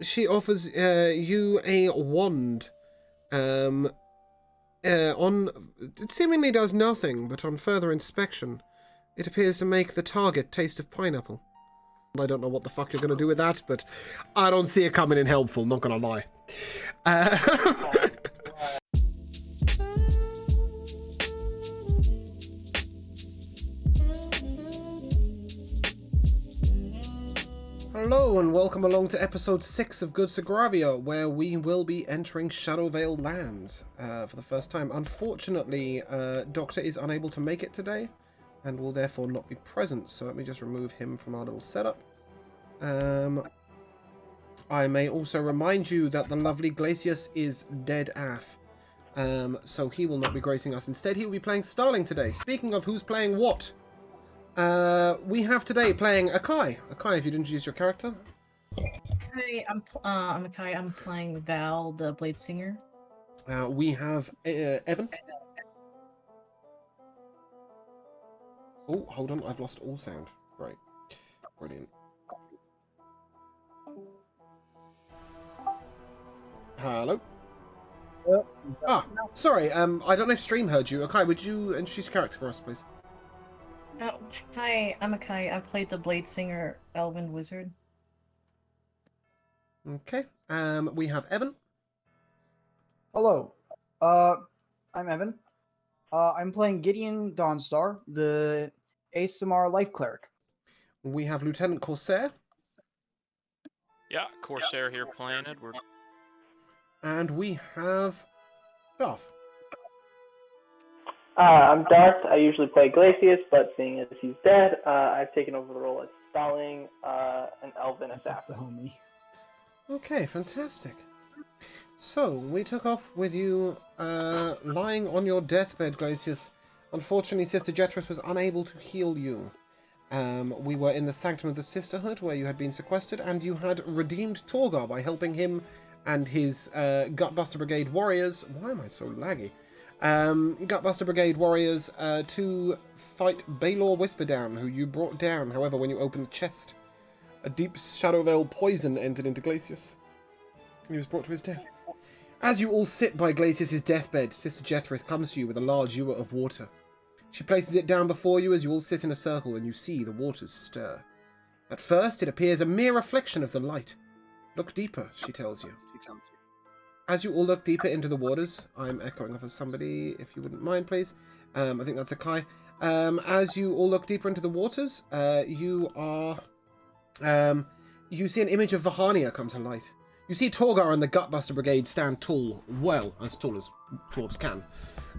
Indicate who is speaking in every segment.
Speaker 1: She offers you a wand. It seemingly does nothing, but on further inspection, it appears to make the target taste of pineapple. I don't know what the fuck you're going to do with that, but I don't see it coming in helpful, not going to lie. Hello and welcome along to episode 6 of Good Sogravia, where we will be entering Shadowvale lands for the first time. Unfortunately, Doctor is unable to make it today and will therefore not be present, so let me just remove him from our little setup. I may also remind you that the lovely Glacius is dead af, so he will not be gracing us. Instead, he will be playing Starling today. Speaking of who's playing what, we have today playing Akai. Akai, if you'd introduce your character.
Speaker 2: Hi, I'm Akai. I'm playing Val, the Blade Singer.
Speaker 1: We have Evan. Oh, hold on, I've lost all sound. Right, brilliant. Hello. Sorry. I don't know if stream heard you. Akai, would you introduce your character for us, please?
Speaker 2: Oh, hi, I'm Akai. I played the Blade Singer, Elven Wizard.
Speaker 1: Okay. We have Evan.
Speaker 3: Hello. I'm Evan. I'm playing Gideon Dawnstar, the ASMR Life Cleric.
Speaker 1: We have Lieutenant Corsair.
Speaker 4: Yeah, Corsair here playing Edward.
Speaker 1: And we have Darth.
Speaker 5: I'm Darth. I usually play Glacius, but seeing as he's dead, I've taken over the role as Stalling, an elven assassin.
Speaker 3: The homie.
Speaker 1: Okay, fantastic. So, we took off with you lying on your deathbed, Glacius. Unfortunately, Sister Jethris was unable to heal you. We were in the Sanctum of the Sisterhood, where you had been sequestered, and you had redeemed Torgar by helping him and his Gutbuster Brigade warriors... Why am I so laggy? Gutbuster Brigade warriors to fight Baelor Whisperdown, who you brought down. However, when you opened the chest, a deep Shadowvale poison entered into Glacius. He was brought to his death. As you all sit by Glacius' deathbed, Sister Jethris comes to you with a large ewer of water. She places it down before you as you all sit in a circle and you see the waters stir. At first, it appears a mere reflection of the light. Look deeper, she tells you. As you all look deeper into the waters, I'm echoing off of somebody, if you wouldn't mind, please. I think that's Akai. As you all look deeper into the waters, you see an image of Vahania come to light. You see Torgar and the Gutbuster Brigade stand tall, well, as tall as dwarves can,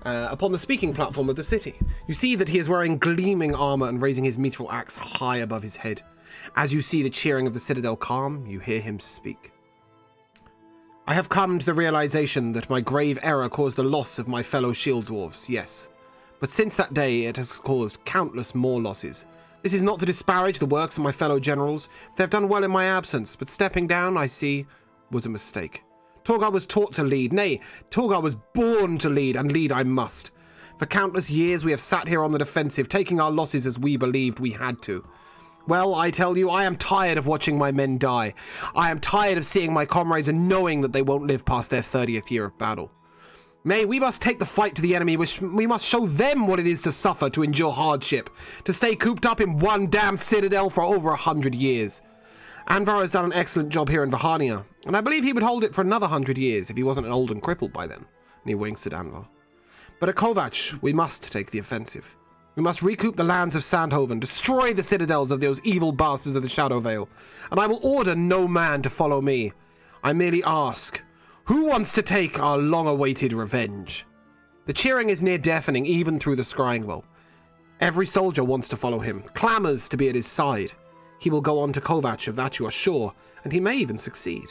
Speaker 1: upon the speaking platform of the city. You see that he is wearing gleaming armor and raising his mithril axe high above his head. As you see the cheering of the citadel calm, you hear him speak. I have come to the realization that my grave error caused the loss of my fellow shield dwarves, yes. But since that day, it has caused countless more losses. This is not to disparage the works of my fellow generals. They have done well in my absence, but stepping down, I see, was a mistake. Torgar was taught to lead. Nay, Torgar was born to lead, and lead I must. For countless years, we have sat here on the defensive, taking our losses as we believed we had to. Well, I tell you, I am tired of watching my men die. I am tired of seeing my comrades and knowing that they won't live past their 30th year of battle. Nay, we must take the fight to the enemy. We must show them what it is to suffer, to endure hardship, to stay cooped up in one damned citadel for over 100 years. Anvar has done an excellent job here in Vahania, and I believe he would hold it for another 100 years if he wasn't old and crippled by then. And he winks at Anvar. But at Kovac, we must take the offensive. We must recoup the lands of Sandhoven, destroy the citadels of those evil bastards of the Shadowvale, and I will order no man to follow me. I merely ask, who wants to take our long-awaited revenge? The cheering is near deafening, even through the scrying well. Every soldier wants to follow him, clamours to be at his side. He will go on to Kovac, of that you are sure, and he may even succeed.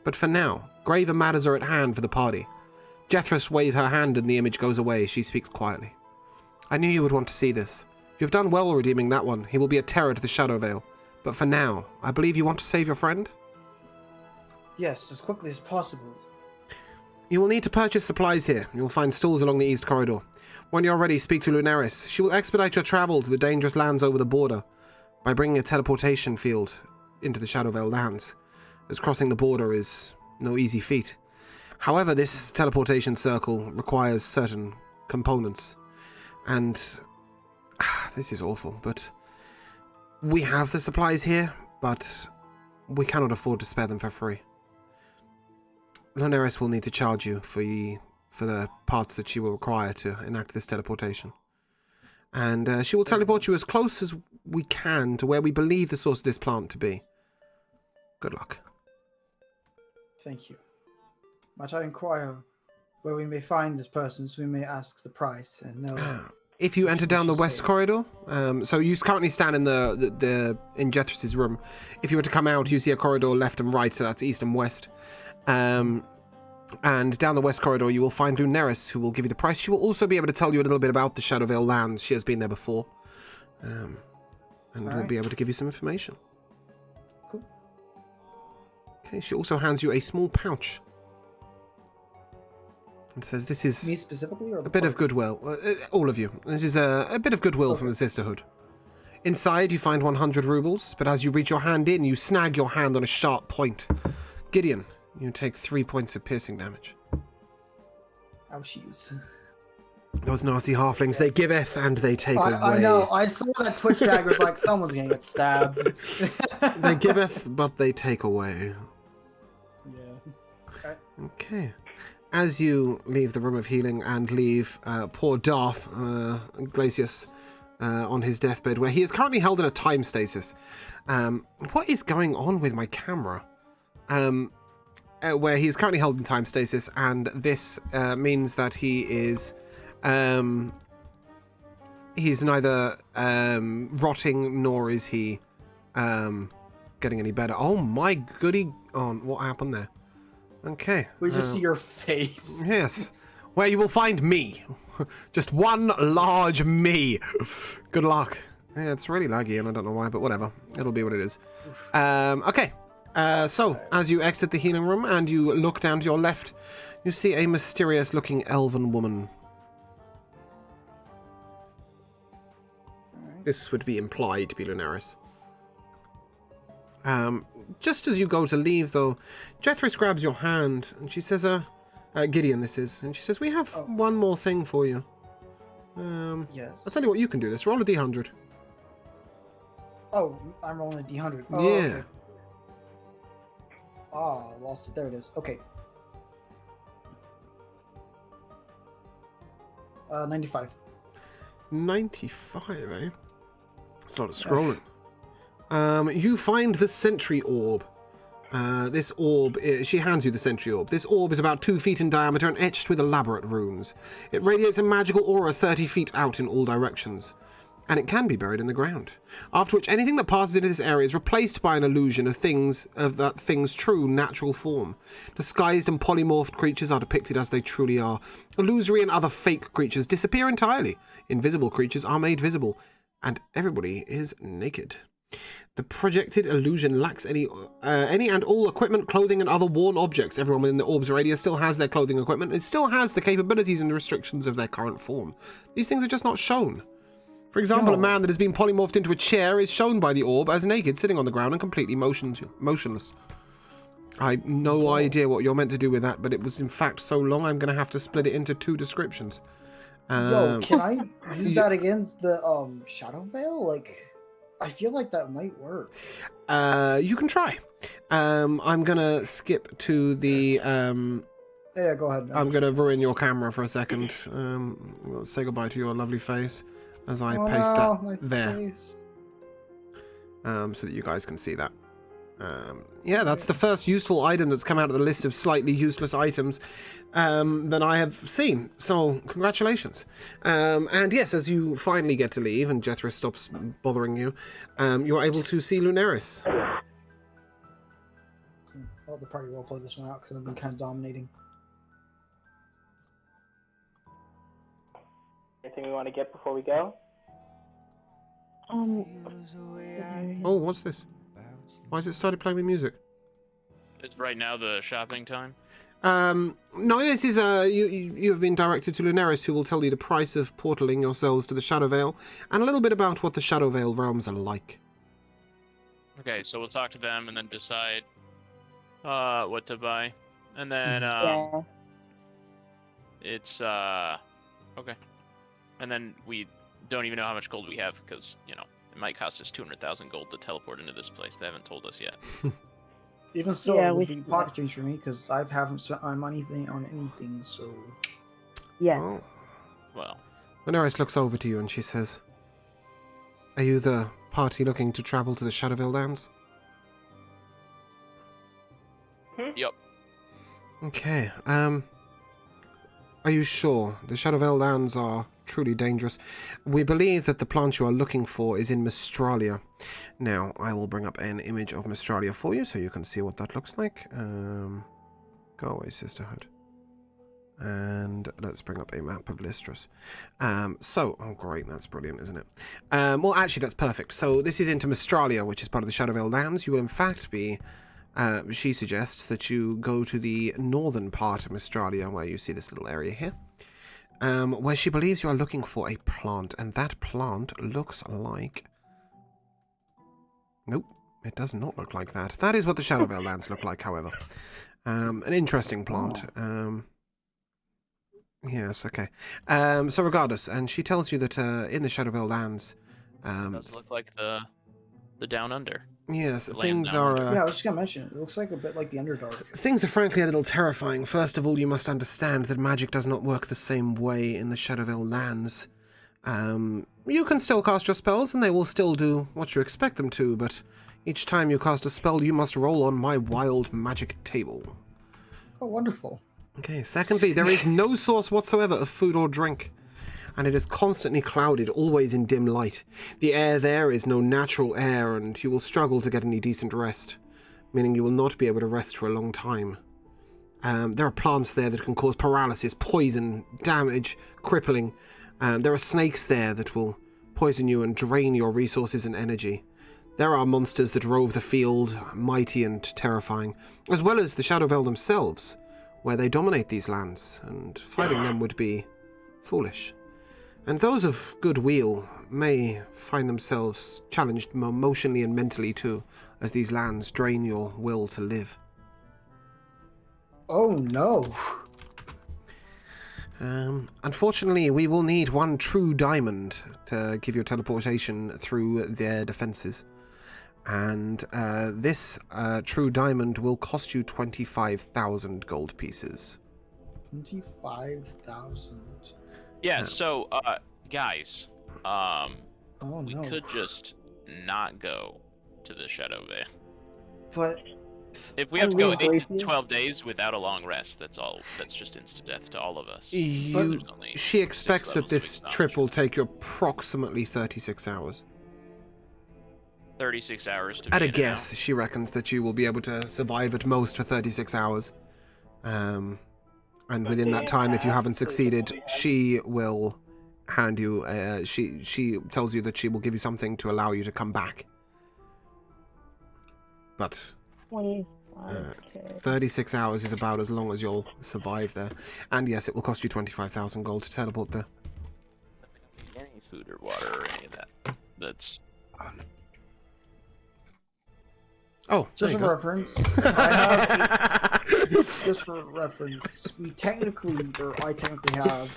Speaker 1: But for now, graver matters are at hand for the party. Jethris waves her hand and the image goes away. She speaks quietly. I knew you would want to see this. You have done well redeeming that one. He will be a terror to the Shadowvale. But for now, I believe you want to save your friend?
Speaker 3: Yes, as quickly as possible.
Speaker 1: You will need to purchase supplies here. You will find stalls along the east corridor. When you're ready, speak to Lunaris. She will expedite your travel to the dangerous lands over the border by bringing a teleportation field into the Shadowvale lands. as crossing the border is no easy feat. However, this teleportation circle requires certain components, and this is awful, but we have the supplies here, but we cannot afford to spare them for free. Lunaris will need to charge you for the parts that she will require to enact this teleportation. And she will teleport you as close as we can to where we believe the source of this plant to be. Good luck.
Speaker 3: Thank you. Might I inquire where we may find this person so we may ask the price and know...
Speaker 1: If you enter down the west corridor, so you currently stand in in Jethris's room. If you were to come out, you see a corridor left and right, so that's east and west. And down the west corridor, you will find Lunaris, who will give you the price. She will also be able to tell you a little bit about the Shadowvale lands. She has been there before. And will be able to give you some information.
Speaker 3: Cool.
Speaker 1: Okay, she also hands you a small pouch. And says, this is...
Speaker 3: Me specifically, or
Speaker 1: a bit of goodwill. All of you. This is a bit of goodwill from the Sisterhood. Inside, you find 100 rubles, but as you reach your hand in, you snag your hand on a sharp point. Gideon, you take 3 points of piercing damage.
Speaker 3: Ouchies.
Speaker 1: Those nasty halflings, they giveth and they take away.
Speaker 3: I know, I saw that Twitch tag was like, someone's gonna get stabbed.
Speaker 1: They giveth, but they take away.
Speaker 3: Yeah.
Speaker 1: Okay. As you leave the room of healing and leave poor Darth Glacius on his deathbed, where he is currently held in a time stasis. What is going on with my camera? Where he is currently held in time stasis, and this means that he is... he's neither rotting nor is he getting any better. Oh my goody... Oh, what happened there? Okay.
Speaker 3: We just see your face.
Speaker 1: Yes. Where you will find me. Just one large me. Good luck. Yeah, it's really laggy and I don't know why, but whatever. It'll be what it is. Okay. So, as you exit the healing room and you look down to your left, you see a mysterious-looking elven woman. This would be implied to be Lunaris. Just as you go to leave, though, Jethris grabs your hand, and she says, Gideon this is, and she says, we have one more thing for you.
Speaker 3: Yes.
Speaker 1: I'll tell you what, you can do this. Roll a d100.
Speaker 3: Oh, I'm rolling a d100. Oh,
Speaker 1: yeah.
Speaker 3: Okay. Ah, lost it. There it is. Okay. 95.
Speaker 1: 95, eh? It's not a scrolling. You find the sentry orb. This orb, she hands you the sentry orb. This orb is about 2 feet in diameter and etched with elaborate runes. It radiates a magical aura 30 feet out in all directions. And it can be buried in the ground. After which anything that passes into this area is replaced by an illusion of that thing's true natural form. Disguised and polymorphed creatures are depicted as they truly are. Illusory and other fake creatures disappear entirely. Invisible creatures are made visible. And everybody is naked. The projected illusion lacks any and all equipment, clothing, and other worn objects. Everyone within the orb's radius still has their clothing equipment. It still has the capabilities and restrictions of their current form. These things are just not shown. For example, a man that has been polymorphed into a chair is shown by the orb as naked, sitting on the ground and completely motionless. I have no idea what you're meant to do with that, but it was in fact so long I'm going to have to split it into 2 descriptions.
Speaker 3: Yo, can I use that against the Shadow Veil? Like... I feel like that might work.
Speaker 1: You can try. I'm gonna skip to the
Speaker 3: Yeah, go ahead.
Speaker 1: I'm gonna ruin your camera for a second. Let's say goodbye to your lovely face as I paste that there.
Speaker 3: Face.
Speaker 1: So that you guys can see that. Yeah, that's the first useful item that's come out of the list of slightly useless items that I have seen. So, congratulations. And yes, as you finally get to leave and Jethris stops bothering you, you're able to see Lunaris.
Speaker 3: I'll let the party roleplay this one out because I've been kind of dominating.
Speaker 5: Anything we want to get before we go?
Speaker 1: Oh, what's this? Why has it started playing me music?
Speaker 4: It's right now the shopping time.
Speaker 1: No, this is you have been directed to Lunaris, who will tell you the price of portaling yourselves to the Shadowvale and a little bit about what the Shadowvale realms are like.
Speaker 4: Okay, so we'll talk to them and then decide what to buy, and then
Speaker 6: Yeah.
Speaker 4: it's okay, and then we don't even know how much gold we have because it might cost us 200,000 gold to teleport into this place. They haven't told us yet.
Speaker 3: Even still,
Speaker 6: Yeah,
Speaker 3: it
Speaker 6: we
Speaker 3: would be
Speaker 6: should-
Speaker 3: pocket change for me because I haven't spent my money on anything. So
Speaker 6: Yeah.
Speaker 1: Oh.
Speaker 4: Well,
Speaker 1: Veneris looks over to you and she says, "Are you the party looking to travel to the Shadowville Lands?"
Speaker 4: yep.
Speaker 1: Okay, are you sure? The Shadowville Lands are truly dangerous. We believe that the plant you are looking for is in Mistralia. Now, I will bring up an image of Mistralia for you so you can see what that looks like. Go away, Sisterhood. And let's bring up a map of Listras. Oh great, that's brilliant, isn't it? Well, actually, that's perfect. So this is into Mistralia, which is part of the Shadowville Lands. You will, in fact, be... she suggests that you go to the northern part of Mistralia, where you see this little area here, where she believes you are looking for a plant, and that plant looks like... Nope, it does not look like that. That is what the Shadowville Lands look like, however. An interesting plant. Yes, okay. So regardless, and she tells you that in the Shadowville Lands...
Speaker 4: It does look like the Down Under.
Speaker 1: Yes,
Speaker 4: Land
Speaker 1: things
Speaker 4: down
Speaker 1: are...
Speaker 4: under.
Speaker 3: yeah, I was just gonna mention it. Looks like a bit like the Underdark.
Speaker 1: Things are frankly a little terrifying. First of all, you must understand that magic does not work the same way in the Shadowville Lands. You can still cast your spells, and they will still do what you expect them to, but each time you cast a spell, you must roll on my wild magic table.
Speaker 3: Oh, wonderful.
Speaker 1: Okay, secondly, there is no source whatsoever of food or drink, and it is constantly clouded, always in dim light. The air there is no natural air, and you will struggle to get any decent rest, meaning you will not be able to rest for a long time. There are plants there that can cause paralysis, poison, damage, crippling. There are snakes there that will poison you and drain your resources and energy. There are monsters that rove the field, mighty and terrifying, as well as the Shadowville themselves, where they dominate these lands, and fighting them would be foolish. And those of goodwill may find themselves challenged emotionally and mentally too, as these lands drain your will to live.
Speaker 3: Oh no.
Speaker 1: Unfortunately, we will need one true diamond to give you teleportation through their defenses. And this true diamond will cost you 25,000 gold pieces.
Speaker 3: 25,000.
Speaker 4: Yeah. So, guys,
Speaker 3: Oh
Speaker 4: we
Speaker 3: no.
Speaker 4: could just not go to the Shadowville.
Speaker 3: But
Speaker 4: If we have to go
Speaker 6: I'm really
Speaker 4: 8 to 12 days without a long rest, that's all. That's just instant death to all of us.
Speaker 1: You,
Speaker 4: There's only
Speaker 1: she
Speaker 4: 6
Speaker 1: expects that
Speaker 4: levels of
Speaker 1: this trip
Speaker 4: exhaustion.
Speaker 1: will take you approximately 36 hours.
Speaker 4: 36 hours to
Speaker 1: At
Speaker 4: be
Speaker 1: a
Speaker 4: in and
Speaker 1: guess, she reckons that you will be able to survive at most for 36 hours. And within that time, if you haven't succeeded, she will hand you... she tells you that she will give you something to allow you to come back. But
Speaker 6: 25K.
Speaker 1: 36 hours is about as long as you'll survive there. And yes, it will cost you 25,000 gold to teleport there.
Speaker 4: out. Any food or water or any of that. That's
Speaker 1: Oh,
Speaker 3: just
Speaker 1: there
Speaker 3: for
Speaker 1: you
Speaker 3: reference, just for reference, I technically have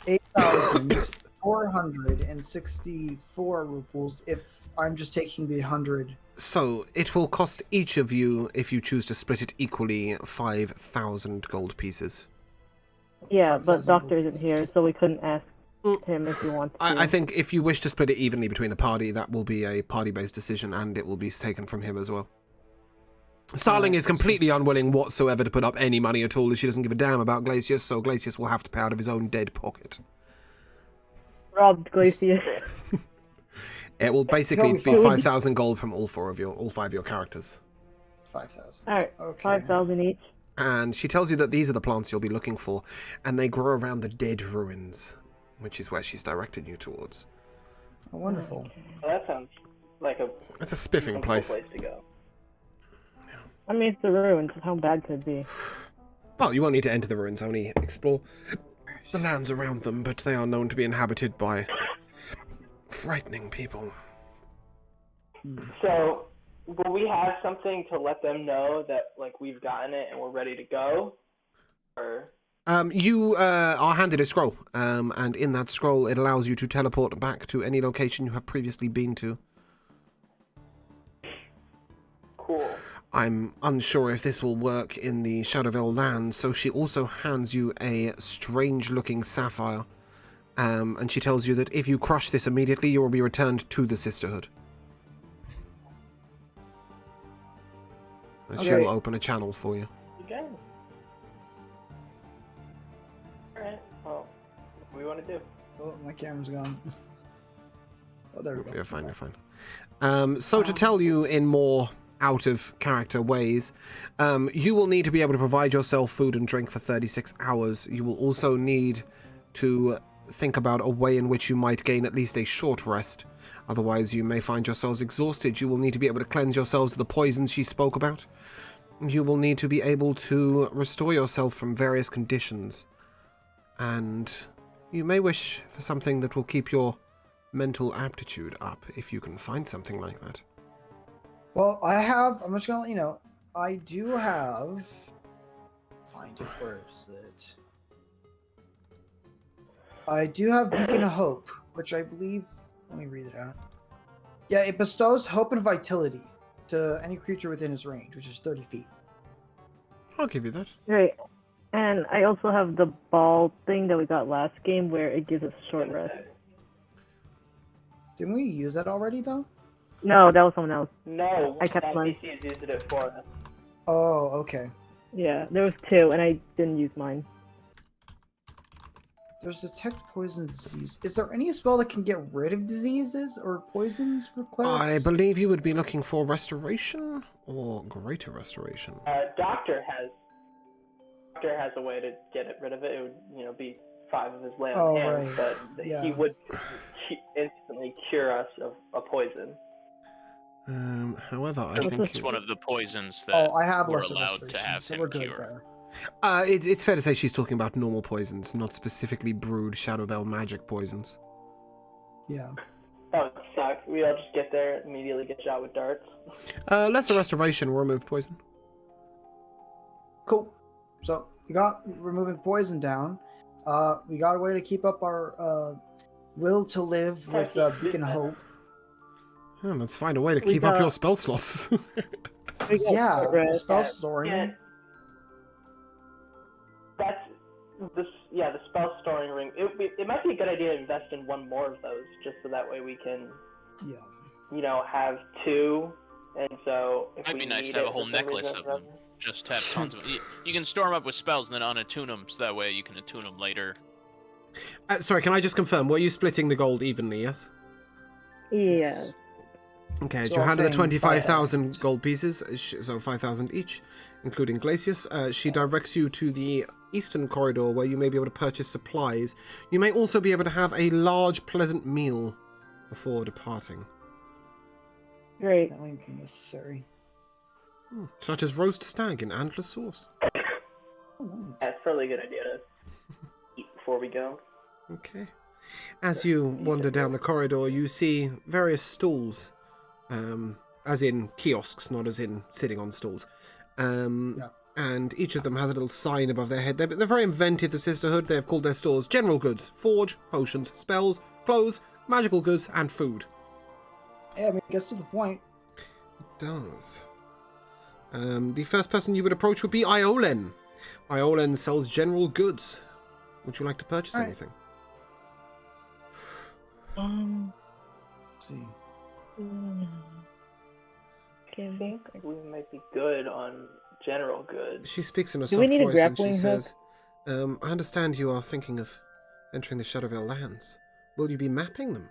Speaker 3: 8,464 rupees if I'm just taking the 100.
Speaker 1: So, it will cost each of you, if you choose to split it equally, 5,000 gold pieces.
Speaker 6: Yeah, but
Speaker 3: 5,000
Speaker 6: Doctor
Speaker 3: rupees.
Speaker 6: isn't here, so we couldn't ask him if he wants to.
Speaker 1: I think if you wish to split it evenly between the party, that will be a party-based decision, and it will be taken from him as well. Starling is completely unwilling whatsoever to put up any money at all, as she doesn't give a damn about Glacius, so Glacius will have to pay out of his own dead pocket.
Speaker 6: Robbed Glacius.
Speaker 1: It will basically
Speaker 3: He'll
Speaker 1: be
Speaker 3: be fine.
Speaker 1: 5,000 gold from all five of your characters.
Speaker 3: 5,000.
Speaker 6: Alright,
Speaker 3: Okay.
Speaker 6: 5,000 each.
Speaker 1: And she tells you that these are the plants you'll be looking for, and they grow around the dead ruins, which is where she's directed you towards.
Speaker 3: Oh, wonderful.
Speaker 5: Well, that sounds like a
Speaker 1: It's a spiffing
Speaker 5: wonderful
Speaker 1: place.
Speaker 5: place to go.
Speaker 6: I mean, it's the ruins. How bad could it be?
Speaker 1: Well, you won't need to enter the ruins, only explore the lands around them, but they are known to be inhabited by frightening people.
Speaker 5: So, will we have something to let them know that like we've gotten it and we're ready to go? Or
Speaker 1: You are handed a scroll, and in that scroll it allows you to teleport back to any location you have previously been to.
Speaker 5: cool.
Speaker 1: I'm unsure if this will work in the Shadowville land, so she also hands you a strange-looking sapphire, and she tells you that if you crush this immediately, you will be returned to the Sisterhood. And she
Speaker 5: Okay.
Speaker 1: will open a channel for you.
Speaker 5: Okay. Alright, well, what do we want to do?
Speaker 3: Oh, my camera's gone. Oh, there we go.
Speaker 1: You're fine, you're fine. So to tell you in more out-of-character ways, you will need to be able to provide yourself food and drink for 36 hours. You will also need to think about a way in which you might gain at least a short rest. Otherwise, you may find yourselves exhausted. You will need to be able to cleanse yourselves of the poisons she spoke about. You will need to be able to restore yourself from various conditions. And you may wish for something that will keep your mental aptitude up, if you can find something like that.
Speaker 3: Well, I'm just gonna let you know, I do have, find it, where is it? I do have Beacon of Hope, which I believe, let me read it out. Yeah, it bestows hope and vitality to any creature within its range, which is 30 feet.
Speaker 1: I'll give you that.
Speaker 6: Right. And I also have the ball thing that we got last game where it gives us short rest.
Speaker 3: Didn't we use that already, though?
Speaker 6: No, that was someone else.
Speaker 5: No,
Speaker 6: I kept
Speaker 5: that
Speaker 6: mine.
Speaker 5: PC is using it for us.
Speaker 3: Oh, okay.
Speaker 6: Yeah, there was 2, and I didn't use mine.
Speaker 3: There's detect poison disease. Is there any spell that can get rid of diseases or poisons for
Speaker 1: I
Speaker 3: clerics?
Speaker 1: believe you would be looking for restoration or greater restoration.
Speaker 5: Doctor has a way to get rid of it. It would, be 5 of his lay
Speaker 3: Oh,
Speaker 5: on hands,
Speaker 3: right.
Speaker 5: but
Speaker 3: Yeah.
Speaker 5: he would instantly cure us of a poison.
Speaker 1: However, I
Speaker 6: What's
Speaker 1: think
Speaker 4: It's one of the poisons that
Speaker 3: Oh, I have
Speaker 4: we're
Speaker 3: lesser
Speaker 4: allowed to
Speaker 3: restoration,
Speaker 4: have
Speaker 3: so
Speaker 4: him
Speaker 3: we're good
Speaker 4: cure.
Speaker 3: there.
Speaker 1: it's fair to say she's talking about normal poisons, not specifically brewed Shadowvale magic poisons.
Speaker 3: Yeah.
Speaker 5: That would suck. We all just get there, immediately get shot with darts.
Speaker 1: Lesser restoration will remove poison.
Speaker 3: Cool. So we got removing poison down. We got a way to keep up our will to live with Beacon of Hope.
Speaker 1: Let's find a way to
Speaker 6: We
Speaker 1: keep up
Speaker 6: got-
Speaker 1: your spell slots.
Speaker 6: We got
Speaker 3: Yeah,
Speaker 6: short
Speaker 3: the
Speaker 6: rest.
Speaker 3: spell
Speaker 5: Yeah,
Speaker 3: storing.
Speaker 5: yeah. The spell storing ring. It might be a good idea to invest in one more of those, just so that way we can,
Speaker 3: Yeah.
Speaker 5: have 2. And so if
Speaker 4: Might
Speaker 5: we
Speaker 4: be nice
Speaker 5: need
Speaker 4: to have
Speaker 5: it
Speaker 4: a whole
Speaker 5: for some
Speaker 4: necklace
Speaker 5: reason,
Speaker 4: of them. Just have tons of. You can store them up with spells and then unattune them, so that way you can attune them later.
Speaker 1: Sorry, can I just confirm? Were you splitting the gold evenly? Yes.
Speaker 6: Yeah.
Speaker 1: Okay,
Speaker 3: So
Speaker 1: you're
Speaker 3: I'm
Speaker 1: handed the
Speaker 3: paying
Speaker 1: 25,000 gold pieces, so 5,000 each, including Glacius. She directs you to the eastern corridor where you may be able to purchase supplies. You may also be able to have a large, pleasant meal before departing,
Speaker 6: Great.
Speaker 3: That might be necessary.
Speaker 1: such as roast stag and antler sauce.
Speaker 3: Oh, nice.
Speaker 5: That's probably a good idea to eat before we go.
Speaker 1: Okay. As you wander down the corridor, you see various stalls, as in kiosks, not as in sitting on stools.
Speaker 3: Yeah.
Speaker 1: And each of them has a little sign above their head. They're very inventive, the Sisterhood. They have called their stores general goods, forge, potions, spells, clothes, magical goods, and food.
Speaker 3: Yeah, I mean, it gets to the point.
Speaker 1: It does. The first person you would approach would be Iolen. Iolen sells general goods. Would you like to purchase
Speaker 3: All right.
Speaker 1: anything?
Speaker 3: Let's see.
Speaker 5: I think we might be good on general goods.
Speaker 1: She speaks in a
Speaker 6: Do we
Speaker 1: soft
Speaker 6: need a
Speaker 1: voice and she
Speaker 6: grappling hook?
Speaker 1: says, I understand you are thinking of entering the Shadowvale lands. Will you be mapping them?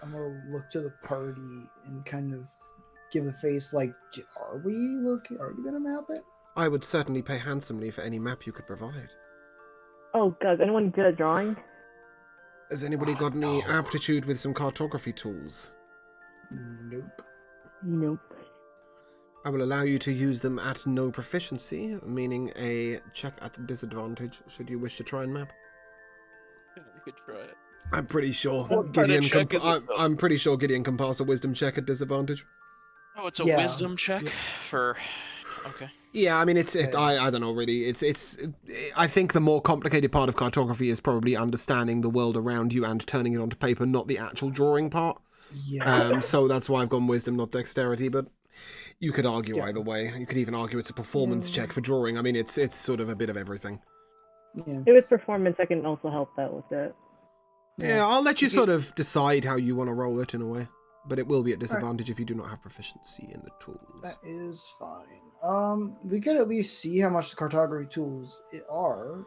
Speaker 3: I'm gonna look to the party and kind of give the face like, are we gonna map it?
Speaker 1: I would certainly pay handsomely for any map you could provide.
Speaker 6: Oh, God, anyone good at drawing?
Speaker 1: Has anybody got any aptitude with some cartography tools?
Speaker 3: Nope.
Speaker 6: Nope.
Speaker 1: I will allow you to use them at no proficiency, meaning a check at disadvantage, should you wish to try and map.
Speaker 4: You could try it.
Speaker 1: I'm pretty sure
Speaker 4: What kind of
Speaker 1: Gideon
Speaker 4: check is it, though?
Speaker 1: I'm pretty sure Gideon can pass a wisdom check at disadvantage.
Speaker 4: Oh, it's a
Speaker 3: Yeah.
Speaker 4: wisdom check for. Okay.
Speaker 1: Yeah, I mean
Speaker 3: Okay.
Speaker 1: I don't know really. I think the more complicated part of cartography is probably understanding the world around you and turning it onto paper, not the actual drawing part.
Speaker 3: Yeah.
Speaker 1: So that's why I've gone wisdom, not dexterity, but you could argue
Speaker 3: Yeah.
Speaker 1: either way. You could even argue it's a performance check for drawing. I mean, it's sort of a bit of everything.
Speaker 3: Yeah.
Speaker 6: It was performance. I can also help that with it.
Speaker 1: Yeah, I'll let you
Speaker 3: If you-
Speaker 1: sort of decide how you want to roll it in a way. But it will be at disadvantage if you do not have proficiency in the tools.
Speaker 3: That is fine. We could at least see how much the cartography tools are,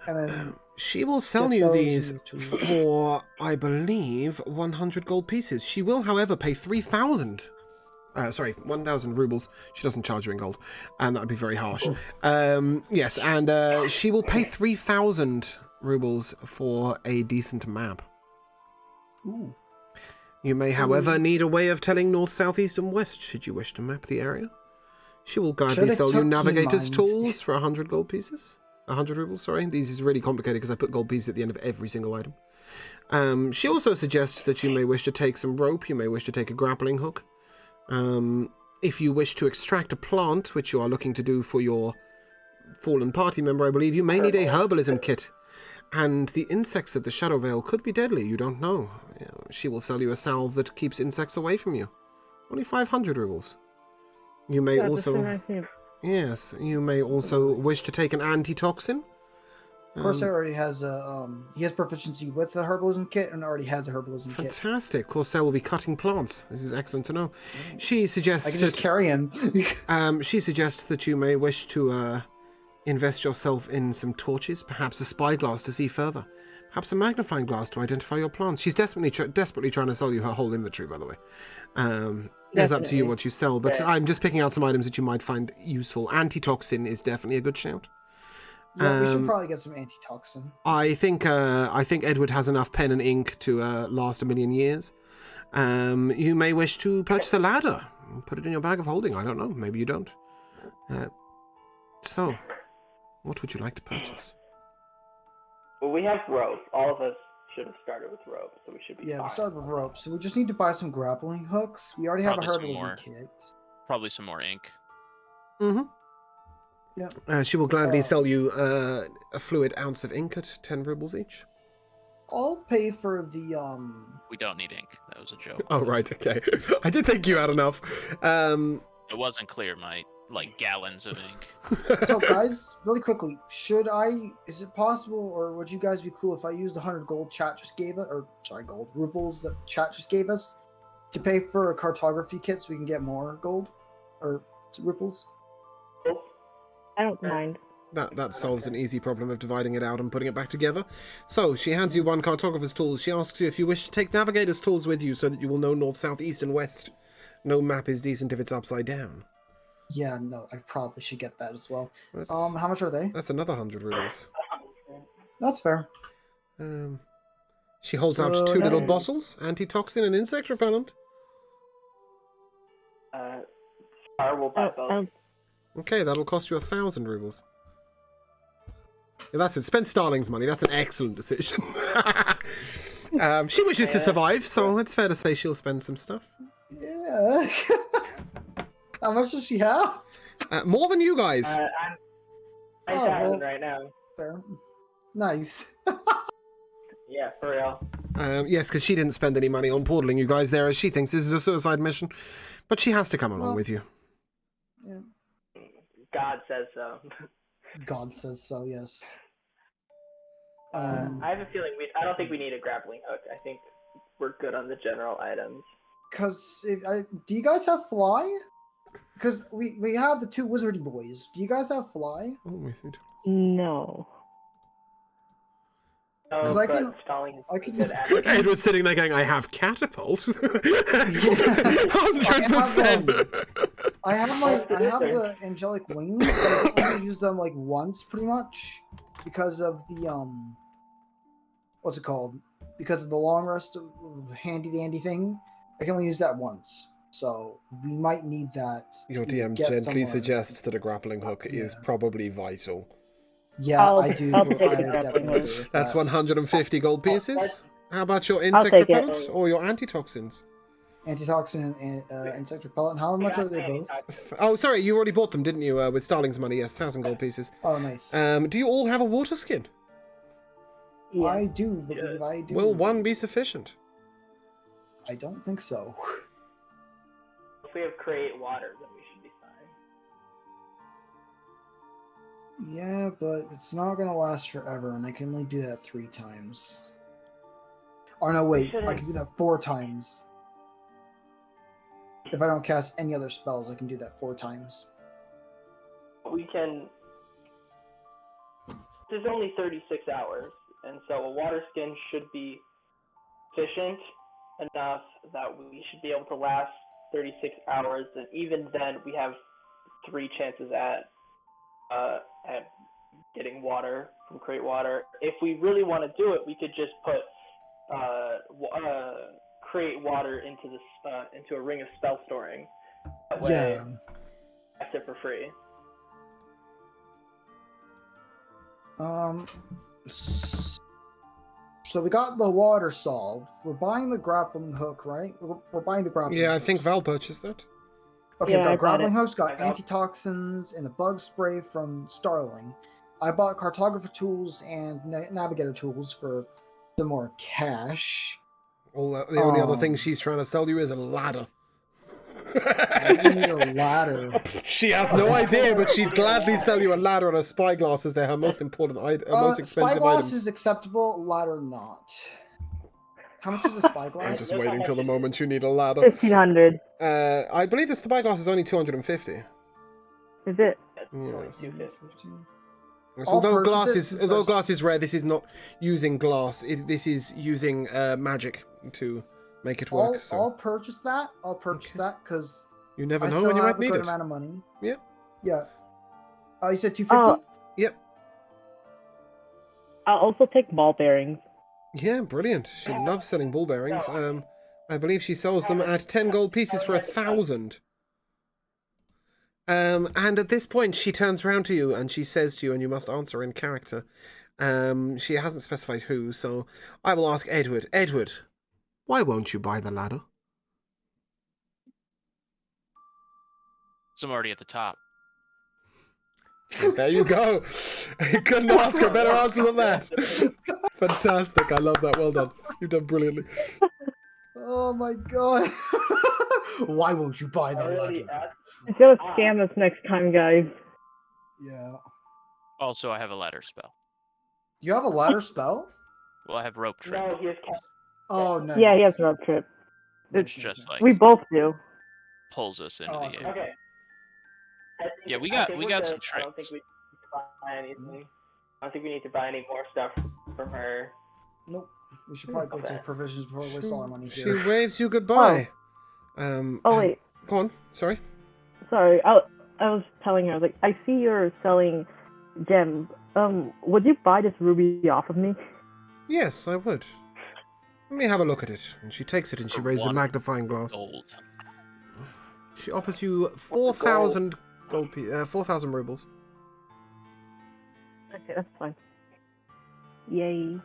Speaker 3: and then
Speaker 1: She will sell
Speaker 3: Get
Speaker 1: you
Speaker 3: those
Speaker 1: these
Speaker 3: in the tools.
Speaker 1: for, I believe, 100 gold pieces. She will, however, pay 3,000. 1,000 rubles. She doesn't charge you in gold, and that would be very harsh. Yes, and she will pay 3,000 rubles for a decent map.
Speaker 3: ooh,
Speaker 1: You may, however, need a way of telling north, south, east, and west should you wish to map the area. She will gladly
Speaker 3: Should I
Speaker 1: sell you
Speaker 3: keep in
Speaker 1: navigator's
Speaker 3: mind-
Speaker 1: tools for 100 gold pieces. 100 rubles, sorry. These is really complicated because I put gold pieces at the end of every single item. She also suggests that you may wish to take some rope, you may wish to take a grappling hook. If you wish to extract a plant, which you are looking to do for your fallen party member, I believe, you may need a herbalism kit. And the insects of the Shadow Vale could be deadly, you don't know. She will sell you a salve that keeps insects away from you. Only 500 rubles. You may
Speaker 6: Yeah,
Speaker 1: also...
Speaker 6: that's a nice name.
Speaker 1: Yes, you may also wish to take an antitoxin.
Speaker 3: Corsair already has he has proficiency with the herbalism kit and already has a herbalism kit.
Speaker 1: Fantastic. Corsair will be cutting plants. This is excellent to know. She suggests
Speaker 3: I can just
Speaker 1: that
Speaker 3: carry him.
Speaker 1: she suggests that you may wish to invest yourself in some torches, perhaps a spyglass to see further, perhaps a magnifying glass to identify your plants. She's desperately trying to sell you her whole inventory, by the way. It's up to you
Speaker 6: Definitely.
Speaker 1: what you sell, but
Speaker 5: Yeah.
Speaker 1: I'm just picking out some items that you might find useful. Antitoxin is definitely a good shout.
Speaker 3: Yeah, we should probably get some antitoxin.
Speaker 1: I think Edward has enough pen and ink to last 1,000,000 years. You may wish to purchase a ladder. Put it in your bag of holding. I don't know. Maybe you don't. So, what would you like to purchase?
Speaker 5: Well, we have rope. All of us should have started with rope, so we should be
Speaker 3: Yeah,
Speaker 5: fine.
Speaker 3: we started with rope, so we just need to buy some grappling hooks. We already have a
Speaker 4: Probably some more.
Speaker 3: herbalism kit.
Speaker 4: Probably some more ink.
Speaker 1: Mm-hmm.
Speaker 3: Yeah.
Speaker 1: She will gladly sell you a fluid ounce of ink at 10 rubles each.
Speaker 3: I'll pay for the
Speaker 4: We don't need ink. That was a joke.
Speaker 1: Oh, right, okay. I did think you had enough.
Speaker 4: It wasn't clear my gallons of ink.
Speaker 3: So guys, really quickly, is it possible, or would you guys be cool if I used the 100 gold chat just gave us, or sorry, gold rubles that the chat just gave us to pay for a cartography kit so we can get more gold or rubles?
Speaker 6: I don't mind.
Speaker 1: That solves an easy problem of dividing it out and putting it back together. So, she hands you one cartographer's tools. She asks you if you wish to take navigator's tools with you so that you will know north, south, east, and west. No map is decent if it's upside down.
Speaker 3: Yeah, no, I probably should get that as well.
Speaker 1: That's,
Speaker 3: How much are they?
Speaker 1: that's another 100 rubles.
Speaker 3: That's fair.
Speaker 1: She holds out
Speaker 3: So
Speaker 1: two little
Speaker 3: nice.
Speaker 1: bottles, antitoxin and insect repellent.
Speaker 5: Star will buy
Speaker 6: Oh,
Speaker 5: both.
Speaker 1: Okay, that'll cost you 1,000 rubles. Yeah, that's it. Spend Starling's money. That's an excellent decision. She wishes to survive, so it's fair to say she'll spend some stuff.
Speaker 3: Yeah. How much does she have?
Speaker 1: More than you guys.
Speaker 5: I'm
Speaker 3: Oh,
Speaker 5: 9,000
Speaker 3: well.
Speaker 5: right now.
Speaker 3: Fair. Nice.
Speaker 5: Yeah, for real.
Speaker 1: Yes, because she didn't spend any money on portaling you guys there, as she thinks this is a suicide mission. But she has to come along
Speaker 3: Well-
Speaker 1: with you.
Speaker 3: Yeah.
Speaker 5: God says so.
Speaker 3: God says so, yes.
Speaker 5: I have a feeling I don't think we need a grappling hook. I think we're good on the general items.
Speaker 3: Because do you guys have fly? Because we have the two wizardy boys. Do you guys have fly?
Speaker 1: Oh, my food.
Speaker 6: No.
Speaker 5: No,
Speaker 3: 'Cause I
Speaker 5: but
Speaker 3: can-
Speaker 5: Stalling is
Speaker 3: I can-
Speaker 5: good at it.
Speaker 1: Edward's sitting there going, I have catapult. 100%.
Speaker 3: I have the angelic wings, but I can only use them like once, pretty much, because of the what's it called? Because of the long rest of handy dandy thing. I can only use that once, so we might need that.
Speaker 1: Your
Speaker 3: to
Speaker 1: DM
Speaker 3: get
Speaker 1: gently
Speaker 3: somewhere.
Speaker 1: suggests that a grappling hook is
Speaker 3: Yeah.
Speaker 1: probably vital.
Speaker 3: Yeah,
Speaker 6: I'll-
Speaker 3: I do.
Speaker 6: I'll
Speaker 3: I
Speaker 6: take the
Speaker 3: definitely
Speaker 6: grappling
Speaker 3: agree
Speaker 6: hook.
Speaker 3: with
Speaker 1: That's
Speaker 3: that.
Speaker 1: 150 gold pieces. How about your
Speaker 6: I'll
Speaker 1: insect
Speaker 6: take it.
Speaker 1: repellent or your antitoxins?
Speaker 3: Antitoxin and insect repellent. How much are they both?
Speaker 1: Oh, sorry, you already bought them, didn't you? With Starling's money, yes, 1,000 gold pieces.
Speaker 3: Oh, nice.
Speaker 1: Do you all have a water skin?
Speaker 6: Yeah.
Speaker 3: I do believe I do.
Speaker 1: Will one be sufficient?
Speaker 3: I don't think so.
Speaker 5: If we have create water, then we should be fine.
Speaker 3: Yeah, but it's not gonna last forever, and I can only do that 3 times. Or no, wait, I can do that 4 times. If I don't cast any other spells, I can do that 4 times.
Speaker 5: We can. There's only 36 hours, and so a water skin should be sufficient enough that we should be able to last 36 hours, and even then we have 3 chances at getting water from create water. If we really want to do it, we could just put create water into this into a ring of spell storing. That way,
Speaker 3: Yeah.
Speaker 5: that's it for free.
Speaker 3: So we got the water solved. We're buying the grappling hook, right? We're buying the grappling
Speaker 1: Yeah, I
Speaker 3: hooks.
Speaker 1: think Val purchased that.
Speaker 3: Okay,
Speaker 6: Yeah,
Speaker 3: we
Speaker 6: I
Speaker 3: got
Speaker 6: bought
Speaker 3: grappling
Speaker 6: it.
Speaker 3: hooks, got
Speaker 5: I got-
Speaker 3: antitoxins, and the bug spray from Starling. I bought cartographer tools and navigator tools for some more cash.
Speaker 1: The only other thing
Speaker 3: Um,
Speaker 1: she's trying to sell you is a ladder.
Speaker 3: I do need a ladder.
Speaker 1: She has no idea, but she'd gladly sell you a ladder and a spyglass as they're her most important, most expensive
Speaker 3: Spyglass
Speaker 1: items.
Speaker 3: is acceptable, ladder not. How much is a spyglass?
Speaker 1: I'm just waiting till the moment you need a ladder.
Speaker 6: 1,500.
Speaker 1: I believe the spyglass is only 250.
Speaker 6: Is it?
Speaker 5: That's only
Speaker 1: Yes.
Speaker 5: 250.
Speaker 1: So
Speaker 3: I'll
Speaker 1: although
Speaker 3: purchase
Speaker 1: glass
Speaker 3: it
Speaker 1: is
Speaker 3: since
Speaker 1: although
Speaker 3: I've-
Speaker 1: glass is rare, this is not using glass. This is using magic to make it work. So
Speaker 3: I'll purchase that. I'll purchase that because
Speaker 1: you never
Speaker 3: I
Speaker 1: know
Speaker 3: still
Speaker 1: when you
Speaker 3: have
Speaker 1: might
Speaker 3: a
Speaker 1: need
Speaker 3: good
Speaker 1: it.
Speaker 3: amount of money.
Speaker 1: Yep.
Speaker 3: Yeah. Oh, you said 250?
Speaker 1: Yep.
Speaker 6: I'll also take ball bearings.
Speaker 1: Yeah, brilliant. She loves selling ball bearings. I believe she sells them at 10 gold pieces for 1,000. And at this point, she turns around to you and she says to you, and you must answer in character. She hasn't specified who, so I will ask Edward. Edward, why won't you buy the ladder?
Speaker 4: So I'm already at the top.
Speaker 1: There you go. You couldn't ask a better answer than that. Fantastic. I love that. Well done. You've done brilliantly.
Speaker 3: Oh my god. Why won't you buy the
Speaker 5: I already
Speaker 3: ladder?
Speaker 5: asked.
Speaker 6: He's gonna scam us next time, guys.
Speaker 3: Yeah.
Speaker 4: Also, I have a ladder spell.
Speaker 3: You have a ladder spell?
Speaker 4: Well, I have rope trip.
Speaker 5: No, he has cast.
Speaker 3: Oh, nice.
Speaker 6: Yeah, he has road trip.
Speaker 3: Nice,
Speaker 4: It's
Speaker 3: nice,
Speaker 4: just
Speaker 3: nice.
Speaker 4: like
Speaker 6: We both do.
Speaker 4: pulls us into
Speaker 3: Oh,
Speaker 4: the air.
Speaker 5: Okay.
Speaker 4: Yeah, we
Speaker 5: I
Speaker 4: got
Speaker 5: think
Speaker 4: we
Speaker 5: we're
Speaker 4: got
Speaker 5: good.
Speaker 4: some
Speaker 5: I don't think
Speaker 4: tricks.
Speaker 5: we need to buy anything. I don't think we need to buy any more stuff from her.
Speaker 3: Nope. We should probably go to provisions before we waste all our money
Speaker 1: She
Speaker 3: here.
Speaker 1: waves you goodbye.
Speaker 6: Oh wait,
Speaker 1: Go on. Sorry.
Speaker 6: sorry. I was telling her, I was like, I see you're selling gems. Would you buy this ruby off of me?
Speaker 1: Yes, I would. Let me have a look at it. And she takes it and she
Speaker 4: For
Speaker 1: raises a
Speaker 4: 1
Speaker 1: magnifying glass.
Speaker 4: Gold.
Speaker 1: She offers you 4,000 4,000 rubles.
Speaker 6: Okay, that's fine. Yay.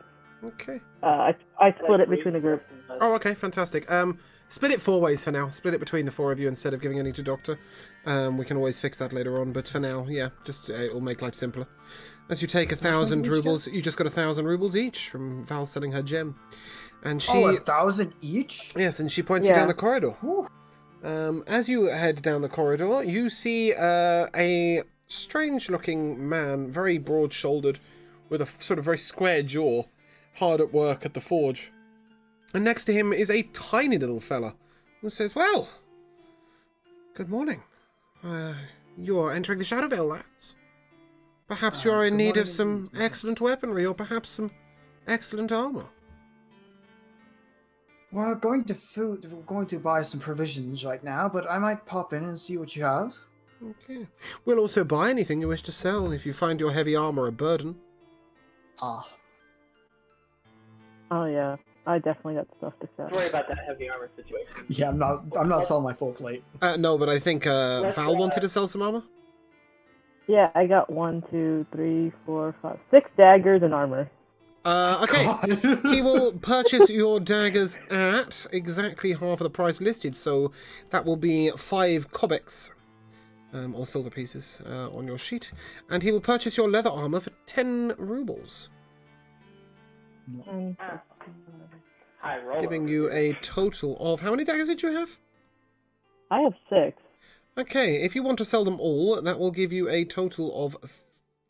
Speaker 1: Okay.
Speaker 6: I split it between the group.
Speaker 1: Oh, okay, fantastic. Split it 4 ways for now. Split it between the 4 of you instead of giving any to Doctor. We can always fix that later on, but for now, yeah, just it'll make life simpler. As you take 1,000
Speaker 3: each
Speaker 1: rubles, you just got 1,000 rubles each from Val selling her gem, and she
Speaker 3: 1,000 each?
Speaker 1: yes, and she points you
Speaker 6: Yeah.
Speaker 1: down the corridor.
Speaker 3: Whew.
Speaker 1: As you head down the corridor, you see a strange-looking man, very broad-shouldered, with a sort of very square jaw, hard at work at the forge. And next to him is a tiny little fella who says, "Well, good morning. You're entering the Shadowvale lands. Perhaps you are in
Speaker 3: good
Speaker 1: need
Speaker 3: morning
Speaker 1: of some
Speaker 3: indeed, yes.
Speaker 1: excellent weaponry, or perhaps some excellent armor."
Speaker 3: We're going to buy some provisions right now, but I might pop in and see what you have.
Speaker 1: Okay. We'll also buy anything you wish to sell if you find your heavy armor a burden.
Speaker 3: Ah.
Speaker 6: Oh yeah, I definitely got stuff to
Speaker 5: Don't
Speaker 6: sell.
Speaker 5: worry about that heavy armor situation.
Speaker 3: Yeah, I'm not selling my full plate.
Speaker 1: No, but I think Val wanted to sell some armor.
Speaker 6: Yeah, I got 1, 2, 3, 4, 5, 6 daggers and armor.
Speaker 1: Okay.
Speaker 3: God.
Speaker 1: He will purchase your daggers at exactly half of the price listed, so that will be 5 kobecs, or silver pieces, on your sheet. And he will purchase your leather armor for 10 rubles,
Speaker 6: And
Speaker 5: High roller.
Speaker 1: giving you a total of... How many daggers did you have?
Speaker 6: I have 6.
Speaker 1: Okay, if you want to sell them all, that will give you a total of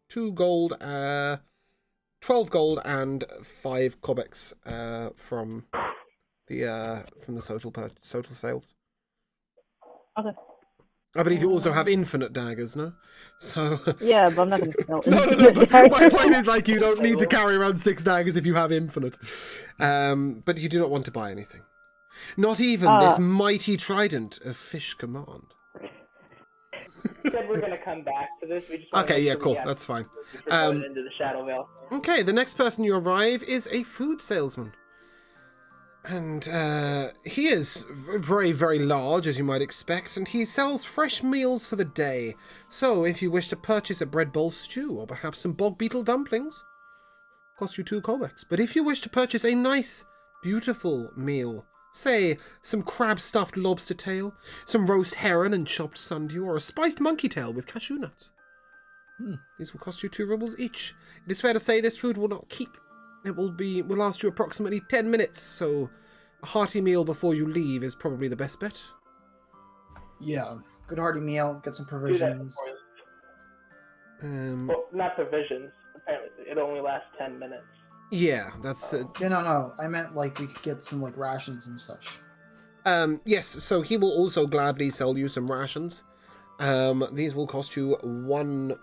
Speaker 1: 2 gold, 12 gold and 5 kobecs from the total sales.
Speaker 6: Okay.
Speaker 1: I believe you also have infinite daggers, no? So
Speaker 6: Yeah, but I'm not gonna sell
Speaker 1: no. But my
Speaker 6: daggers.
Speaker 1: point is, like, you don't need to carry around 6 daggers if you have infinite. But you do not want to buy anything. Not even this mighty trident of Fish Command.
Speaker 5: Said we're gonna come back to this. We just wanna
Speaker 1: Okay,
Speaker 5: make
Speaker 1: yeah,
Speaker 5: sure we
Speaker 1: cool.
Speaker 5: have
Speaker 1: That's fine.
Speaker 5: before going into the Shadow Vale.
Speaker 1: Okay, the next person you arrive is a food salesman. And he is very, very large, as you might expect, and he sells fresh meals for the day. So, if you wish to purchase a bread bowl stew, or perhaps some bog beetle dumplings, cost you 2 kobecs. But if you wish to purchase a nice, beautiful meal, say, some crab-stuffed lobster tail, some roast heron and chopped sundew, or a spiced monkey tail with cashew nuts, these will cost you 2 rubles each. It is fair to say this food will not keep. It will last you approximately 10 minutes, so a hearty meal before you leave is probably the best bet.
Speaker 3: Yeah, good hearty meal. Get some
Speaker 5: Do that
Speaker 3: provisions.
Speaker 5: before. Well, not provisions. Apparently, it only lasts 10 minutes.
Speaker 1: Yeah, that's...
Speaker 3: Yeah, no. I meant like we could get some like rations and such.
Speaker 1: yes, so he will also gladly sell you some rations. These will cost you 1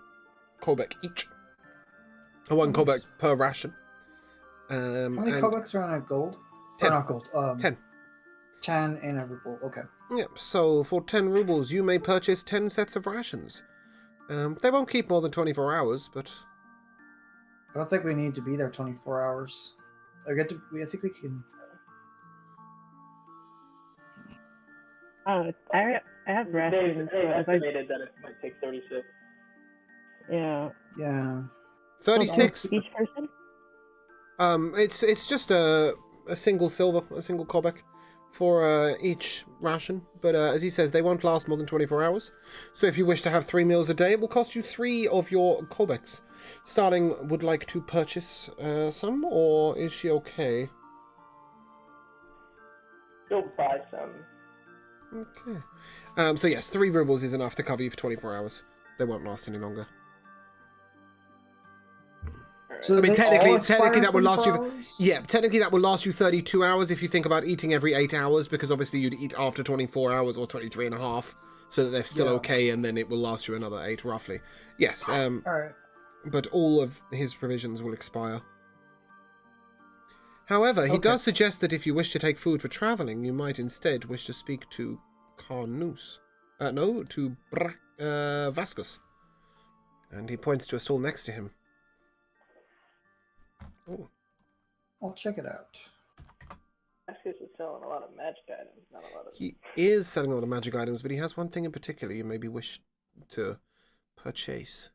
Speaker 1: kobek each. 1 kobek per ration.
Speaker 3: How many kobecs are on a gold?
Speaker 1: 10.
Speaker 3: Or not gold.
Speaker 1: 10.
Speaker 3: 10 and a ruble. Okay.
Speaker 1: Yep, so for 10 rubles you may purchase 10 sets of rations. They won't keep more than 24 hours, but...
Speaker 3: I don't think we need to be there 24 hours. I think we can.
Speaker 6: I have
Speaker 5: They've
Speaker 6: rations. So if I,
Speaker 5: estimated that it might take 36.
Speaker 6: yeah.
Speaker 3: Yeah.
Speaker 1: 36...
Speaker 6: Each person?
Speaker 1: It's just a single kobek for each ration. But as he says, they won't last more than 24 hours. So if you wish to have 3 meals a day, it will cost you 3 of your kobeks. Starling would like to purchase some, or is she okay?
Speaker 5: You'll buy some.
Speaker 1: Okay. So yes, 3 rubles is enough to cover you for 24 hours. They won't last any longer.
Speaker 3: So
Speaker 1: I mean, technically
Speaker 3: expire
Speaker 1: that would last you.
Speaker 3: 24 hours?
Speaker 1: Yeah, technically that would last you 32 hours if you think about eating every 8 hours, because obviously you'd eat after 24 hours or 23 and a half, so that they're still okay, and then it will last you another 8 roughly. Yes.
Speaker 3: All right.
Speaker 1: But all of his provisions will expire. However, he does suggest that if you wish to take food for travelling, you might instead wish to speak to Carnus. To Vascus. And he points to a stall next to him. Oh.
Speaker 3: I'll check it out.
Speaker 5: Vasquez is selling a lot of magic items, not a lot of...
Speaker 1: He is selling a lot of magic items, but he has one thing in particular you maybe wish to purchase.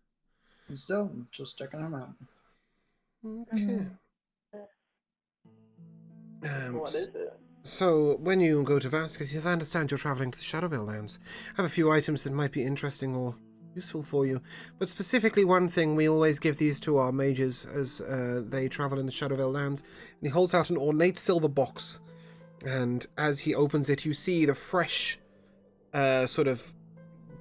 Speaker 3: And still, just checking them out.
Speaker 1: Okay.
Speaker 5: What is it?
Speaker 1: So, when you go to Vasquez, yes, I understand you're travelling to the Shadowvale Lands. I have a few items that might be interesting or useful for you. But specifically one thing, we always give these to our mages as they travel in the Shadowvale Lands. And he holds out an ornate silver box. And as he opens it, you see the fresh sort of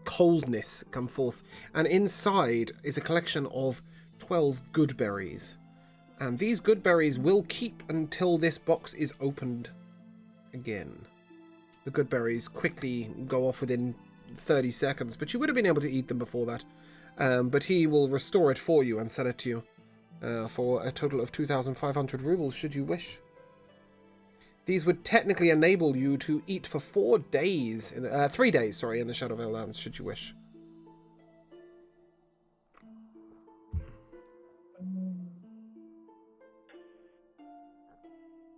Speaker 1: coldness come forth. And inside is a collection of 12 good berries. And these good berries will keep until this box is opened again. The good berries quickly go off within 30 seconds, but you would have been able to eat them before that. But he will restore it for you and sell it to you for a total of 2,500 rubles, should you wish. These would technically enable you to eat for 4 days, 3 days, sorry, in the Shadowvale Lands, should you wish.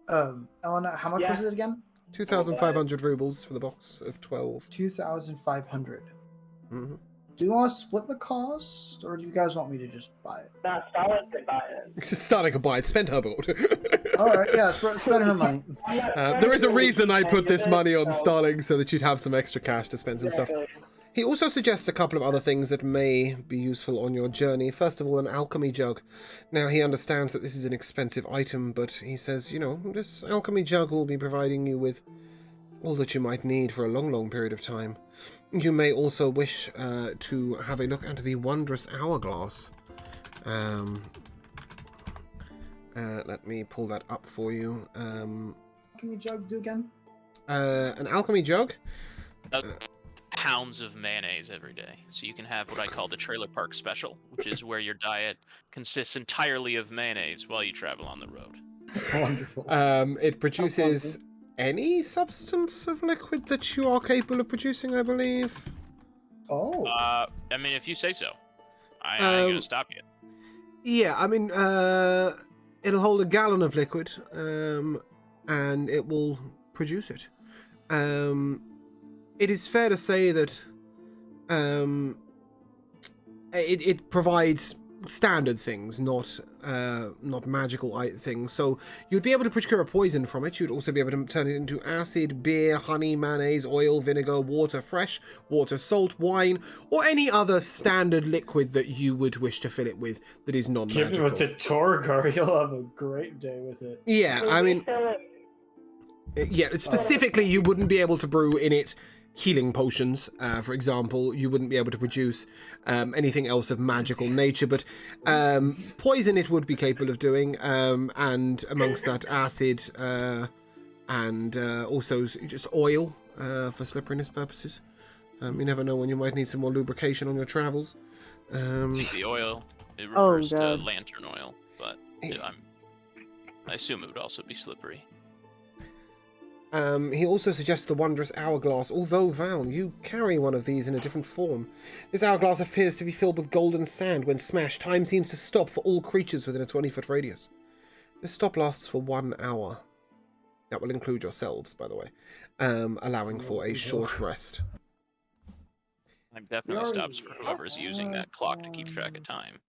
Speaker 3: Elena, how much was it again?
Speaker 1: 2,500 rubles for the box of 12.
Speaker 3: 2,500.
Speaker 1: Mm-hmm.
Speaker 3: Do you want to split the cost, or do you guys want me to just buy it?
Speaker 5: Nah, Stalin can buy it.
Speaker 1: Just starting a buy it. Spend her gold.
Speaker 3: All right, yeah, spend her money.
Speaker 1: There is a reason I put this money on Starling so that you'd have some extra cash to spend some stuff. He also suggests a couple of other things that may be useful on your journey. First of all, an alchemy jug. Now, he understands that this is an expensive item, but he says, you know, this alchemy jug will be providing you with all that you might need for a long, long period of time. You may also wish to have a look at the wondrous hourglass. Let me pull that up for you.
Speaker 3: Alchemy jug do again?
Speaker 1: An alchemy jug?
Speaker 4: Pounds of mayonnaise every day. So you can have what I call the trailer park special, which is where your diet consists entirely of mayonnaise while you travel on the road.
Speaker 3: Wonderful.
Speaker 1: It produces any substance of liquid that you are capable of producing, I believe.
Speaker 3: Oh.
Speaker 4: I mean, if you say so. I ain't gonna stop you.
Speaker 1: Yeah, I mean, it'll hold a gallon of liquid, and it will produce it. It is fair to say that it provides standard things, not magical things. So you'd be able to procure a poison from it. You'd also be able to turn it into acid, beer, honey, mayonnaise, oil, vinegar, water, fresh water, salt, wine, or any other standard liquid that you would wish to fill it with that is non-magical.
Speaker 7: Give it to Torgar, you'll have a great day with it.
Speaker 1: Yeah, I mean, yeah, specifically you wouldn't be able to brew in it healing potions, for example. You wouldn't be able to produce anything else of magical nature, but poison it would be capable of doing, and amongst that acid, and also just oil for slipperiness purposes. You never know when you might need some more lubrication on your travels.
Speaker 4: The oil, it refers to
Speaker 6: God.
Speaker 4: lantern oil, but I assume it would also be slippery.
Speaker 1: He also suggests the wondrous hourglass, although, Val, you carry one of these in a different form. This hourglass appears to be filled with golden sand. When smashed, time seems to stop for all creatures within a 20-foot radius. This stop lasts for 1 hour. That will include yourselves, by the way, allowing for a short rest.
Speaker 4: It definitely stops for whoever's using that clock to keep track of time.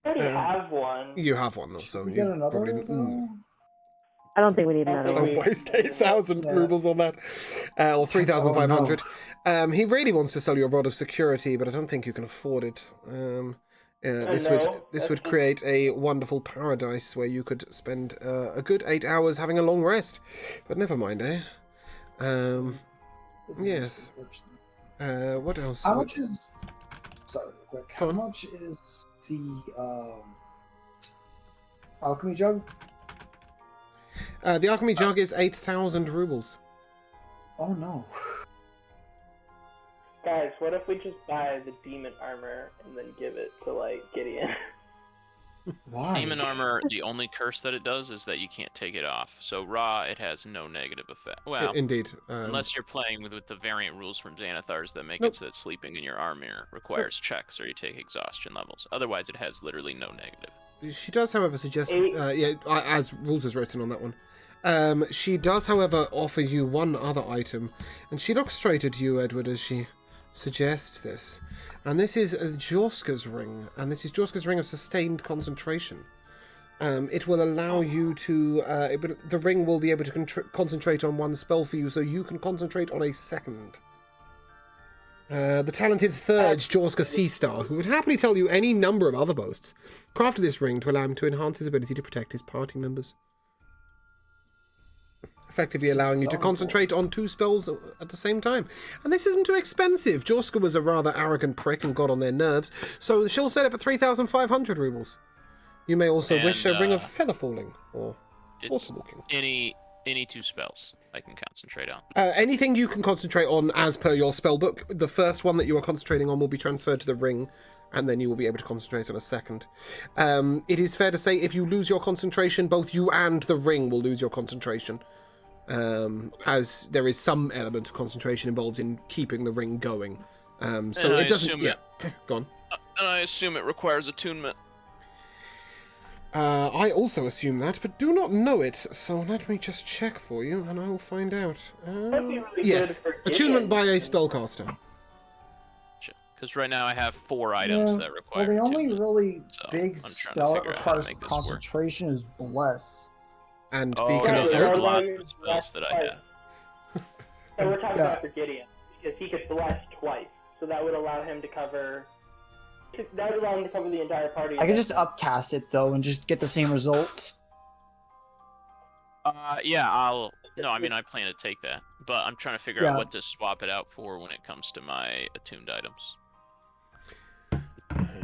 Speaker 5: I already have one.
Speaker 1: You have one, though, so
Speaker 3: we
Speaker 1: you
Speaker 3: get another
Speaker 1: probably
Speaker 3: though?
Speaker 6: I don't think we need another
Speaker 1: don't
Speaker 6: one.
Speaker 1: waste 8,000 rubles on that. Or 3,500. He really wants to sell you a rod of security, but I don't think you can afford it. This would create a wonderful paradise where you could spend a good 8 hours having a long rest. But never mind, eh? Yes. What else?
Speaker 3: How much is... Sorry, real quick. How much is the alchemy jug?
Speaker 1: The alchemy jug is 8,000 rubles.
Speaker 3: Oh no.
Speaker 5: Guys, what if we just buy the demon armor and then give it to, like, Gideon?
Speaker 3: Why?
Speaker 4: Demon armor, the only curse that it does is that you can't take it off. So raw, it has no negative effect. Well,
Speaker 1: Indeed.
Speaker 4: unless you're playing with the variant rules from Xanathar's that make it so that sleeping in your armor requires checks or you take exhaustion levels. Otherwise, it has literally no negative.
Speaker 1: She does, however, suggest, as rules is written on that one. She does, however, offer you one other item, and she looks straight at you, Edward, as she suggests this. And this is Jorska's ring, and this is Jorska's ring of sustained concentration. It will allow you to, the ring will be able to concentrate on one spell for you, so you can concentrate on a second. The talented third Jorska Seastar, who would happily tell you any number of other boasts, crafted this ring to allow him to enhance his ability to protect his party members, effectively allowing you to concentrate on 2 spells at the same time. And this isn't too expensive. Jorska was a rather arrogant prick and got on their nerves, so she'll set it for 3,500 rubles. You may also wish a ring of feather falling or water walking.
Speaker 4: Any 2 spells I can concentrate on.
Speaker 1: Anything you can concentrate on as per your spell book. The first one that you are concentrating on will be transferred to the ring, and then you will be able to concentrate on a second. It is fair to say if you lose your concentration, both you and the ring will lose your concentration, as there is some element of concentration involved in keeping the ring going. So it doesn't... Yeah, go on.
Speaker 4: And I assume it requires attunement.
Speaker 1: I also assume that, but do not know it, so let me just check for you, and I will find out.
Speaker 5: That'd be really
Speaker 1: Yes,
Speaker 5: good for
Speaker 1: attunement
Speaker 5: Gideon.
Speaker 1: by a spellcaster.
Speaker 4: Because right now I have 4 items
Speaker 3: Yeah,
Speaker 4: that require.
Speaker 3: well, the only
Speaker 4: 2.
Speaker 3: really
Speaker 4: So,
Speaker 3: big
Speaker 4: I'm trying to
Speaker 3: spell that
Speaker 4: figure out how to
Speaker 3: requires
Speaker 4: make this work.
Speaker 3: concentration is Bless.
Speaker 1: And
Speaker 4: Oh,
Speaker 1: Beacon
Speaker 5: yeah,
Speaker 1: of
Speaker 5: yeah,
Speaker 4: there are
Speaker 1: Hope.
Speaker 5: yeah.
Speaker 4: lots of spells that I have.
Speaker 5: So we're talking
Speaker 3: Yeah.
Speaker 5: about for Gideon because he could bless twice, so that would allow him to cover. That would allow him to cover the entire party.
Speaker 3: I can just upcast it though and just get the same results.
Speaker 4: Yeah, I'll. No, I mean I plan to take that, but I'm trying to figure
Speaker 3: Yeah.
Speaker 4: out what to swap it out for when it comes to my attuned items.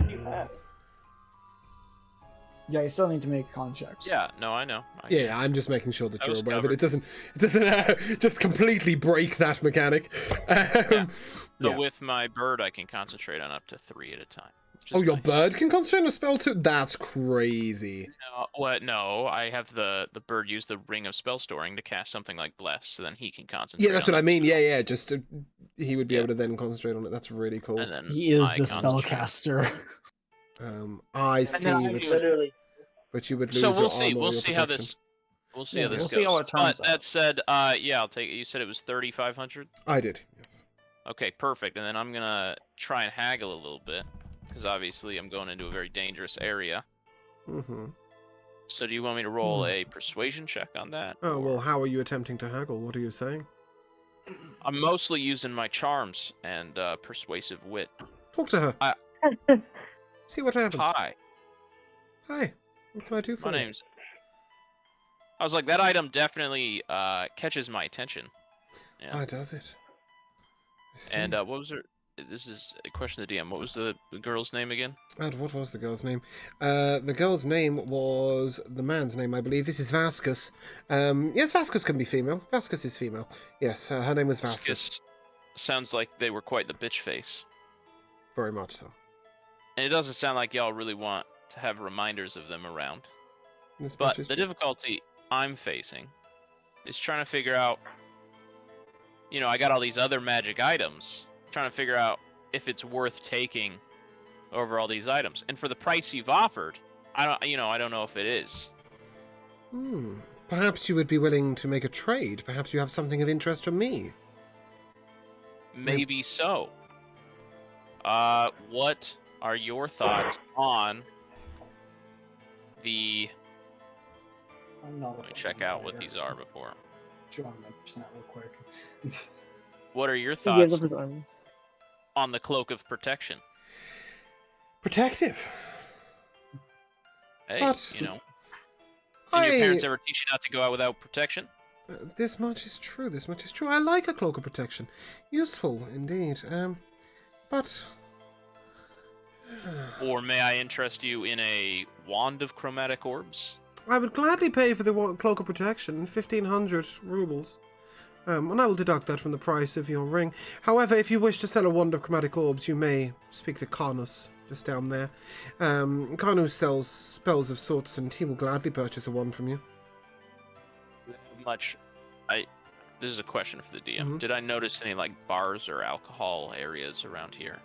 Speaker 5: You have.
Speaker 3: Yeah, you still need to make con checks.
Speaker 4: Yeah, no, I know.
Speaker 1: Yeah, I'm just making sure that
Speaker 4: That
Speaker 1: you're
Speaker 4: was
Speaker 1: aware that
Speaker 4: covered.
Speaker 1: it doesn't just completely break that mechanic.
Speaker 4: Yeah. So
Speaker 1: yeah.
Speaker 4: with my bird, I can concentrate on up to 3 at a time. which
Speaker 1: Oh,
Speaker 4: is
Speaker 1: your
Speaker 4: nice.
Speaker 1: bird can concentrate on a spell too? That's crazy.
Speaker 4: No, what? No, I have the bird use the ring of spell storing to cast something like bless, so then he can concentrate.
Speaker 1: Yeah, that's
Speaker 4: on
Speaker 1: what I
Speaker 4: that
Speaker 1: mean.
Speaker 4: spell.
Speaker 1: Yeah, just he would be
Speaker 4: Yeah.
Speaker 1: able to then concentrate on it. That's really cool.
Speaker 4: And then
Speaker 3: He is
Speaker 4: I
Speaker 3: the
Speaker 4: concentrate.
Speaker 3: spellcaster.
Speaker 1: I see,
Speaker 4: I
Speaker 1: but,
Speaker 5: Literally.
Speaker 1: but you would lose
Speaker 4: So
Speaker 1: your
Speaker 4: we'll see.
Speaker 1: armor or
Speaker 4: We'll
Speaker 1: your
Speaker 4: see how
Speaker 1: protection.
Speaker 4: this. We'll see
Speaker 3: Yeah,
Speaker 4: how this
Speaker 3: we'll
Speaker 4: goes.
Speaker 3: see how it turns
Speaker 4: But that
Speaker 3: out.
Speaker 4: said, yeah, I'll take it. You said it was 3,500.
Speaker 1: I did, yes.
Speaker 4: Okay, perfect. And then I'm gonna try and haggle a little bit, because obviously I'm going into a very dangerous area.
Speaker 1: Mm-hmm.
Speaker 4: So do you want me to roll a persuasion check on that?
Speaker 1: Oh,
Speaker 4: or-
Speaker 1: well, how are you attempting to haggle? What are you saying?
Speaker 4: I'm mostly using my charms and persuasive wit.
Speaker 1: Talk to her. See what happens.
Speaker 4: Hi,
Speaker 1: Hi. What can I do for
Speaker 4: my
Speaker 1: you?
Speaker 4: name's. I was like, that item definitely catches my attention. Yeah.
Speaker 1: Oh, does it? I see.
Speaker 4: And what was her? This is a question to the DM. What was the girl's name again?
Speaker 1: And what was the girl's name? The girl's name was the man's name, I believe. This is Vasquez. Yes, Vasquez can be female. Vasquez is female. Yes, her name was Vasquez.
Speaker 4: This sounds like they were quite the bitch face.
Speaker 1: Very much so.
Speaker 4: And it doesn't sound like y'all really want to have reminders of them around.
Speaker 1: This
Speaker 4: But
Speaker 1: much is
Speaker 4: the
Speaker 1: true.
Speaker 4: difficulty I'm facing is trying to figure out, I got all these other magic items, trying to figure out if it's worth taking over all these items. And for the price you've offered, I don't know if it is.
Speaker 1: Perhaps you would be willing to make a trade. Perhaps you have something of interest from me.
Speaker 4: Maybe so. What are your thoughts on the...
Speaker 3: I'm not a
Speaker 4: Let me check
Speaker 3: fucking
Speaker 4: out what
Speaker 3: fighter.
Speaker 4: these are before.
Speaker 3: Do you want to mention that real quick?
Speaker 4: What are your
Speaker 6: He gives
Speaker 4: thoughts
Speaker 6: up his arm.
Speaker 4: on the cloak of protection?
Speaker 1: Protective.
Speaker 4: Hey,
Speaker 1: But
Speaker 4: did your parents
Speaker 1: I...
Speaker 4: ever teach you not to go out without protection?
Speaker 1: This much is true. This much is true. I like a cloak of protection. Useful, indeed. But...
Speaker 4: Or may I interest you in a wand of chromatic orbs?
Speaker 1: I would gladly pay for the cloak of protection, 1,500 rubles. And I will deduct that from the price of your ring. However, if you wish to sell a wand of chromatic orbs, you may speak to Karnus, just down there. Karnus sells spells of sorts, and he will gladly purchase a wand from you.
Speaker 4: Much. This is a question for the DM.
Speaker 1: Mhm.
Speaker 4: Did I notice any bars or alcohol areas around here?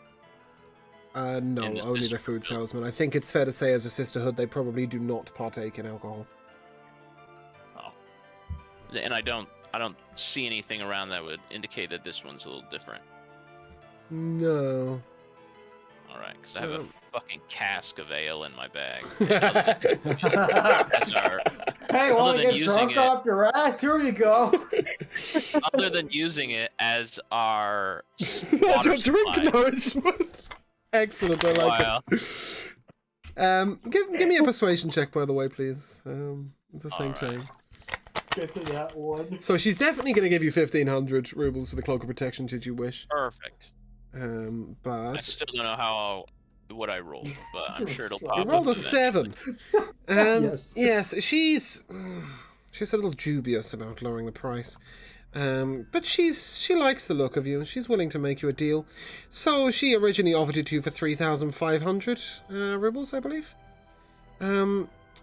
Speaker 1: No,
Speaker 4: And is
Speaker 1: only
Speaker 4: this
Speaker 1: the food
Speaker 4: real?
Speaker 1: salesman. I think it's fair to say, as a sisterhood, they probably do not partake in alcohol.
Speaker 4: Oh. And I don't see anything around that would indicate that this one's a little different.
Speaker 1: No.
Speaker 4: All right, because I have a
Speaker 1: Um.
Speaker 4: fucking cask of ale in my bag.
Speaker 3: Hey,
Speaker 4: Other
Speaker 3: want to
Speaker 4: than
Speaker 3: get
Speaker 4: using
Speaker 3: drunk
Speaker 4: it-
Speaker 3: off your ass? Here you go.
Speaker 4: Other than using it as our
Speaker 1: That's
Speaker 4: water
Speaker 1: your drink
Speaker 4: supply.
Speaker 1: nourishment. Excellent, I like
Speaker 4: Wow.
Speaker 1: it. Give me a persuasion check, by the way, please. At the same
Speaker 4: Alright.
Speaker 1: time.
Speaker 3: Get to that one.
Speaker 1: So she's definitely going to give you 1,500 rubles for the cloak of protection, should you wish.
Speaker 4: Perfect. I
Speaker 1: But
Speaker 4: still don't know what I rolled, but I'm sure it'll
Speaker 3: You
Speaker 4: pop
Speaker 1: you
Speaker 4: up
Speaker 1: rolled a
Speaker 4: eventually.
Speaker 1: 7.
Speaker 3: Yes.
Speaker 1: Yes, she's a little dubious about lowering the price. But she likes the look of you. She's willing to make you a deal. So she originally offered it to you for 3,500 rubles, I believe.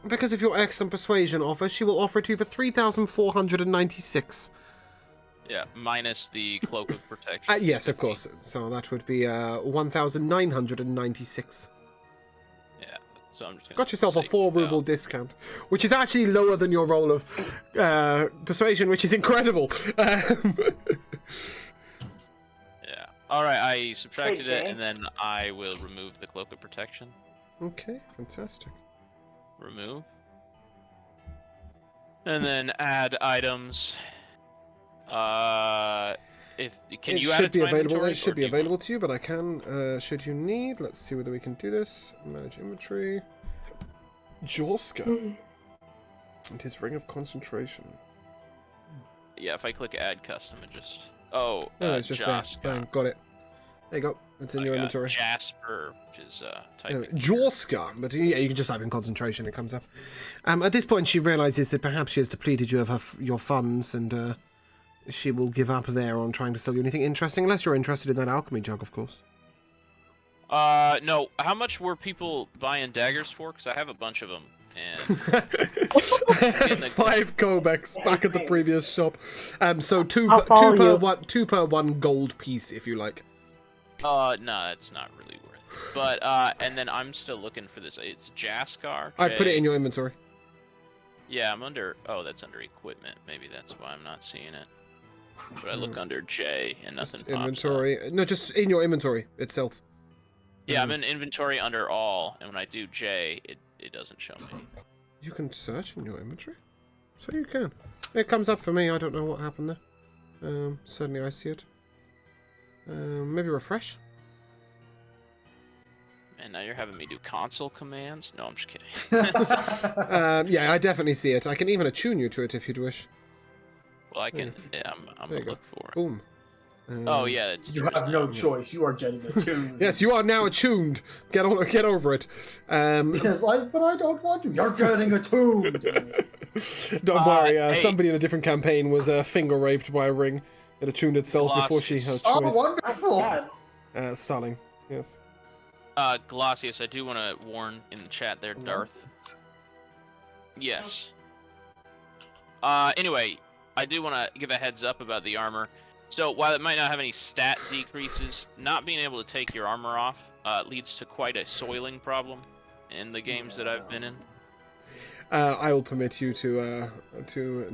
Speaker 1: Because of your excellent persuasion offer, she will offer it to you for 3,496.
Speaker 4: Yeah, minus the cloak of protection.
Speaker 1: Yes, of course. So that would be 1,996.
Speaker 4: Yeah, so I'm just gonna
Speaker 1: Got yourself a
Speaker 4: say
Speaker 1: 4
Speaker 4: no.
Speaker 1: ruble discount, which is actually lower than your roll of persuasion, which is incredible.
Speaker 4: Yeah. All right, I subtracted it,
Speaker 5: Okay.
Speaker 4: and then I will remove the cloak of protection.
Speaker 1: Okay, fantastic.
Speaker 4: Remove. And then add items. If can
Speaker 1: It
Speaker 4: you add
Speaker 1: should
Speaker 4: it
Speaker 1: be
Speaker 4: to my
Speaker 1: available.
Speaker 4: inventory,
Speaker 1: It should
Speaker 4: or
Speaker 1: be
Speaker 4: do you want-
Speaker 1: available to you, but I can, should you need. Let's see whether we can do this. Manage inventory. Jorska. And his ring of concentration.
Speaker 4: Yeah, if I click add custom, it just. Oh,
Speaker 1: No, it's just there.
Speaker 4: Joska.
Speaker 1: Bang, got it. There you go. It's in
Speaker 4: I
Speaker 1: your
Speaker 4: got
Speaker 1: inventory.
Speaker 4: Jasper, which is typing.
Speaker 1: Anyway, Jorska, but yeah, you can just type in concentration, it comes up. At this point, she realises that perhaps she has depleted you of your funds, and she will give up there on trying to sell you anything interesting, unless you're interested in that alchemy jug, of course.
Speaker 4: No. How much were people buying daggers for? Because I have a bunch of them, and
Speaker 1: 5 Kobex back at the previous shop. So two
Speaker 6: I'll follow you.
Speaker 1: two per one gold piece, if you like.
Speaker 4: no, it's not really worth. But and then I'm still looking for this. It's Jaskar.
Speaker 1: I put it
Speaker 4: J-
Speaker 1: in your inventory.
Speaker 4: Yeah, I'm under. Oh, that's under equipment. Maybe that's why I'm not seeing it. But I look under J and nothing pops up.
Speaker 1: Inventory. No, just in your inventory itself.
Speaker 4: Yeah, I'm in inventory under all, and when I do J, it doesn't show me.
Speaker 1: You can search in your inventory? So you can. It comes up for me, I don't know what happened there. Suddenly I see it. Maybe refresh?
Speaker 4: And now you're having me do console commands? No, I'm just kidding.
Speaker 1: Yeah, I definitely see it. I can even attune you to it if you'd wish.
Speaker 4: Well, I can. Yeah, I'm
Speaker 1: There
Speaker 4: gonna
Speaker 1: you go.
Speaker 4: look for it.
Speaker 1: Boom.
Speaker 4: Oh yeah, it's
Speaker 7: You have no choice. You are getting attuned.
Speaker 1: Yes, you are now attuned. Get over it.
Speaker 7: Yes, but I don't want to. You're getting attuned.
Speaker 1: Don't worry,
Speaker 4: hey.
Speaker 1: somebody in a different campaign was finger raped by a ring. It attuned itself before she had a
Speaker 7: Oh,
Speaker 1: choice.
Speaker 7: wonderful.
Speaker 5: God.
Speaker 1: Starling, yes.
Speaker 4: Glossius, I do want to warn in the chat there, Darth. Yes. Anyway, I do want to give a heads up about the armor. So while it might not have any stat decreases, not being able to take your armor off leads to quite a soiling problem in the games that I've been in.
Speaker 1: I will permit you to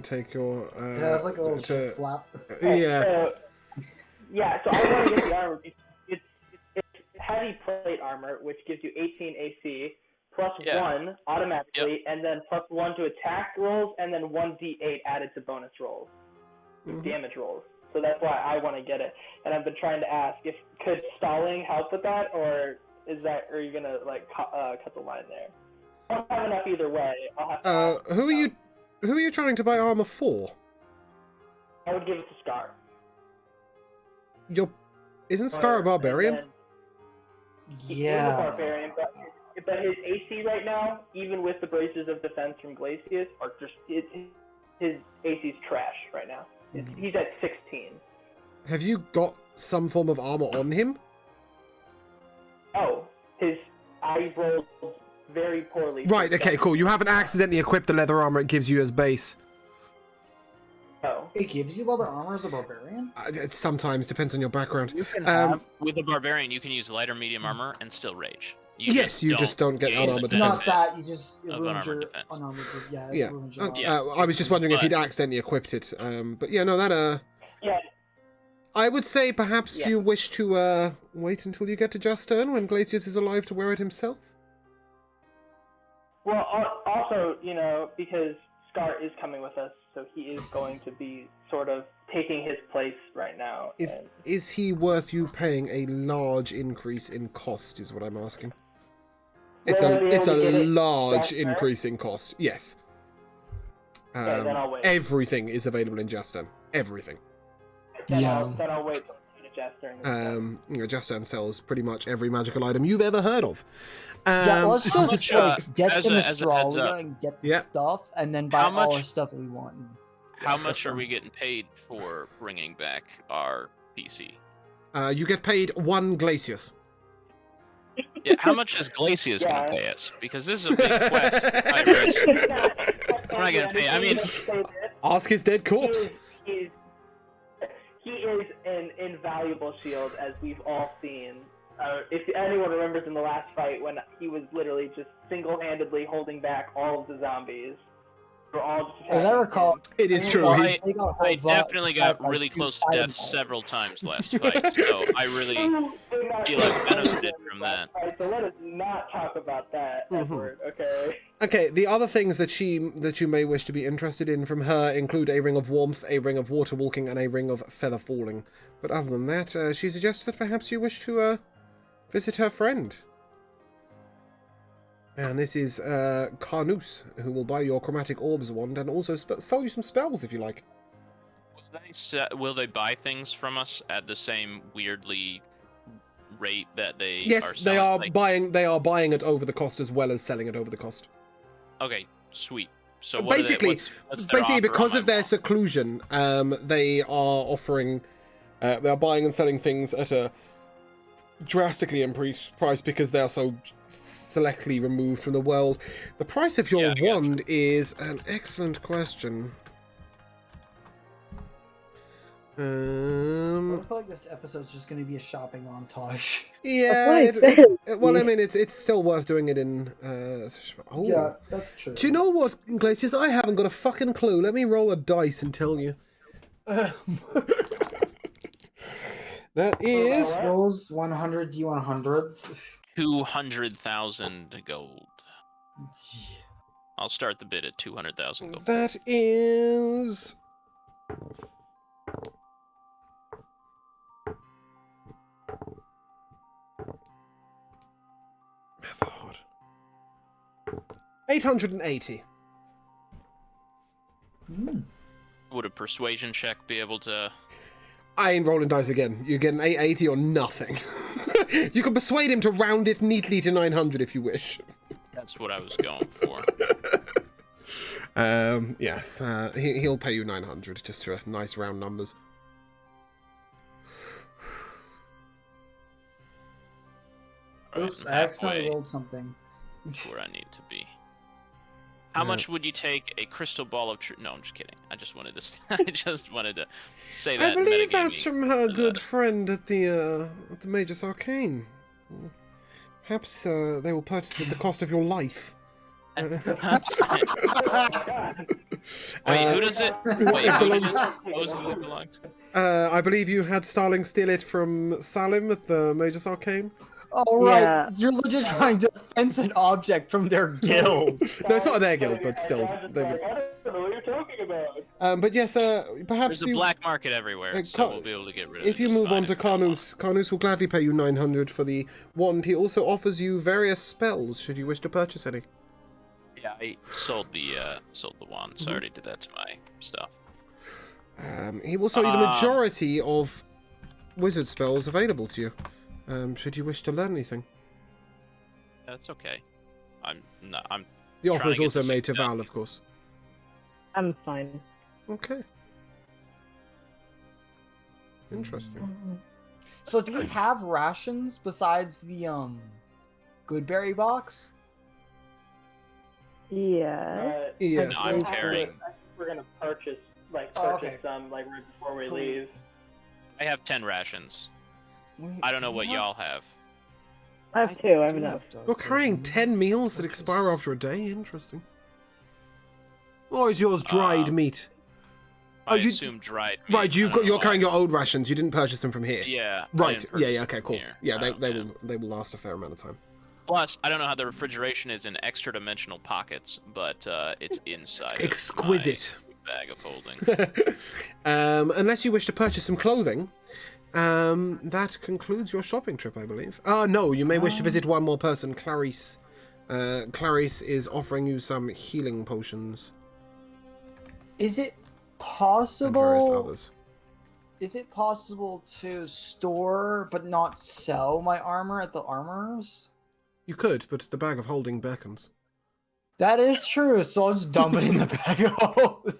Speaker 1: take your.
Speaker 3: It has like a little chip flap.
Speaker 1: Yeah.
Speaker 5: So, yeah, so I want to get the armor. It's heavy plate armor, which gives you 18 AC, plus
Speaker 4: Yeah.
Speaker 5: 1 automatically, and then plus 1 to attack rolls, and then 1d8 added to bonus rolls, damage rolls. So that's why I want to get it. And I've been trying to ask if could stalling help with that, or are you gonna like cut the line there? I don't have enough either way. I'll have to
Speaker 1: Who are you trying to buy armor for?
Speaker 5: I would give it to Scar.
Speaker 1: Isn't Scar a barbarian?
Speaker 5: And then He is a
Speaker 3: Yeah.
Speaker 5: barbarian, but his AC right now, even with the braces of defense from Glacius, are just his AC's trash right now. He's at 16.
Speaker 1: Have you got some form of armor on him?
Speaker 5: Oh, I rolled very poorly.
Speaker 1: Right. Okay. Cool. You haven't accidentally equipped the leather armor it gives you as base.
Speaker 5: Oh.
Speaker 3: It gives you leather armor as a barbarian?
Speaker 1: It sometimes depends on your background.
Speaker 4: You can have, with a barbarian, you can use light or medium armor and still rage. You
Speaker 1: just don't get
Speaker 4: gain
Speaker 1: unarmored
Speaker 4: the
Speaker 1: defense.
Speaker 3: Not
Speaker 4: benefit
Speaker 3: that, you just it
Speaker 4: of
Speaker 3: ruins your
Speaker 4: unarmored defense.
Speaker 3: unarmored it
Speaker 1: Yeah.
Speaker 3: ruins your
Speaker 1: I was just wondering if
Speaker 4: But-
Speaker 1: he'd accidentally equipped it. But yeah, no, that
Speaker 5: Yeah.
Speaker 1: I would say perhaps
Speaker 5: Yeah.
Speaker 1: you wish to wait until you get to Justern when Glacius is alive to wear it himself.
Speaker 5: Well, also, because Scar is coming with us, so he is going to be sort of taking his place right now.
Speaker 1: Is he worth you paying a large increase in cost? Is what I'm asking. It's
Speaker 5: Will I be
Speaker 1: a
Speaker 5: able to get it
Speaker 1: large
Speaker 5: faster?
Speaker 1: increase in cost. Yes.
Speaker 5: Okay, then I'll wait.
Speaker 1: Everything is available in Justern. Everything.
Speaker 5: Then
Speaker 7: Yeah.
Speaker 5: I'll wait till Jester.
Speaker 1: Justern sells pretty much every magical item you've ever heard of.
Speaker 8: Yeah, let's
Speaker 4: how
Speaker 8: just
Speaker 4: much,
Speaker 8: get
Speaker 4: as
Speaker 8: to
Speaker 4: a heads
Speaker 8: Australia
Speaker 4: up,
Speaker 8: and get the
Speaker 1: Yeah.
Speaker 8: stuff, and then buy
Speaker 4: How
Speaker 8: all our
Speaker 4: much-
Speaker 8: stuff that we want.
Speaker 4: How much are we getting paid for bringing back our PC?
Speaker 1: You get paid 1 Glacius.
Speaker 4: Yeah, how much is Glacius
Speaker 5: Yeah.
Speaker 4: going to pay us? Because this is a big quest. High risk. We're not gonna pay. I mean,
Speaker 1: Ask his dead corpse.
Speaker 5: He is an invaluable shield, as we've all seen. If anyone remembers in the last fight when he was literally just single-handedly holding back all of the zombies. We're all just
Speaker 3: As I recall,
Speaker 1: It is true.
Speaker 4: Well,
Speaker 1: He-
Speaker 4: I definitely got really close to death several times last fight, so I really feel I've benefited from that.
Speaker 5: Right, so let us not talk about that Edward, okay?
Speaker 1: Okay, the other things that you may wish to be interested in from her include a ring of warmth, a ring of water walking, and a ring of feather falling. But other than that, she suggests that perhaps you wish to visit her friend. And this is Carnus, who will buy your chromatic orbs wand and also sell you some spells if you like.
Speaker 4: Will they buy things from us at the same weirdly rate that they are
Speaker 1: Yes,
Speaker 4: selling?
Speaker 1: they are buying. They are buying it over the cost as well as selling it over the cost.
Speaker 4: Okay, sweet. So what
Speaker 1: basically,
Speaker 4: what's their
Speaker 1: basically
Speaker 4: offer
Speaker 1: because
Speaker 4: on
Speaker 1: of
Speaker 4: my
Speaker 1: their
Speaker 4: wall?
Speaker 1: seclusion, they are offering. They are buying and selling things at a drastically increased price because they are so selectly removed from the world. The price of your wand is an excellent question.
Speaker 3: I feel like this episode's just going to be a shopping montage.
Speaker 1: Yeah, well, I mean, it's still worth doing it in. Oh,
Speaker 3: Yeah, that's true.
Speaker 1: Do you know what, Glacius? I haven't got a fucking clue. Let me roll a dice and tell you. That is
Speaker 3: rolls 100 D100s.
Speaker 4: 200,000 gold. I'll start the bid at 200,000 gold.
Speaker 1: That is. Method. 880.
Speaker 4: Would a persuasion check be able to?
Speaker 1: I ain't rolling dice again. You get an 880 or nothing. You can persuade him to round it neatly to 900 if you wish.
Speaker 4: That's what I was going for.
Speaker 1: Yes, he'll pay you 900 just for nice round numbers.
Speaker 3: Oops, I accidentally rolled something.
Speaker 4: That's where I need to be. How much would you take a crystal ball of truth? No, I'm just kidding. I just wanted to. I just wanted to say that.
Speaker 1: I believe
Speaker 4: metagaming.
Speaker 1: that's from her good friend at the Magus Arcane. Perhaps they will purchase at the cost of your life.
Speaker 4: Wait, who does it? Wait,
Speaker 1: It
Speaker 4: who
Speaker 1: belongs-
Speaker 4: does it supposedly belong to?
Speaker 1: I believe you had Starling steal it from Salim at the Magus Arcane.
Speaker 3: Oh, right.
Speaker 6: Yeah.
Speaker 3: You're legit trying to fence an object from their guild.
Speaker 1: No, it's not their guild, but still. They would...
Speaker 5: I don't know what you're talking about.
Speaker 1: But yes, perhaps
Speaker 4: There's a
Speaker 1: you...
Speaker 4: black market everywhere, so we'll be able to get rid of it.
Speaker 1: If you
Speaker 4: just
Speaker 1: move
Speaker 4: fine
Speaker 1: on to
Speaker 4: if we don't want
Speaker 1: Carnus, Carnus will gladly pay you 900 for the wand. He also offers you various spells, should you wish to purchase any.
Speaker 4: it. Yeah, I sold the wand, so I already did that to my stuff.
Speaker 1: He will sell you the majority of wizard spells available to you, should you wish to learn anything.
Speaker 4: That's okay. I'm
Speaker 1: The
Speaker 4: trying
Speaker 1: offer is
Speaker 4: to get
Speaker 1: also
Speaker 4: this
Speaker 1: made to
Speaker 4: done.
Speaker 1: Val, of course.
Speaker 6: I'm fine.
Speaker 1: Okay. Interesting.
Speaker 3: So do we have rations besides the Goodberry box?
Speaker 6: Yeah.
Speaker 1: Yes.
Speaker 4: No, I'm carrying.
Speaker 5: I think we're gonna purchase
Speaker 3: okay.
Speaker 5: some like right before we
Speaker 3: Cool.
Speaker 5: leave.
Speaker 4: I have 10 rations.
Speaker 3: Wait,
Speaker 4: I don't know
Speaker 3: do
Speaker 4: what
Speaker 3: we
Speaker 4: y'all have.
Speaker 6: I have two. I have
Speaker 3: do
Speaker 6: enough.
Speaker 1: You're carrying 10 meals that expire after a day? Interesting. Or is yours dried meat?
Speaker 4: I
Speaker 1: you-
Speaker 4: assume dried meat.
Speaker 1: Right,
Speaker 4: I don't know
Speaker 1: you're
Speaker 4: why.
Speaker 1: carrying your old rations. You didn't purchase them from here.
Speaker 4: Yeah. I
Speaker 1: Right.
Speaker 4: didn't
Speaker 1: Yeah.
Speaker 4: purchase
Speaker 1: Yeah.
Speaker 4: them
Speaker 1: Okay.
Speaker 4: from
Speaker 1: Cool.
Speaker 4: here.
Speaker 1: Yeah.
Speaker 4: Oh,
Speaker 1: They will last a fair amount of time.
Speaker 4: Plus, I don't know how the refrigeration is in extra dimensional pockets, but it's inside. of
Speaker 1: Exquisite.
Speaker 4: my bag of holding.
Speaker 1: Unless you wish to purchase some clothing, that concludes your shopping trip, I believe. No, you may wish to visit one more person, Clarice. Clarice is offering you some healing potions
Speaker 3: Is it
Speaker 1: and various
Speaker 3: possible?
Speaker 1: others.
Speaker 3: Is it possible to store but not sell my armor at the armorers?
Speaker 1: You could, but the bag of holding beckons.
Speaker 3: That is true. So I'll just dump it in the bag of holding.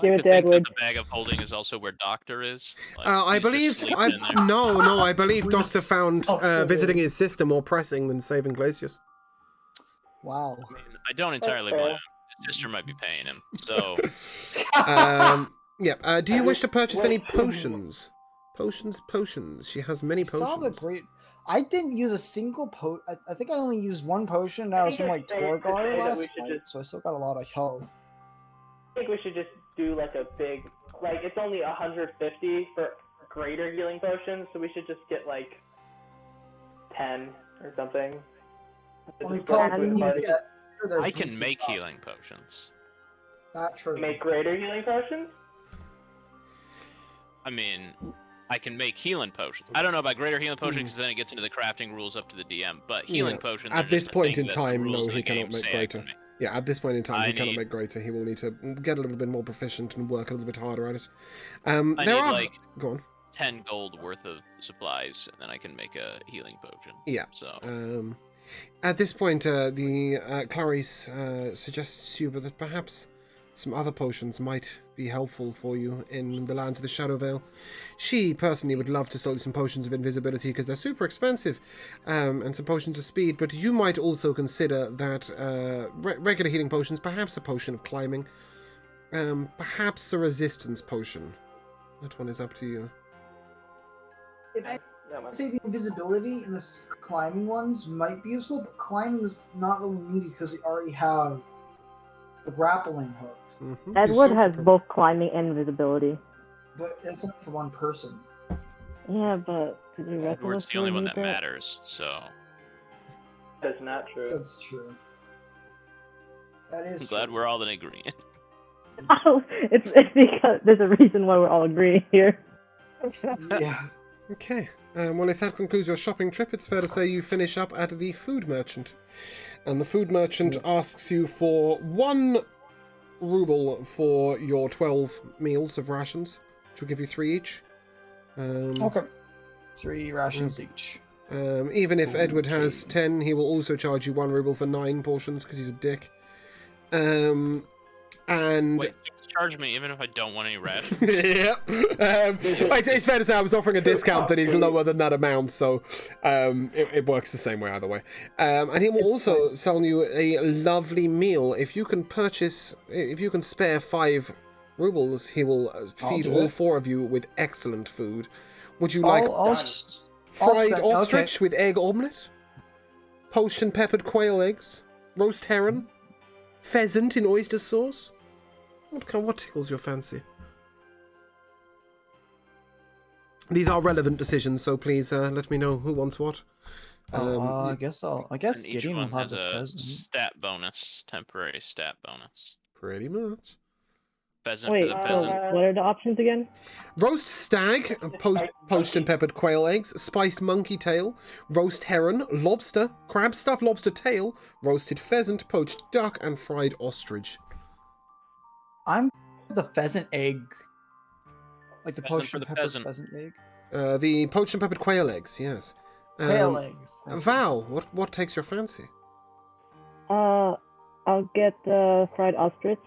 Speaker 6: Give it
Speaker 4: to
Speaker 6: to
Speaker 4: think that
Speaker 6: Edward.
Speaker 4: the bag of holding is also where Doctor is. Like,
Speaker 1: I
Speaker 4: he's just
Speaker 1: believe.
Speaker 4: sleeping in there.
Speaker 1: No. I believe Doctor found
Speaker 3: Oh,
Speaker 1: visiting his sister more pressing than saving Glacius.
Speaker 3: Wow.
Speaker 4: I mean, I don't entirely blame him. His sister might be paying him, so
Speaker 1: Yeah. Do you wish to purchase any potions? Potions. She has many
Speaker 3: Saw the
Speaker 1: potions.
Speaker 3: great. I didn't use a single I think I only used one potion. That was from like
Speaker 5: it's safe to say
Speaker 3: Torgar
Speaker 5: that
Speaker 3: last
Speaker 5: we should
Speaker 3: fight,
Speaker 5: just-
Speaker 3: so I still got a lot of health.
Speaker 5: think we should just do like a big, like it's only 150 for greater healing potions, so we should just get like 10 or something.
Speaker 3: Only
Speaker 5: Just go
Speaker 3: problem
Speaker 5: with
Speaker 3: is
Speaker 5: party.
Speaker 3: that they're
Speaker 4: I can
Speaker 3: boosted
Speaker 4: make
Speaker 3: up.
Speaker 4: healing potions.
Speaker 3: Not true.
Speaker 5: Make greater healing potions?
Speaker 4: I mean, I can make healing potions. I don't know about greater healing potions because then it gets into the crafting rules up to the DM. But healing
Speaker 1: Yeah.
Speaker 4: potions.
Speaker 1: At
Speaker 4: are
Speaker 1: this
Speaker 4: just a
Speaker 1: point
Speaker 4: thing
Speaker 1: in
Speaker 4: that the
Speaker 1: time,
Speaker 4: rules
Speaker 1: no,
Speaker 4: of the
Speaker 1: he cannot
Speaker 4: game
Speaker 1: make
Speaker 4: say I
Speaker 1: greater.
Speaker 4: can make.
Speaker 1: Yeah, at this point in time,
Speaker 4: I
Speaker 1: he cannot
Speaker 4: need-
Speaker 1: make greater. He will need to get a little bit more proficient and work a little bit harder at it.
Speaker 4: I
Speaker 1: There
Speaker 4: need
Speaker 1: are...
Speaker 4: like
Speaker 1: Go on.
Speaker 4: 10 gold worth of supplies, and then I can make a healing potion.
Speaker 1: Yeah.
Speaker 4: So
Speaker 1: At this point, the Clarice suggests to you that perhaps some other potions might be helpful for you in the lands of the Shadow Vale. She personally would love to sell you some potions of invisibility because they're super expensive, and some potions of speed, but you might also consider that regular healing potions, perhaps a potion of climbing, perhaps a resistance potion. That one is up to you.
Speaker 3: If I
Speaker 5: That one.
Speaker 3: say the invisibility and the climbing ones might be useful, but climbing is not really needed because we already have the grappling hooks.
Speaker 1: Mm-hmm.
Speaker 6: Edward has both climbing and invisibility.
Speaker 3: But it's only for one person.
Speaker 6: Yeah, but do the rest of
Speaker 4: Edward's
Speaker 6: us
Speaker 4: the only
Speaker 6: really
Speaker 4: one
Speaker 6: need
Speaker 4: that matters. So
Speaker 5: That's not true.
Speaker 3: That's true. That is
Speaker 4: I'm glad
Speaker 3: true.
Speaker 4: we're all in agreement.
Speaker 6: Oh, it's because there's a reason why we're all agreeing here.
Speaker 3: Yeah.
Speaker 1: Okay. Well, if that concludes your shopping trip, it's fair to say you finish up at the food merchant. And the food merchant asks you for 1 ruble for your 12 meals of rations, which will give you 3 each.
Speaker 8: Okay. 3 rations each.
Speaker 1: Even if Edward has 10, he will also charge you 1 ruble for 9 portions, because he's a dick. And...
Speaker 4: Wait, charge me even if I don't want any rations.
Speaker 1: yeah. It's fair to say I was offering a discount that is lower than that amount, so it works the same way either way. And he will also sell you a lovely meal. If you can spare 5 rubles, he will feed all 4 of you with excellent food. Would you like fried ostrich with egg omelette? Poached and peppered quail eggs? Roast heron? Pheasant in oyster sauce? What tickles your fancy? These are relevant decisions, so please let me know who wants what.
Speaker 8: I guess
Speaker 4: And each
Speaker 8: Gideon will
Speaker 4: one
Speaker 8: have
Speaker 4: has
Speaker 8: the
Speaker 4: a
Speaker 8: pheasant.
Speaker 4: stat bonus, temporary stat bonus.
Speaker 1: Pretty much.
Speaker 4: Pheasant
Speaker 6: Wait,
Speaker 4: for the
Speaker 6: so
Speaker 4: peasant.
Speaker 6: what are the options again?
Speaker 1: Roast stag, poached and peppered quail eggs, spiced monkey tail, roast heron, lobster, crab stuffed lobster tail, roasted pheasant, poached duck, and fried ostrich.
Speaker 8: I'm the pheasant egg. Like the
Speaker 4: Pheasant
Speaker 8: poached
Speaker 4: for
Speaker 8: and
Speaker 4: the
Speaker 8: peppered
Speaker 4: peasant.
Speaker 8: pheasant egg.
Speaker 1: The poached and peppered quail eggs, yes.
Speaker 8: Quail eggs.
Speaker 1: Val, what takes your fancy?
Speaker 6: I'll get the fried ostrich.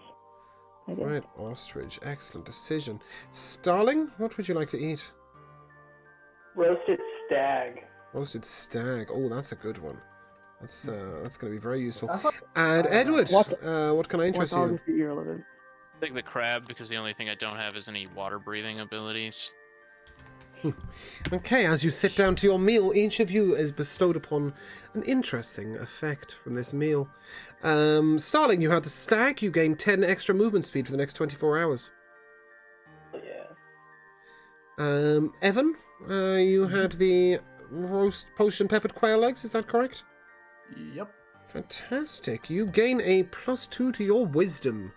Speaker 6: I guess.
Speaker 1: Fried ostrich, excellent decision. Starling, what would you like to eat?
Speaker 5: Roasted stag.
Speaker 1: Roasted stag. Oh, that's a good one. That's going to be very useful.
Speaker 3: That's what-
Speaker 1: And Edward,
Speaker 6: What-
Speaker 1: what can I interest you
Speaker 6: What
Speaker 1: in?
Speaker 6: is irrelevant?
Speaker 4: Take the crab because the only thing I don't have is any water breathing abilities.
Speaker 1: Okay, as you sit down to your meal, each of you is bestowed upon an interesting effect from this meal. Starling, you had the stag. You gain 10 extra movement speed for the next 24 hours.
Speaker 5: Yeah.
Speaker 1: Evan, you had the roast poached and peppered quail eggs. Is that correct?
Speaker 8: Yep.
Speaker 1: Fantastic. You gain a +2 to your wisdom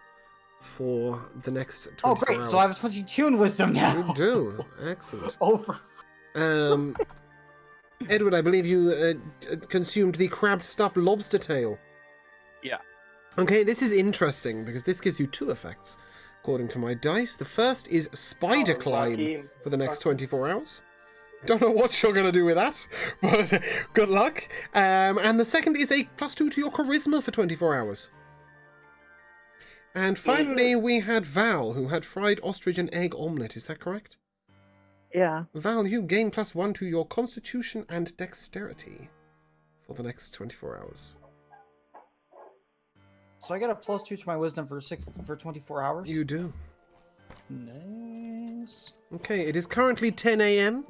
Speaker 1: for the next 24
Speaker 8: Oh, great.
Speaker 1: hours.
Speaker 8: So I have 22 in wisdom now.
Speaker 1: You do. Excellent.
Speaker 8: Over.
Speaker 1: Edward, I believe you consumed the crab-stuffed lobster tail.
Speaker 4: Yeah.
Speaker 1: Okay, this is interesting because this gives you 2 effects, according to my dice. The first is spider climb
Speaker 5: lucky.
Speaker 1: for the next 24 hours. Don't know what you're going to do with that, but good luck. And the second is a +2 to your charisma for 24 hours. And finally, we had Val, who had fried ostrich and egg omelette. Is that correct?
Speaker 6: Yeah.
Speaker 1: Val, you gain +1 to your constitution and dexterity for the next 24 hours.
Speaker 8: So I get a +2 to my wisdom for 24 hours.
Speaker 1: You do.
Speaker 8: Nice.
Speaker 1: Okay, it is currently 10 a.m.,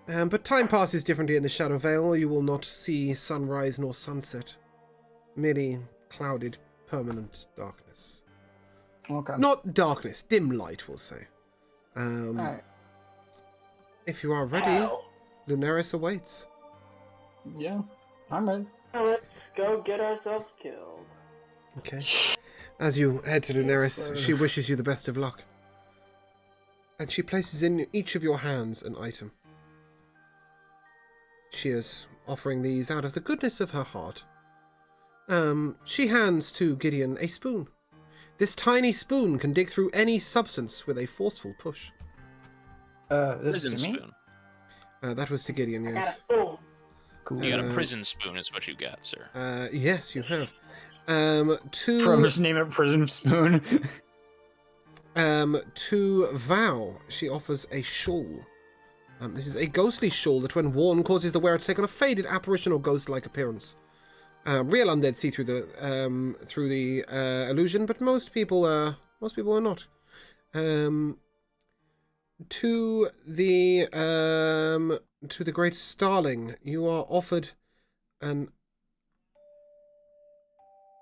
Speaker 1: but time passes differently in the Shadow Vale. You will not see sunrise nor sunset. Merely clouded, permanent darkness.
Speaker 3: Okay.
Speaker 1: Not darkness, dim light, we'll say.
Speaker 3: Alright.
Speaker 1: If you are ready,
Speaker 5: Wow.
Speaker 1: Lunaris awaits.
Speaker 3: Yeah, I'm ready.
Speaker 5: Let's go get ourselves killed.
Speaker 1: Okay. As you head to Lunaris,
Speaker 3: sir.
Speaker 1: she wishes you the best of luck. And she places in each of your hands an item. She is offering these out of the goodness of her heart. She hands to Gideon a spoon. This tiny spoon can dig through any substance with a forceful push.
Speaker 8: This
Speaker 4: Prison
Speaker 8: is to me?
Speaker 4: spoon.
Speaker 1: That was to Gideon, yes.
Speaker 5: Boom.
Speaker 8: Cool.
Speaker 4: You got a
Speaker 1: Um,
Speaker 4: prison spoon, is what you got, sir.
Speaker 1: Yes, you have. To
Speaker 8: Just name it Prison Spoon.
Speaker 1: To Vow, she offers a shawl. This is a ghostly shawl that, when worn, causes the wearer to take on a faded apparition or ghost-like appearance. Real undead see through the illusion, but most people are not. To the great Starling, you are offered an.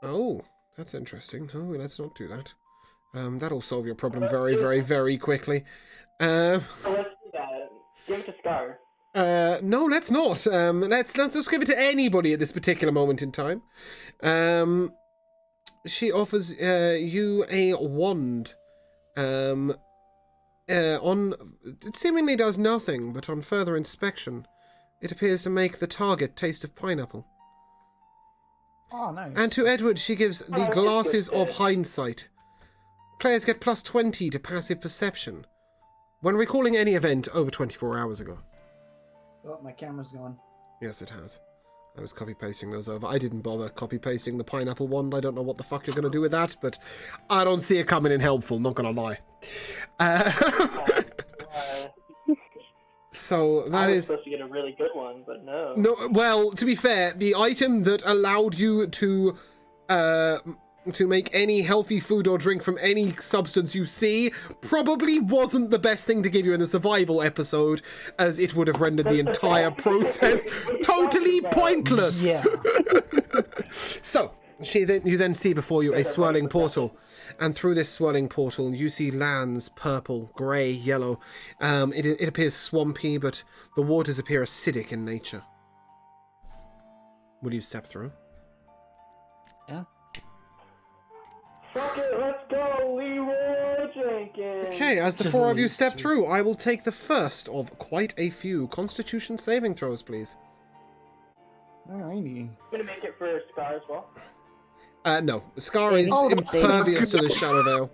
Speaker 1: Oh, that's interesting. Oh, let's not do that. That'll solve your problem very, very, very quickly.
Speaker 5: So let's do that. Give it to Scar.
Speaker 1: No, let's not. Let's not just give it to anybody at this particular moment in time. She offers you a wand. It seemingly does nothing, but on further inspection, it appears to make the target taste of pineapple.
Speaker 8: Oh, nice.
Speaker 1: And to Edward, she gives the glasses of hindsight. Players get plus 20 to passive perception when recalling any event over 24 hours ago.
Speaker 3: Oh, my camera's gone.
Speaker 1: Yes, it has. I was copy-pasting those over. I didn't bother copy-pasting the pineapple wand. I don't know what the fuck you're going to do with that, but I don't see it coming in helpful, not going to lie. So that
Speaker 5: I was
Speaker 1: is...
Speaker 5: supposed to get a really good one, but no.
Speaker 1: No, well, to be fair, the item that allowed you to make any healthy food or drink from any substance you see probably wasn't the best thing to give you in the survival episode, as it would have rendered the entire process totally pointless.
Speaker 8: Yeah.
Speaker 1: So, you then see before you a swirling portal, and through this swirling portal you see lands purple, grey, yellow. It appears swampy, but the waters appear acidic in nature. Will you step through?
Speaker 8: Yeah.
Speaker 5: Fuck it, let's go, Leroy Jenkins.
Speaker 1: Okay, as the
Speaker 8: Just
Speaker 1: four of you
Speaker 8: leave,
Speaker 1: step
Speaker 8: sweet.
Speaker 1: through, I will take the first of quite a few Constitution saving throws, please.
Speaker 8: Alrighty.
Speaker 5: I'm gonna make it for Scar as well.
Speaker 1: No. Scar is
Speaker 6: Oh,
Speaker 1: impervious to the Shadow Veil.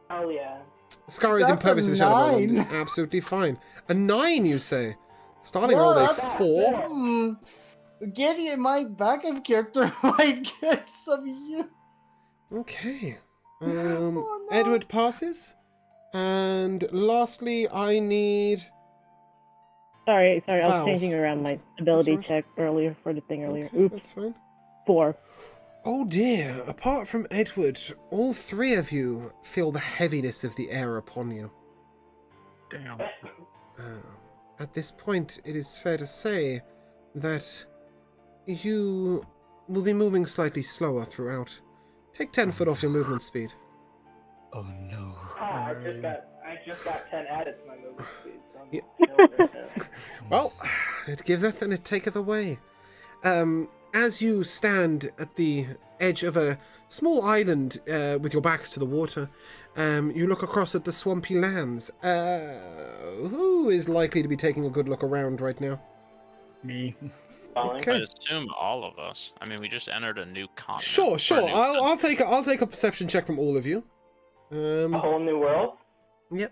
Speaker 5: Oh yeah.
Speaker 1: Scar is
Speaker 8: That's
Speaker 1: impervious to
Speaker 8: a
Speaker 1: the Shadow Veil.
Speaker 8: 9.
Speaker 1: It's absolutely fine. A 9, you say? Starting rolled a
Speaker 8: that's
Speaker 1: 4.
Speaker 8: Gideon, my backup character, might get some use.
Speaker 1: Okay.
Speaker 8: Oh, no.
Speaker 1: Edward passes. And lastly, I need...
Speaker 6: Sorry, I was
Speaker 1: Valve.
Speaker 6: changing around my ability
Speaker 1: That's all right.
Speaker 6: check earlier for the thing earlier.
Speaker 1: Okay,
Speaker 6: Oops,
Speaker 1: that's fine.
Speaker 6: 4.
Speaker 1: Oh dear, apart from Edward, all three of you feel the heaviness of the air upon you.
Speaker 8: Damn.
Speaker 1: At this point, it is fair to say that you will be moving slightly slower throughout. Take 10 foot off your movement speed.
Speaker 8: Oh no.
Speaker 5: I just got 10 added to my movement speed. So I'm
Speaker 1: Yeah.
Speaker 5: chilling right now.
Speaker 1: Well, it giveth and it taketh away. As you stand at the edge of a small island with your backs to the water, you look across at the swampy lands. Who is likely to be taking a good look around right now?
Speaker 8: Me.
Speaker 5: Falling.
Speaker 1: Okay.
Speaker 4: I assume all of us. I mean, we just entered a new continent.
Speaker 1: Sure.
Speaker 4: or a new
Speaker 1: I'll take a perception check from all of you.
Speaker 5: A whole new world?
Speaker 1: Yep.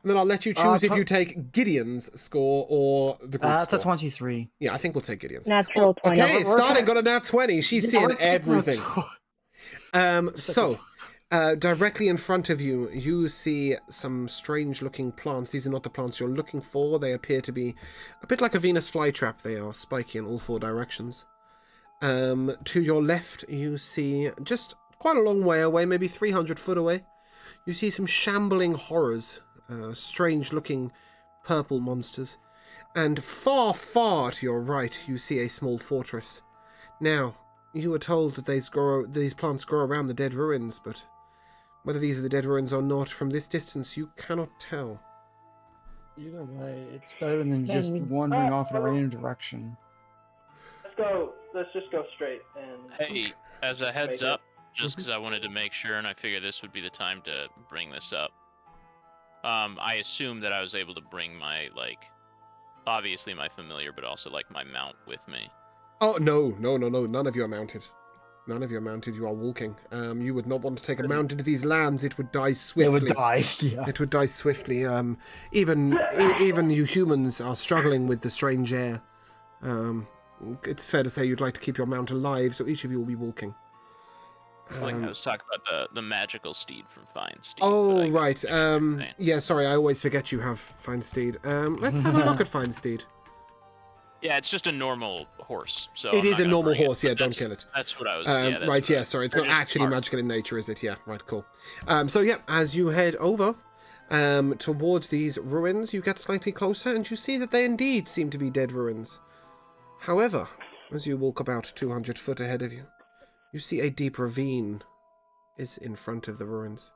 Speaker 1: And then I'll let you choose if
Speaker 8: tw-
Speaker 1: you take Gideon's score or the group
Speaker 8: That's
Speaker 1: score.
Speaker 8: a 23.
Speaker 1: Yeah, I think we'll take Gideon's.
Speaker 6: Natural 20.
Speaker 1: Okay,
Speaker 8: we're
Speaker 1: Starling
Speaker 8: taking-
Speaker 1: got a nat 20. She's seeing everything. Directly in front of you, you see some strange-looking plants. These are not the plants you're looking for. They appear to be a bit like a Venus flytrap. They are spiky in all four directions. To your left, you see, just quite a long way away, maybe 300 foot away, you see some shambling horrors, strange-looking purple monsters. And far, far to your right, you see a small fortress. Now, You were told that these plants grow around the dead ruins, but whether these are the dead ruins or not, from this distance you cannot tell.
Speaker 3: Either way, it's better than
Speaker 6: Then
Speaker 3: just
Speaker 6: we-
Speaker 3: wandering off in a random direction.
Speaker 5: Let's just go straight and.
Speaker 4: Hey, as a heads
Speaker 5: Make it.
Speaker 4: up, just because I wanted to make sure, and I figured this would be the time to bring this up. I assume that I was able to bring my, like, obviously my familiar, but also, like, my mount with me.
Speaker 1: Oh, no. None of you are mounted. None of you are mounted. You are walking. You would not want to take a mount into these lands. It would die swiftly.
Speaker 3: It would die, yeah.
Speaker 1: It would die swiftly. Even you humans are struggling with the strange air. It's fair to say you'd like to keep your mount alive, so each of you will be walking.
Speaker 4: Like I was talking about the magical steed from Fine Steed.
Speaker 1: Oh, right. Yeah, sorry, I always forget you have Fine Steed. Let's have a look at Fine Steed.
Speaker 4: Yeah, it's just a normal horse. So
Speaker 1: It
Speaker 4: I'm
Speaker 1: is
Speaker 4: not
Speaker 1: a
Speaker 4: gonna
Speaker 1: normal
Speaker 4: bring it,
Speaker 1: horse, yeah,
Speaker 4: but
Speaker 1: don't
Speaker 4: that's-
Speaker 1: kill it.
Speaker 4: That's what I was.
Speaker 1: Right,
Speaker 4: that's
Speaker 1: yeah,
Speaker 4: what
Speaker 1: sorry, it's
Speaker 4: they're
Speaker 1: not
Speaker 4: just
Speaker 1: actually
Speaker 4: smart.
Speaker 1: magical in nature, is it? Yeah, right, cool. So yeah, as you head over towards these ruins, you get slightly closer, and you see that they indeed seem to be dead ruins. However, as you walk about 200 foot ahead of you, you see a deep ravine is in front of the ruins.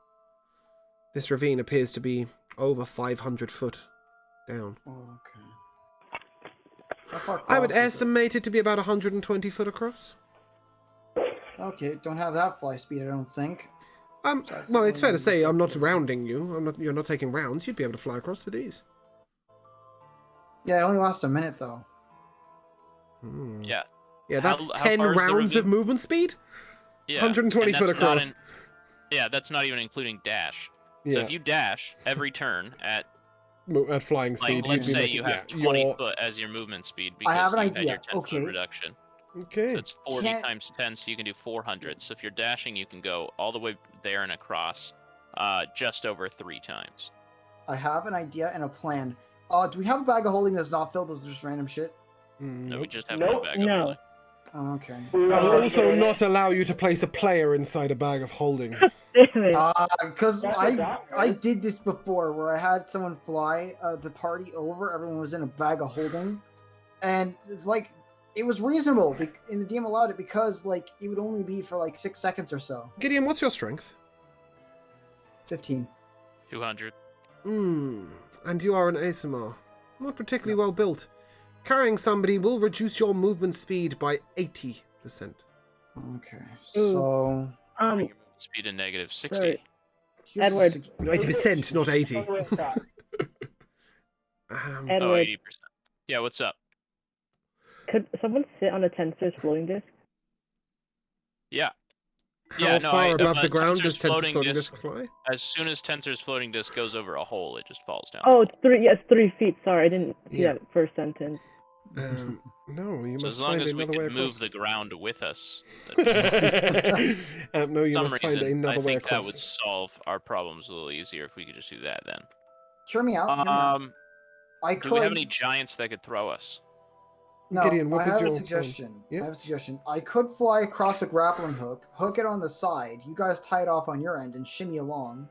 Speaker 1: This ravine appears to be over 500 foot down.
Speaker 3: Oh, okay. How far
Speaker 1: I would
Speaker 3: across is it?
Speaker 1: estimate it to be about 120 foot across.
Speaker 3: Okay, don't have that fly speed, I don't think. That's
Speaker 1: Well, it's fair to say
Speaker 3: only
Speaker 1: I'm not
Speaker 3: something.
Speaker 1: rounding you. You're not taking rounds. You'd be able to fly across with ease.
Speaker 3: Yeah, it only lasts a minute, though.
Speaker 1: Hmm.
Speaker 4: Yeah.
Speaker 1: Yeah, that's
Speaker 4: How
Speaker 1: 10
Speaker 4: far is the
Speaker 1: rounds of
Speaker 4: ravine?
Speaker 1: movement speed?
Speaker 4: Yeah.
Speaker 1: 120
Speaker 4: and
Speaker 1: foot
Speaker 4: that's not
Speaker 1: across.
Speaker 4: Yeah, that's not even including dash. So
Speaker 1: Yeah,
Speaker 4: if you dash every turn at,
Speaker 1: at flying
Speaker 4: like,
Speaker 1: speed.
Speaker 4: let's
Speaker 1: you'd be
Speaker 4: say
Speaker 1: making-
Speaker 4: you have
Speaker 1: yeah,
Speaker 4: 20
Speaker 1: you're-
Speaker 4: foot as your movement speed
Speaker 3: I
Speaker 4: because
Speaker 3: have an
Speaker 4: you had
Speaker 3: idea.
Speaker 4: your 10
Speaker 3: Okay.
Speaker 4: foot reduction.
Speaker 1: Okay.
Speaker 4: So it's 40
Speaker 3: Can't-
Speaker 4: times 10, so you can do 400. So if you're dashing, you can go all the way there and across, just over 3 times.
Speaker 3: I have an idea and a plan. Do we have a bag of holding that's not filled with just random shit?
Speaker 4: No, we
Speaker 1: Nope.
Speaker 4: just have
Speaker 5: Nope.
Speaker 4: one bag of
Speaker 6: No.
Speaker 4: holding.
Speaker 3: Oh, okay.
Speaker 5: We
Speaker 1: I will
Speaker 5: already
Speaker 1: also
Speaker 5: did it.
Speaker 1: not allow you to place a player inside a bag of holding.
Speaker 6: Damn it.
Speaker 3: Because
Speaker 5: That's a
Speaker 3: I
Speaker 5: doc,
Speaker 3: did this before where I had someone fly the party over. Everyone was in a bag of holding, and it's like it was reasonable. And the game allowed it because like it would only be for like 6 seconds or so.
Speaker 1: Gideon, what's your strength?
Speaker 3: 15.
Speaker 4: 200.
Speaker 1: And you are an ASMR. Not particularly well built. Carrying somebody will reduce your movement speed by 80%.
Speaker 3: Okay, so
Speaker 4: Bring your movement speed to negative 60.
Speaker 6: Sorry.
Speaker 3: here's
Speaker 6: Edward.
Speaker 1: 80%, not 80.
Speaker 5: Oh, wait, stop.
Speaker 4: Oh,
Speaker 6: Edward,
Speaker 4: 80%. Yeah, what's up?
Speaker 6: could someone sit on a tensor's floating disc?
Speaker 4: Yeah.
Speaker 1: How
Speaker 4: Yeah, no,
Speaker 1: far
Speaker 4: I-
Speaker 1: above
Speaker 4: uh,
Speaker 1: the ground
Speaker 4: Tensor's
Speaker 1: does Tensor's
Speaker 4: floating
Speaker 1: floating
Speaker 4: disc-
Speaker 1: disc fly?
Speaker 4: As soon as Tensor's floating disc goes over a hole, it just falls down.
Speaker 6: Oh, it's 3. Yeah, it's 3 feet. Sorry, I didn't see
Speaker 1: Yeah.
Speaker 6: that first sentence.
Speaker 1: No, you
Speaker 4: So
Speaker 1: must
Speaker 4: as long
Speaker 1: find
Speaker 4: as we
Speaker 1: another way
Speaker 4: can move
Speaker 1: across.
Speaker 4: the ground with us,
Speaker 1: No, you
Speaker 4: some
Speaker 1: must find
Speaker 4: reason,
Speaker 1: another
Speaker 4: I
Speaker 1: way
Speaker 4: think that would
Speaker 1: across.
Speaker 4: solve our problems a little easier if we could just do that then.
Speaker 3: hear me out. Hear me out. I
Speaker 4: Do
Speaker 3: could.
Speaker 4: we have any giants that could throw us?
Speaker 3: No,
Speaker 1: Gideon, what
Speaker 3: I
Speaker 1: was
Speaker 3: have a
Speaker 1: your plan?
Speaker 3: suggestion.
Speaker 1: Yeah?
Speaker 3: I have a suggestion. I could fly across a grappling hook, hook it on the side. You guys tie it off on your end and shimmy along.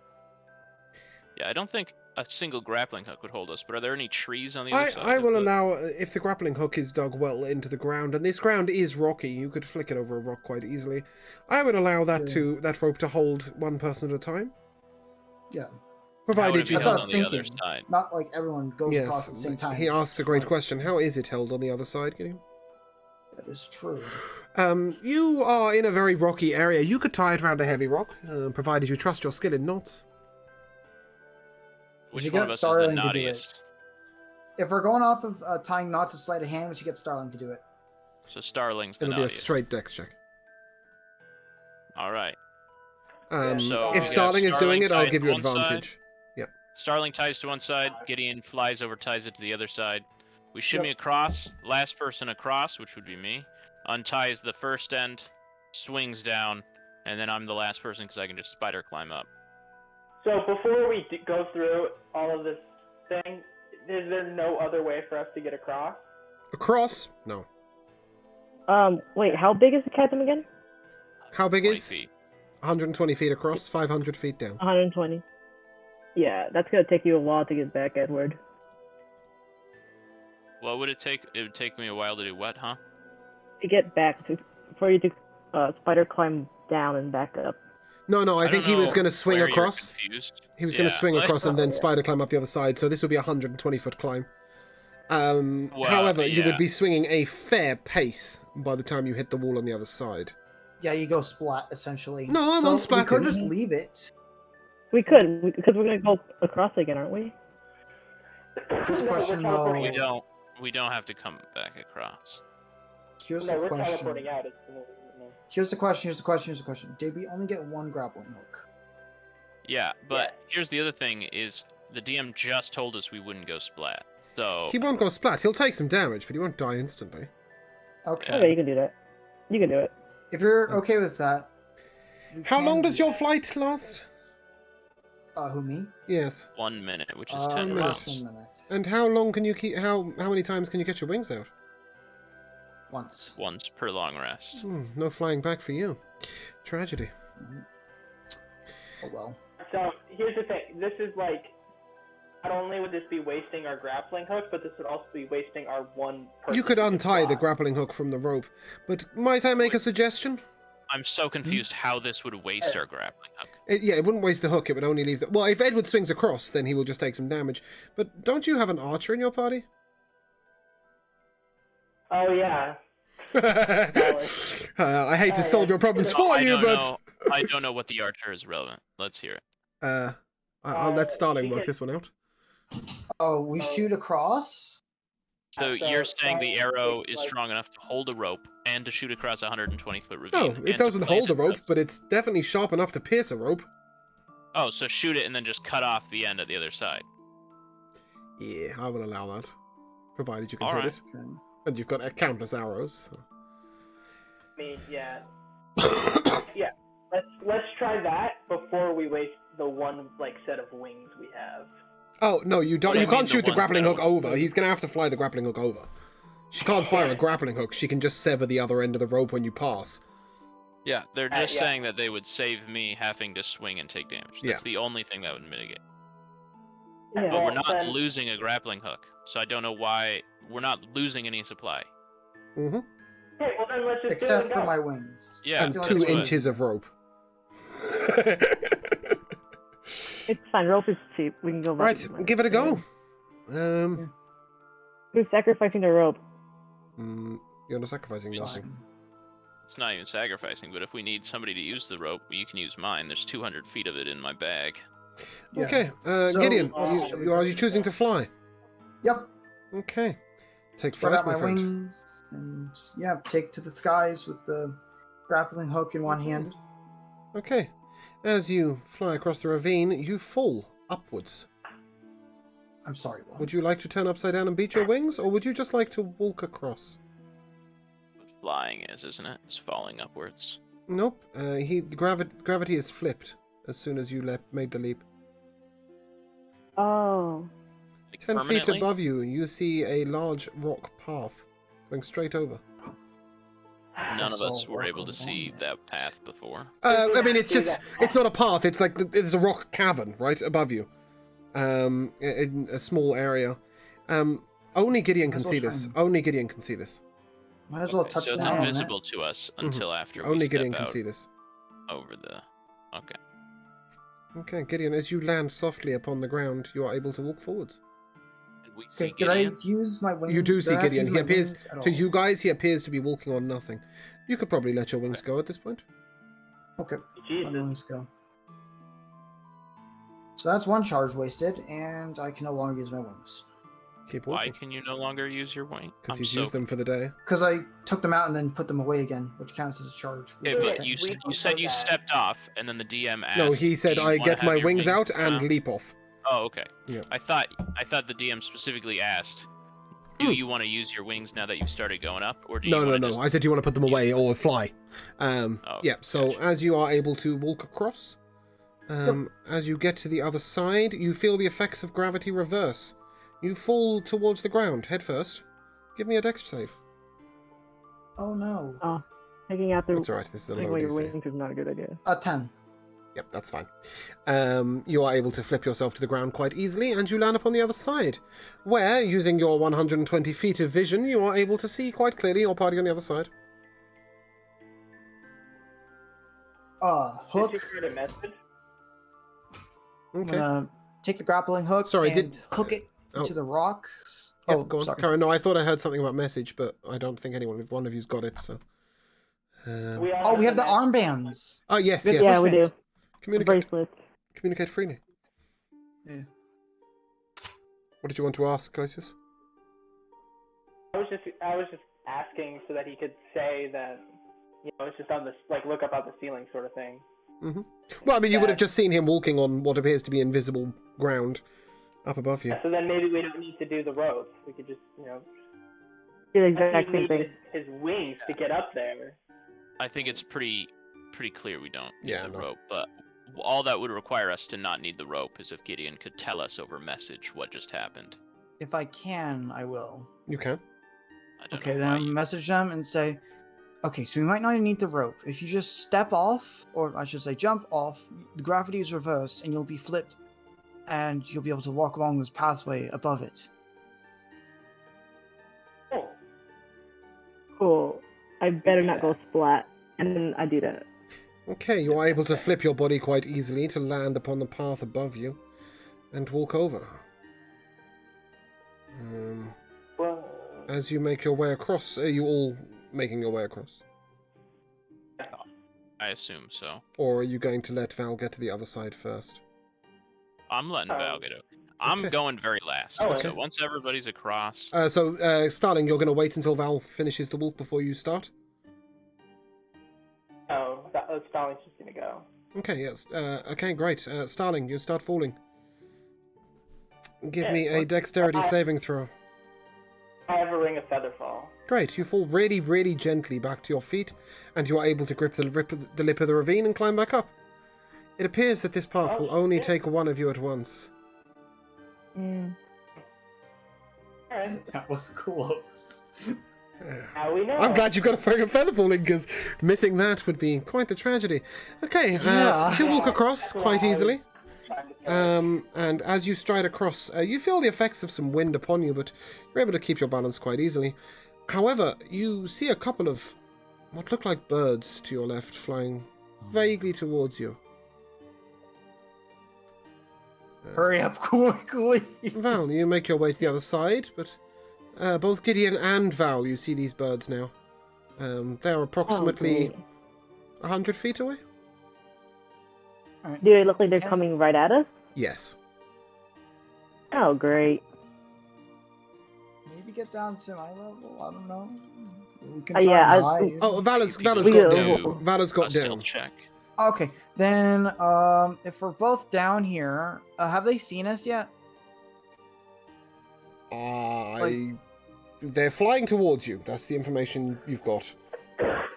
Speaker 4: Yeah, I don't think a single grappling hook would hold us, but are there any trees on the other side?
Speaker 1: I
Speaker 4: of
Speaker 1: will
Speaker 4: the-
Speaker 1: allow, if the grappling hook is dug well into the ground, and this ground is rocky, you could flick it over a rock quite easily. I would allow that that rope to hold one person at a time,
Speaker 3: Yeah.
Speaker 4: How would
Speaker 1: provided
Speaker 4: it
Speaker 1: you
Speaker 4: be
Speaker 3: That's what I
Speaker 4: held
Speaker 3: was
Speaker 4: on the other
Speaker 3: thinking.
Speaker 4: side?
Speaker 3: Not like everyone goes across at the same time.
Speaker 1: he asks a great question. How is it held on the other side, Gideon?
Speaker 3: That is true.
Speaker 1: You are in a very rocky area. You could tie it around a heavy rock, provided you trust your skill in knots.
Speaker 4: Which
Speaker 3: you
Speaker 4: one
Speaker 3: get
Speaker 4: of us is
Speaker 3: Starling
Speaker 4: the
Speaker 3: to do it.
Speaker 4: naughtiest?
Speaker 3: If we're going off of tying knots to sleight of hand, we should get Starling to do it.
Speaker 4: So Starling's the
Speaker 1: It'll be a
Speaker 4: naughtiest.
Speaker 1: straight dex check.
Speaker 4: All right.
Speaker 1: If
Speaker 4: So we have
Speaker 1: Starling is doing
Speaker 4: Starling
Speaker 1: it, I'll
Speaker 4: tied
Speaker 1: give
Speaker 4: to
Speaker 1: you
Speaker 4: one side.
Speaker 1: advantage.
Speaker 4: Starling ties to one side, Gideon flies over, ties it to the other side. We shimmy across, last person across, which would be me, unties the first end, swings down, and then I'm the last person because I can just spider climb up.
Speaker 5: So before we go through all of this thing, is there no other way for us to get across?
Speaker 1: Across? No.
Speaker 6: Wait, how big is the chasm again?
Speaker 1: How big
Speaker 4: 20
Speaker 1: is?
Speaker 4: feet.
Speaker 1: 120 feet across, 500 feet down.
Speaker 6: 120. Yeah, that's gonna take you a while to get back, Edward.
Speaker 4: What would it take? It would take me a while to do what, huh?
Speaker 6: To get back, for you to spider climb down and back up?
Speaker 1: No, I think he was going to swing
Speaker 4: where you're
Speaker 1: across.
Speaker 4: confused.
Speaker 1: He was going to swing
Speaker 4: like-
Speaker 1: across and then
Speaker 6: yeah.
Speaker 1: spider climb up the other side, so this would be a 120-foot climb.
Speaker 4: Well,
Speaker 1: However, you would
Speaker 4: yeah.
Speaker 1: be swinging a fair pace by the time you hit the wall on the other side.
Speaker 3: Yeah, you go splat essentially.
Speaker 1: No, I'm
Speaker 3: so
Speaker 1: on
Speaker 3: we
Speaker 1: splatting.
Speaker 3: could just leave it.
Speaker 6: We could, because we're gonna go across again, aren't we?
Speaker 3: Here's the
Speaker 5: No, we're
Speaker 3: question
Speaker 5: teleporting
Speaker 3: though.
Speaker 5: out.
Speaker 4: We don't have to come back across.
Speaker 3: Here's
Speaker 5: No,
Speaker 3: the
Speaker 5: we're
Speaker 3: question.
Speaker 5: teleporting out.
Speaker 3: Here's the question. Did we only get one grappling hook?
Speaker 4: Yeah, but here's the other thing: is the DM just told us we wouldn't go splat. So
Speaker 1: He won't go splat. He'll take some damage, but he won't die instantly.
Speaker 3: Okay.
Speaker 6: Okay, you can do that. You can do it.
Speaker 3: If you're okay with that. we
Speaker 1: How
Speaker 3: can
Speaker 1: long
Speaker 3: do
Speaker 1: does your
Speaker 3: that.
Speaker 1: flight last?
Speaker 3: Who, me?
Speaker 1: Yes.
Speaker 4: 1 minute, which is 10
Speaker 3: 10
Speaker 4: rounds.
Speaker 3: 1 minute.
Speaker 1: And how long can you keep? How many times can you get your wings out?
Speaker 3: Once.
Speaker 4: Once per long rest.
Speaker 1: No flying back for you. Tragedy.
Speaker 3: Oh well.
Speaker 5: So here's the thing. This is like, not only would this be wasting our grappling hook, but this would also be wasting our one.
Speaker 1: You could untie the
Speaker 5: slot.
Speaker 1: grappling hook from the rope, but might I make a suggestion?
Speaker 4: I'm so confused how this would waste our grappling hook.
Speaker 1: It wouldn't waste the hook. It would only leave the. Well, if Edward swings across, then he will just take some damage. But don't you have an archer in your party?
Speaker 5: Oh yeah.
Speaker 1: I hate to solve your problems
Speaker 4: Oh,
Speaker 1: for
Speaker 4: I
Speaker 1: you,
Speaker 4: don't
Speaker 1: but
Speaker 4: know. I don't know what the archer is relevant. Let's hear it.
Speaker 1: I'll let Starling work
Speaker 5: because-
Speaker 1: this one out.
Speaker 3: Oh, we shoot across?
Speaker 4: So
Speaker 5: So,
Speaker 4: you're saying the arrow
Speaker 5: it's
Speaker 4: is
Speaker 5: like-
Speaker 4: strong enough to hold a rope and to shoot across a 120-foot ravine?
Speaker 1: No,
Speaker 4: and
Speaker 1: it
Speaker 4: to
Speaker 1: doesn't
Speaker 4: place
Speaker 1: hold a
Speaker 4: it
Speaker 1: rope,
Speaker 4: across-
Speaker 1: but it's definitely sharp enough to pierce a rope.
Speaker 4: Oh, so shoot it and then just cut off the end at the other side.
Speaker 1: Yeah, I will allow that, provided you can
Speaker 4: All
Speaker 1: hit
Speaker 4: right.
Speaker 1: it,
Speaker 3: Okay.
Speaker 1: and you've got countless arrows. So.
Speaker 5: I mean, yeah. Yeah. Let's try that before we waste the one set of wings we have.
Speaker 1: Oh no, you don't.
Speaker 4: What do
Speaker 1: You
Speaker 4: you mean
Speaker 1: can't
Speaker 4: the
Speaker 1: shoot the
Speaker 4: one
Speaker 1: grappling
Speaker 4: that
Speaker 1: hook
Speaker 4: was-
Speaker 1: over. He's gonna have to fly the grappling hook over. She can't fire a grappling hook. She can just sever the other end of the rope when you pass.
Speaker 4: Yeah, they're just
Speaker 5: yeah.
Speaker 4: saying that they would save me having to swing and take damage. That's
Speaker 1: Yeah.
Speaker 4: the only thing that would mitigate.
Speaker 6: Yeah.
Speaker 4: But we're
Speaker 5: Well,
Speaker 4: not
Speaker 5: then-
Speaker 4: losing a grappling hook, so I don't know why we're not losing any supply.
Speaker 1: Mm-hmm.
Speaker 5: Okay, well then let's just do it
Speaker 3: Except
Speaker 5: and
Speaker 3: for
Speaker 5: go.
Speaker 3: my wings.
Speaker 4: Yeah,
Speaker 1: And
Speaker 3: Still
Speaker 1: 2
Speaker 3: have to-
Speaker 1: inches of rope.
Speaker 6: It's fine. Rope is cheap. We can go back.
Speaker 1: Right, give it a go.
Speaker 6: Who's sacrificing the rope?
Speaker 1: You're not sacrificing nothing.
Speaker 3: Fine.
Speaker 4: it's not even sacrificing, but if we need somebody to use the rope, you can use mine. There's 200 feet of it in my bag.
Speaker 3: Yeah.
Speaker 1: Okay,
Speaker 3: So,
Speaker 1: Gideon,
Speaker 3: shall we
Speaker 1: are you
Speaker 3: proceed
Speaker 1: choosing
Speaker 3: then?
Speaker 1: to fly?
Speaker 3: Yep.
Speaker 1: Okay. Take
Speaker 3: Spread
Speaker 1: flight,
Speaker 3: out
Speaker 1: my
Speaker 3: my
Speaker 1: friend.
Speaker 3: wings and take to the skies with the grappling hook in one hand.
Speaker 1: Okay. As you fly across the ravine, you fall upwards.
Speaker 3: I'm sorry, what?
Speaker 1: Would you like to turn upside down and beat your wings, or would you just like to walk across?
Speaker 4: Flying is, isn't it? It's falling upwards.
Speaker 1: Nope. The gravity is flipped as soon as you made the leap.
Speaker 6: Oh.
Speaker 4: Like
Speaker 1: 10 feet
Speaker 4: permanently?
Speaker 1: above you, you see a large rock path going straight over.
Speaker 4: None of
Speaker 3: Guess
Speaker 4: us
Speaker 3: I'll
Speaker 4: were
Speaker 3: walk
Speaker 4: able to
Speaker 3: along
Speaker 4: see
Speaker 3: it.
Speaker 4: that path before.
Speaker 1: I mean, it's not a path. It's like it's a rock cavern right above you, in a small area. Only Gideon can
Speaker 3: Might as well
Speaker 1: see
Speaker 3: try
Speaker 1: this.
Speaker 3: and-
Speaker 1: Only Gideon can see this.
Speaker 3: Might as well
Speaker 4: Okay,
Speaker 3: touch
Speaker 4: so it's
Speaker 3: down on it.
Speaker 4: invisible to us until after we
Speaker 1: Only
Speaker 4: step
Speaker 1: Gideon can
Speaker 4: out
Speaker 1: see this.
Speaker 4: over the... Okay.
Speaker 1: Okay, Gideon, as you land softly upon the ground, you are able to walk forwards.
Speaker 4: And we see
Speaker 3: Okay, did I
Speaker 4: Gideon.
Speaker 3: use my wings?
Speaker 1: You do see
Speaker 3: I have to
Speaker 1: Gideon.
Speaker 3: use
Speaker 1: He
Speaker 3: my
Speaker 1: appears
Speaker 3: wings at
Speaker 1: to
Speaker 3: all?
Speaker 1: you guys. He appears to be walking on nothing. You could probably let your wings go at this point.
Speaker 3: Okay, let
Speaker 5: Jesus.
Speaker 3: my wings go. So that's one charge wasted, and I can no longer use my wings.
Speaker 1: Keep
Speaker 4: Why
Speaker 1: walking
Speaker 4: can you no longer use your wing?
Speaker 1: because
Speaker 4: I'm
Speaker 1: he's
Speaker 4: so
Speaker 1: used them for the day.
Speaker 3: Because I took them out and then put them away again, which counts as a charge. which
Speaker 4: Okay,
Speaker 3: is
Speaker 4: but
Speaker 3: ten.
Speaker 4: you,
Speaker 5: We
Speaker 4: you said you
Speaker 5: that.
Speaker 4: stepped off, and then the DM asked.
Speaker 1: No, he said
Speaker 4: "Do you
Speaker 1: I
Speaker 4: wanna
Speaker 1: get
Speaker 4: have
Speaker 1: my
Speaker 4: your
Speaker 1: wings out and
Speaker 4: now?"
Speaker 1: leap off.
Speaker 4: Oh, okay.
Speaker 1: Yeah.
Speaker 4: I thought the DM specifically asked, "Do you want to use your wings now that you've started going up, or do you
Speaker 1: No.
Speaker 4: want to just?"
Speaker 1: I said, do you want to put them away or fly?
Speaker 4: Oh,
Speaker 1: Yeah, so
Speaker 4: gotcha.
Speaker 1: as you are able to walk across, as you get to the other side, you feel the effects of gravity reverse. You fall towards the ground, head first. Give me a dex save.
Speaker 3: Oh no.
Speaker 6: Taking out the
Speaker 1: It's alright, this is a
Speaker 6: taking
Speaker 1: low
Speaker 6: away your
Speaker 1: DC.
Speaker 6: wings is not a good idea.
Speaker 3: A 10.
Speaker 1: Yep, that's fine. You are able to flip yourself to the ground quite easily, and you land upon the other side, where, using your 120 feet of vision, you are able to see quite clearly your party on the other side.
Speaker 3: hook.
Speaker 5: Did you get a message?
Speaker 3: I'm
Speaker 1: Okay.
Speaker 3: gonna take the grappling hook
Speaker 1: Sorry,
Speaker 3: and hook it into the rocks.
Speaker 1: Yep, go on.
Speaker 3: Sorry.
Speaker 1: Karen, no, I thought I heard something about message, but I don't think one of you's got it, so...
Speaker 3: Oh, we have the armbands.
Speaker 1: Oh, yes,
Speaker 3: We have
Speaker 1: yes.
Speaker 6: Yeah, we do.
Speaker 1: Communicate.
Speaker 6: Bracelet.
Speaker 1: Communicate freely.
Speaker 3: Yeah.
Speaker 1: What did you want to ask, Cassius?
Speaker 5: I was just asking so that he could say that, it's just on this, like, look up at the ceiling sort of thing.
Speaker 1: Mm-hmm. Well, I mean, you would have just seen him walking on what appears to be invisible ground up above you.
Speaker 5: Yeah, so then maybe we don't need to do the ropes. We could just,
Speaker 6: Do the exact
Speaker 5: he
Speaker 6: same
Speaker 5: needs
Speaker 6: thing.
Speaker 5: his wings to get up there.
Speaker 4: I think it's pretty clear we don't need
Speaker 1: Yeah,
Speaker 4: the
Speaker 1: no.
Speaker 4: rope, but all that would require us to not need the rope is if Gideon could tell us over message what just happened.
Speaker 3: If I can, I will.
Speaker 1: You can.
Speaker 4: I don't
Speaker 3: Okay,
Speaker 4: know
Speaker 3: then
Speaker 4: why
Speaker 3: I'll
Speaker 4: you-
Speaker 3: message them and say, okay, so we might not need the rope. If you just step off, or I should say jump off, the gravity is reversed and you'll be flipped and you'll be able to walk along this pathway above it.
Speaker 5: Oh,
Speaker 6: Cool. I better not go splat. And then I do that.
Speaker 1: Okay, you are able to flip your body quite easily to land upon the path above you and walk over.
Speaker 5: well,
Speaker 1: As you make your way across, are you all making your way across?
Speaker 4: I assume so.
Speaker 1: Or are you going to let Val get to the other side first?
Speaker 4: I'm letting Val get it. I'm
Speaker 1: Okay.
Speaker 4: going very last.
Speaker 5: Oh,
Speaker 4: So
Speaker 5: okay.
Speaker 4: once everybody's across,
Speaker 1: Starling, you're going to wait until Val finishes the walk before you start?
Speaker 5: no, Starling's just gonna go.
Speaker 1: Okay, yes. Okay, great. Starling, you start falling. Give
Speaker 5: Yeah,
Speaker 1: me a
Speaker 5: what-
Speaker 1: dexterity
Speaker 5: I-
Speaker 1: saving throw.
Speaker 5: I have a ring of feather fall.
Speaker 1: Great, you fall really, really gently back to your feet, and you are able to grip the lip of the ravine and climb back up. It appears that this path
Speaker 5: Oh,
Speaker 1: will only
Speaker 5: shit.
Speaker 1: take one of you at once.
Speaker 6: Mm.
Speaker 5: Alright,
Speaker 7: That was close.
Speaker 5: now we know.
Speaker 1: I'm glad you got a ring of feather falling, because missing that would be quite the tragedy. Okay,
Speaker 3: Yeah.
Speaker 1: you walk across
Speaker 5: That's
Speaker 1: quite
Speaker 5: why I was
Speaker 1: easily.
Speaker 5: trying to tell you.
Speaker 1: And as you stride across, you feel the effects of some wind upon you, but you're able to keep your balance quite easily. However, you see a couple of what look like birds to your left flying vaguely towards you.
Speaker 3: Hurry up quickly.
Speaker 1: Val, you make your way to the other side, but both Gideon and Val, you see these birds now. They're approximately 100 feet away?
Speaker 3: Alright.
Speaker 6: Do they look like they're coming right at us?
Speaker 1: Yes.
Speaker 6: Oh, great.
Speaker 3: Maybe get down to my level. I don't know. We can
Speaker 6: Yeah,
Speaker 3: try
Speaker 6: I-
Speaker 3: and hide.
Speaker 1: Oh, Vala's
Speaker 4: People
Speaker 1: got
Speaker 6: We
Speaker 1: down.
Speaker 6: go-
Speaker 1: Vala's
Speaker 4: a
Speaker 1: got
Speaker 4: stealth
Speaker 1: down.
Speaker 4: check.
Speaker 3: Okay, then if we're both down here, have they seen us yet?
Speaker 1: They're flying towards you. That's the information you've got.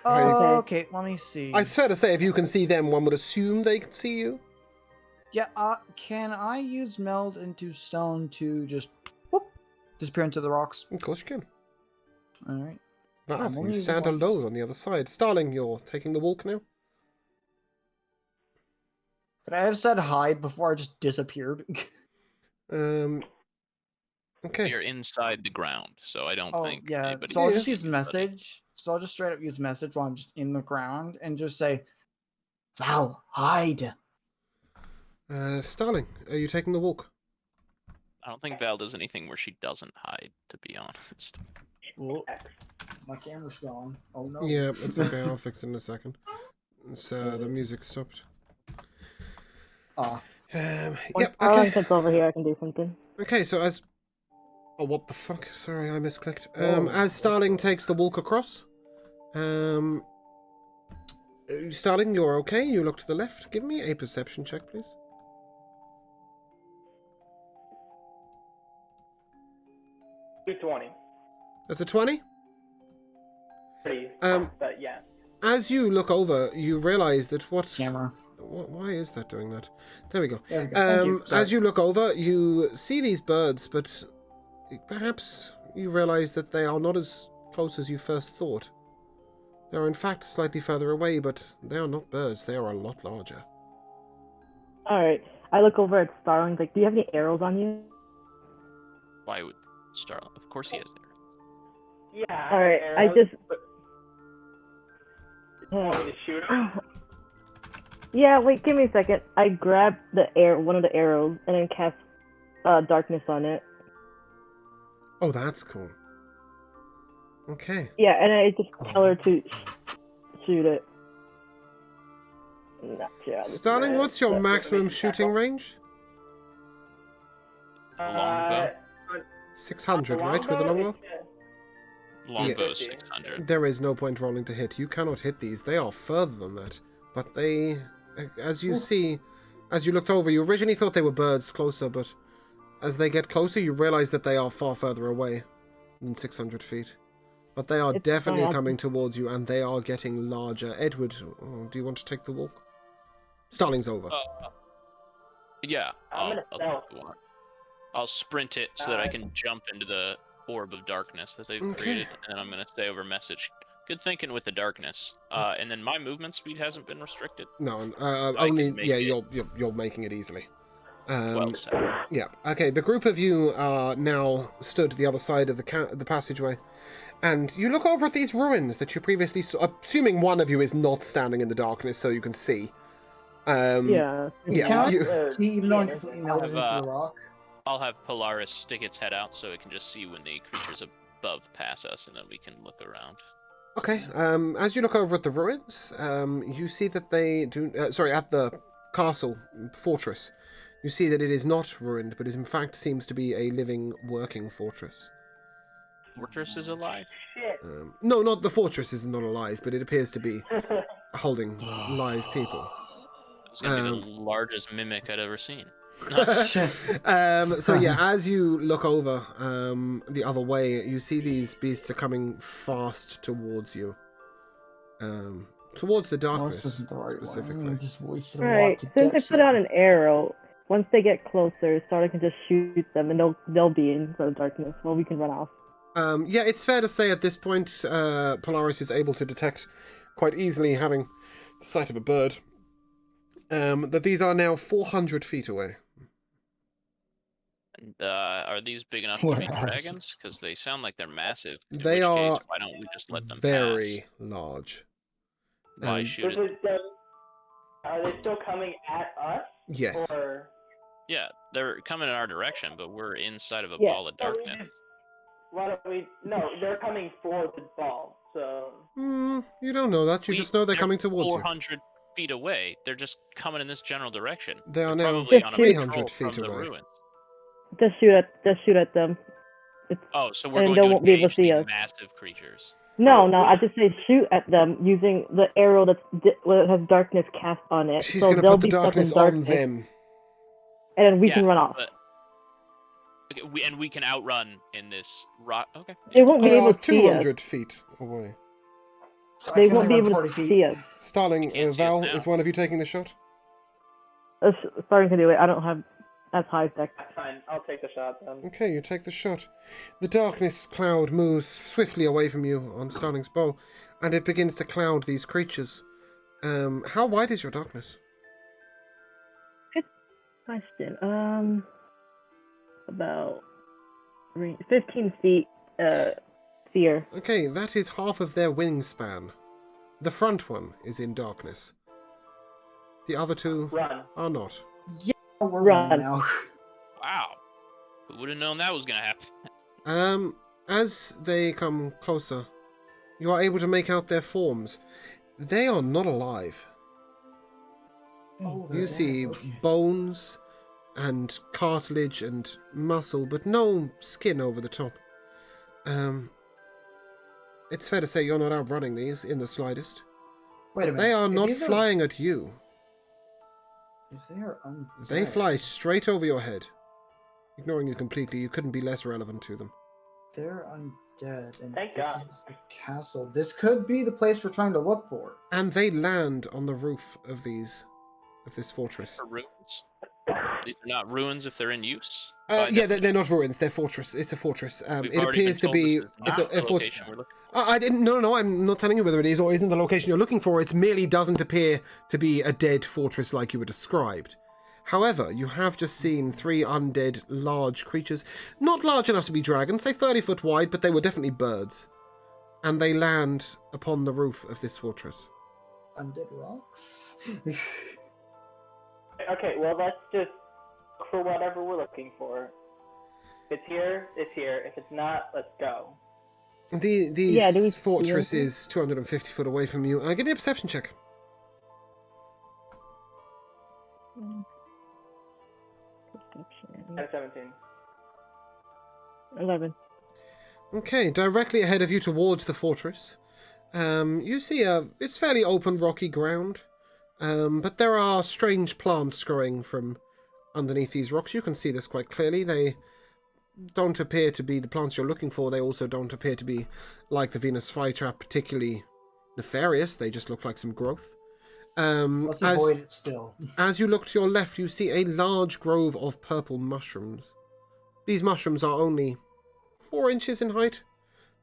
Speaker 3: Oh, okay. Let me see.
Speaker 1: It's fair to say if you can see them, one would assume they can see you.
Speaker 3: Yeah. Can I use meld into stone to just whoop, disappear into the rocks?
Speaker 1: Of course you can.
Speaker 3: All right.
Speaker 1: Val,
Speaker 3: I'm only
Speaker 1: you
Speaker 3: using
Speaker 1: stand
Speaker 3: once.
Speaker 1: alone on the other side. Starling, you're taking the walk now?
Speaker 3: Could I have said hide before I just disappeared?
Speaker 1: Okay.
Speaker 4: You're inside the ground, so I don't
Speaker 3: Oh
Speaker 4: think
Speaker 3: yeah.
Speaker 4: anybody
Speaker 3: So I'll
Speaker 4: can
Speaker 3: just
Speaker 4: see
Speaker 3: use
Speaker 4: anybody.
Speaker 3: message. So I'll just straight up use message while I'm just in the ground and just say, "Val, hide."
Speaker 1: Starling, are you taking the walk?
Speaker 4: I don't think Val does anything where she doesn't hide, to be honest.
Speaker 3: Oh, my camera's gone. Oh no.
Speaker 1: Yeah, it's okay. I'll fix it in a second. It's, the music stopped.
Speaker 3: Ah.
Speaker 1: Yep,
Speaker 6: Starling
Speaker 1: okay.
Speaker 6: gets over here, I can do something.
Speaker 1: Okay, so as... Oh, what the fuck? Sorry, I misclicked.
Speaker 3: Whoa.
Speaker 1: As Starling takes the walk across, Starling, you're okay. You look to the left. Give me a perception check, please.
Speaker 5: 220.
Speaker 1: That's a 20.
Speaker 5: Pretty, but yeah.
Speaker 1: As you look over, you realize that
Speaker 3: Camera.
Speaker 1: Why is that doing that? There we go.
Speaker 3: There we go. Thank you. Sorry.
Speaker 1: As you look over, you see these birds, but perhaps you realize that they are not as close as you first thought. They are in fact slightly further away, but they are not birds. They are a lot larger.
Speaker 6: Alright. I look over at Starling, like, do you have any arrows on you?
Speaker 4: Why would Starling? Of course he has there.
Speaker 5: Yeah.
Speaker 6: Alright, I
Speaker 5: arrows,
Speaker 6: just...
Speaker 5: but- You want me to shoot him?
Speaker 6: Yeah, wait, give me a second. I grab one of the arrows, and then cast darkness on it.
Speaker 1: Oh, that's cool. Okay.
Speaker 6: Yeah, and I just tell her to shoot it. Not sure.
Speaker 1: Starling, what's your maximum shooting range?
Speaker 4: Longbow.
Speaker 1: 600, right, with a longbow?
Speaker 4: Longbow 600.
Speaker 1: There is no point rolling to hit. You cannot hit these. They are further than that. But they, as you see, as you looked over, you originally thought they were birds closer, but as they get closer, you realize that they are far further away than 600 feet. But they are definitely coming towards you, and they are getting larger. Edward, do you want to take the walk? Starling's over.
Speaker 4: Yeah, I'll sprint it so that I can jump into the orb of darkness that they've created, and then I'm going to stay over message. Good thinking with the darkness. And then my movement speed hasn't been restricted.
Speaker 1: No, only, you're making it easily.
Speaker 4: Well said.
Speaker 1: Yeah, okay, the group of you are now stood at the other side of the passageway, and you look over at these ruins that you previously saw, assuming one of you is not standing in the darkness so you can see.
Speaker 6: Yeah.
Speaker 3: Can I see, even though I'm completely melted into the rock?
Speaker 4: I'll have Polaris stick its head out so it can just see when the creatures above pass us, and then we can look around.
Speaker 1: Okay, as you look over at the ruins, you see that they do... at the castle, fortress, you see that it is not ruined, but in fact seems to be a living, working fortress.
Speaker 4: Fortress is alive?
Speaker 1: No, not the fortress is not alive, but it appears to be holding live people.
Speaker 4: It's going to be the largest mimic I'd ever seen.
Speaker 1: So yeah, as you look over the other way, you see these beasts are coming fast towards you. Towards the darkness,
Speaker 3: this isn't the right
Speaker 1: specifically.
Speaker 3: one. Just wasted a
Speaker 6: Right.
Speaker 3: lot to
Speaker 6: Since I
Speaker 3: get
Speaker 6: put out an arrow, once they get closer, Starling can just shoot them, and they'll be in the darkness. Well, we can run off.
Speaker 1: Yeah, it's fair to say at this point, Polaris is able to detect quite easily, having the sight of a bird, that these are now 400 feet away.
Speaker 4: And, are these big enough to be dragons? Because they sound like they're massive. In
Speaker 1: They
Speaker 4: which
Speaker 1: are
Speaker 4: case, why don't we just let them
Speaker 1: very
Speaker 4: pass?
Speaker 1: large.
Speaker 4: Why shoot it?
Speaker 5: Are they still coming at us?
Speaker 1: Yes.
Speaker 5: Or...
Speaker 4: Yeah, they're coming in our direction, but we're inside of a
Speaker 6: Yeah.
Speaker 4: ball of darkness.
Speaker 5: Why don't we... No, they're coming for the ball, so...
Speaker 1: You don't know that. You just know they're coming towards
Speaker 4: 400 feet away. They're just coming in this general direction.
Speaker 1: They are
Speaker 4: They're
Speaker 1: now
Speaker 4: probably on a
Speaker 1: 300
Speaker 4: patrol
Speaker 1: feet
Speaker 4: from the
Speaker 1: away.
Speaker 4: ruins.
Speaker 6: Just shoot at them.
Speaker 4: Oh, so we're
Speaker 6: And
Speaker 4: going
Speaker 6: they
Speaker 4: to
Speaker 6: won't be able
Speaker 4: engage
Speaker 6: to see
Speaker 4: the
Speaker 6: us.
Speaker 4: massive creatures.
Speaker 6: No, I just say shoot at them using the arrow that has darkness cast on it.
Speaker 1: She's
Speaker 6: so
Speaker 1: going to
Speaker 6: they'll
Speaker 1: put the
Speaker 6: be stuck in
Speaker 1: darkness on them.
Speaker 6: and then we
Speaker 4: Yeah,
Speaker 6: can run off.
Speaker 4: but- Okay, we can outrun in this rock. Okay.
Speaker 6: They won't be
Speaker 1: They
Speaker 6: able
Speaker 1: are
Speaker 6: to see us.
Speaker 1: 200 feet away.
Speaker 6: They
Speaker 3: can
Speaker 6: won't be
Speaker 3: only
Speaker 6: able
Speaker 3: run
Speaker 6: to
Speaker 3: 40 feet.
Speaker 6: see us.
Speaker 1: Starling,
Speaker 4: can't see us
Speaker 1: Val,
Speaker 4: now.
Speaker 1: is one of you taking the shot?
Speaker 6: Starting to do it. I don't have as high deck.
Speaker 5: That's fine. I'll take the shot then.
Speaker 1: Okay, you take the shot. The darkness cloud moves swiftly away from you on Starling's bow, and it begins to cloud these creatures. How wide is your darkness?
Speaker 6: Good question. About 15 feet. Sphere.
Speaker 1: Okay, that is half of their wingspan. The front one is in darkness. The other two
Speaker 5: Run.
Speaker 1: are not.
Speaker 3: We're
Speaker 6: Run.
Speaker 3: running now.
Speaker 4: Wow. Who would have known that was going to happen?
Speaker 1: As they come closer, you are able to make out their forms. They are not alive.
Speaker 3: Oh,
Speaker 1: You
Speaker 3: they're
Speaker 1: see
Speaker 3: dead. Okay.
Speaker 1: bones and cartilage and muscle, but no skin over the top. It's fair to say you're not outrunning these in the slightest.
Speaker 3: Wait a minute.
Speaker 1: They are
Speaker 3: If
Speaker 1: not
Speaker 3: these
Speaker 1: flying at you.
Speaker 3: If they are undead,
Speaker 1: They fly straight over your head. Ignoring you completely, you couldn't be less relevant to them.
Speaker 3: They're undead, and
Speaker 5: Thank
Speaker 3: this
Speaker 5: God.
Speaker 3: is a castle. This could be the place we're trying to look for.
Speaker 1: And they land on the roof of this fortress.
Speaker 4: For ruins? These are not ruins if they're in use?
Speaker 1: Yeah, they're not ruins. They're fortress. It's a fortress.
Speaker 4: We've
Speaker 1: It
Speaker 4: already been
Speaker 1: appears to
Speaker 4: told
Speaker 1: be.
Speaker 4: this is
Speaker 1: It's
Speaker 4: not
Speaker 1: a
Speaker 4: the
Speaker 1: fortress.
Speaker 4: location we're looking
Speaker 1: I didn't. No. I'm not telling you whether it is or isn't the location you're looking for. It merely doesn't appear to be a dead fortress like you were described. However, you have just seen 3 undead large creatures, not large enough to be dragons, say 30 foot wide, but they were definitely birds, and they land upon the roof of this fortress.
Speaker 3: Undead rocks?
Speaker 5: Okay, well, let's just look for whatever we're looking for. If it's here, it's here. If it's not, let's go.
Speaker 6: Yeah, do we
Speaker 1: This
Speaker 6: see
Speaker 1: fortress
Speaker 6: anything?
Speaker 1: is 250 foot away from you. Give me a perception check.
Speaker 6: Perception.
Speaker 5: At 17.
Speaker 6: 11.
Speaker 1: Okay, directly ahead of you towards the fortress. You see it's fairly open, rocky ground. But there are strange plants growing from underneath these rocks. You can see this quite clearly. They don't appear to be the plants you're looking for. They also don't appear to be, like the Venus flytrap, particularly nefarious. They just look like some growth.
Speaker 3: Let's avoid it still.
Speaker 1: As you look to your left, you see a large grove of purple mushrooms. These mushrooms are only 4 inches in height,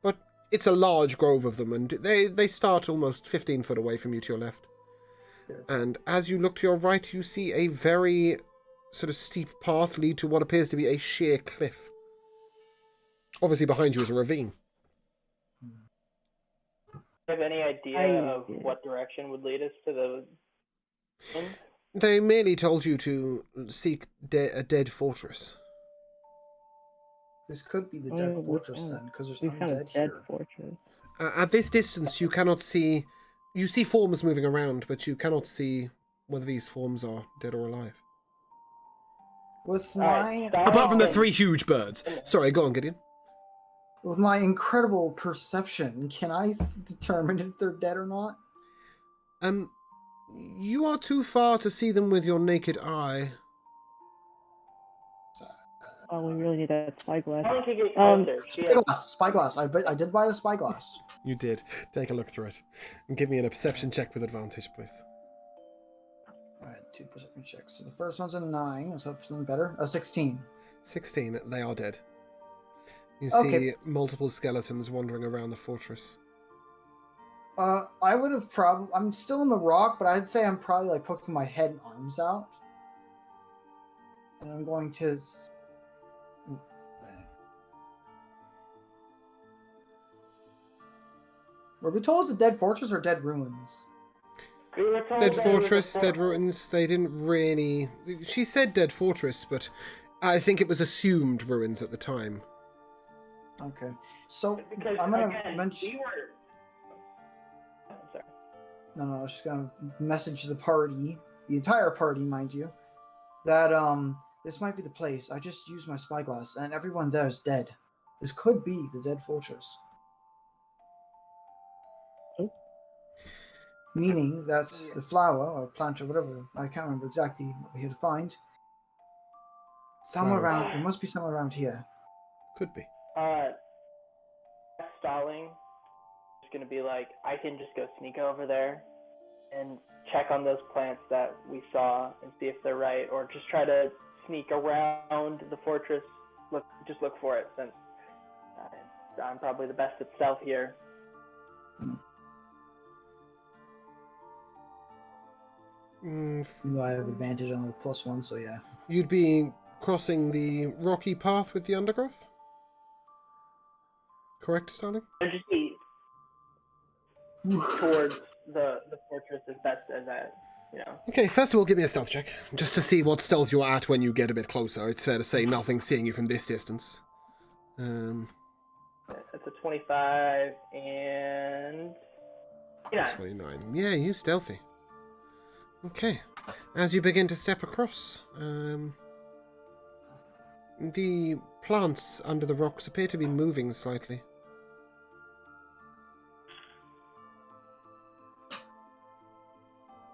Speaker 1: but it's a large grove of them, and they start almost 15 foot away from you to your left. And as you look to your right, you see a very sort of steep path lead to what appears to be a sheer cliff. Obviously behind you is a ravine.
Speaker 5: Do you have any idea of what direction would lead us to the end?
Speaker 1: They merely told you to seek a dead fortress.
Speaker 3: This could be the dead fortress then, because there's
Speaker 6: We found a
Speaker 3: undead
Speaker 6: dead
Speaker 3: here.
Speaker 6: fortress.
Speaker 1: At this distance, you cannot see... You see forms moving around, but you cannot see whether these forms are dead or alive.
Speaker 3: With
Speaker 5: Alright,
Speaker 3: my
Speaker 1: Apart from the 3 huge birds. Sorry, go on, Gideon.
Speaker 3: with my incredible perception, can I determine if they're dead or not?
Speaker 1: You are too far to see them with your naked eye.
Speaker 6: Oh, we really need that spyglass.
Speaker 5: Someone can get closer.
Speaker 3: Spyglass. I did buy the spyglass.
Speaker 1: You did. Take a look through it. And give me a perception check with advantage, please.
Speaker 3: Alright, 2 perception checks. So the first one's a 9. Let's hope for something better. A 16.
Speaker 1: 16. They are dead. You
Speaker 3: Okay.
Speaker 1: see multiple skeletons wandering around the fortress.
Speaker 3: I would have probably... I'm still in the rock, but I'd say I'm probably like poking my head and arms out. And I'm going to... Were we told it's a dead fortress or dead ruins?
Speaker 5: We were told
Speaker 1: Dead
Speaker 5: that it was a
Speaker 1: fortress, dead
Speaker 5: fortress.
Speaker 1: ruins. They didn't really... She said dead fortress, but I think it was assumed ruins at the time.
Speaker 3: Okay. So,
Speaker 5: Because,
Speaker 3: I'm going to
Speaker 5: again,
Speaker 3: mention...
Speaker 5: we were... I'm sorry.
Speaker 3: No, I was just gonna message the party, the entire party, mind you, that this might be the place. I just used my spyglass, and everyone there is dead. This could be the dead fortress.
Speaker 6: Oh.
Speaker 3: Meaning that the flower or plant or whatever, I can't remember exactly what we had to find. Somewhere
Speaker 1: Flowers.
Speaker 3: around, it must be somewhere around here.
Speaker 1: Could be.
Speaker 5: Stalling is going to be like, I can just go sneak over there and check on those plants that we saw and see if they're right, or just try to sneak around the fortress, look for it, since I'm probably the best at stealth here.
Speaker 3: Even though I have advantage on the +1, so yeah.
Speaker 1: You'd be crossing the rocky path with the undergrowth? Correct, Starling?
Speaker 5: I'd just be towards the fortress as best as I,
Speaker 1: Okay, first of all, give me a stealth check, just to see what stealth you're at when you get a bit closer. It's fair to say nothing seeing you from this distance.
Speaker 5: It's a 25 and
Speaker 1: 29. Yeah, you stealthy. Okay. As you begin to step across, the plants under the rocks appear to be moving slightly.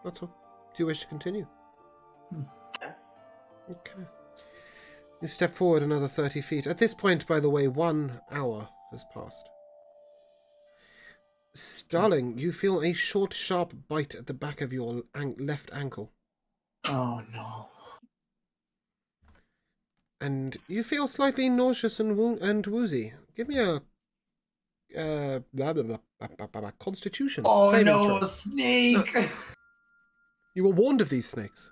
Speaker 1: That's all. Do you wish to continue? Okay. You step forward another 30 feet. At this point, by the way, 1 hour has passed. Starling, you feel a short, sharp bite at the back of your left ankle.
Speaker 3: Oh no.
Speaker 1: And you feel slightly nauseous and woozy. Give me a Constitution
Speaker 3: Oh
Speaker 1: saving
Speaker 3: no,
Speaker 1: throw.
Speaker 3: a snake!
Speaker 1: You were warned of these snakes.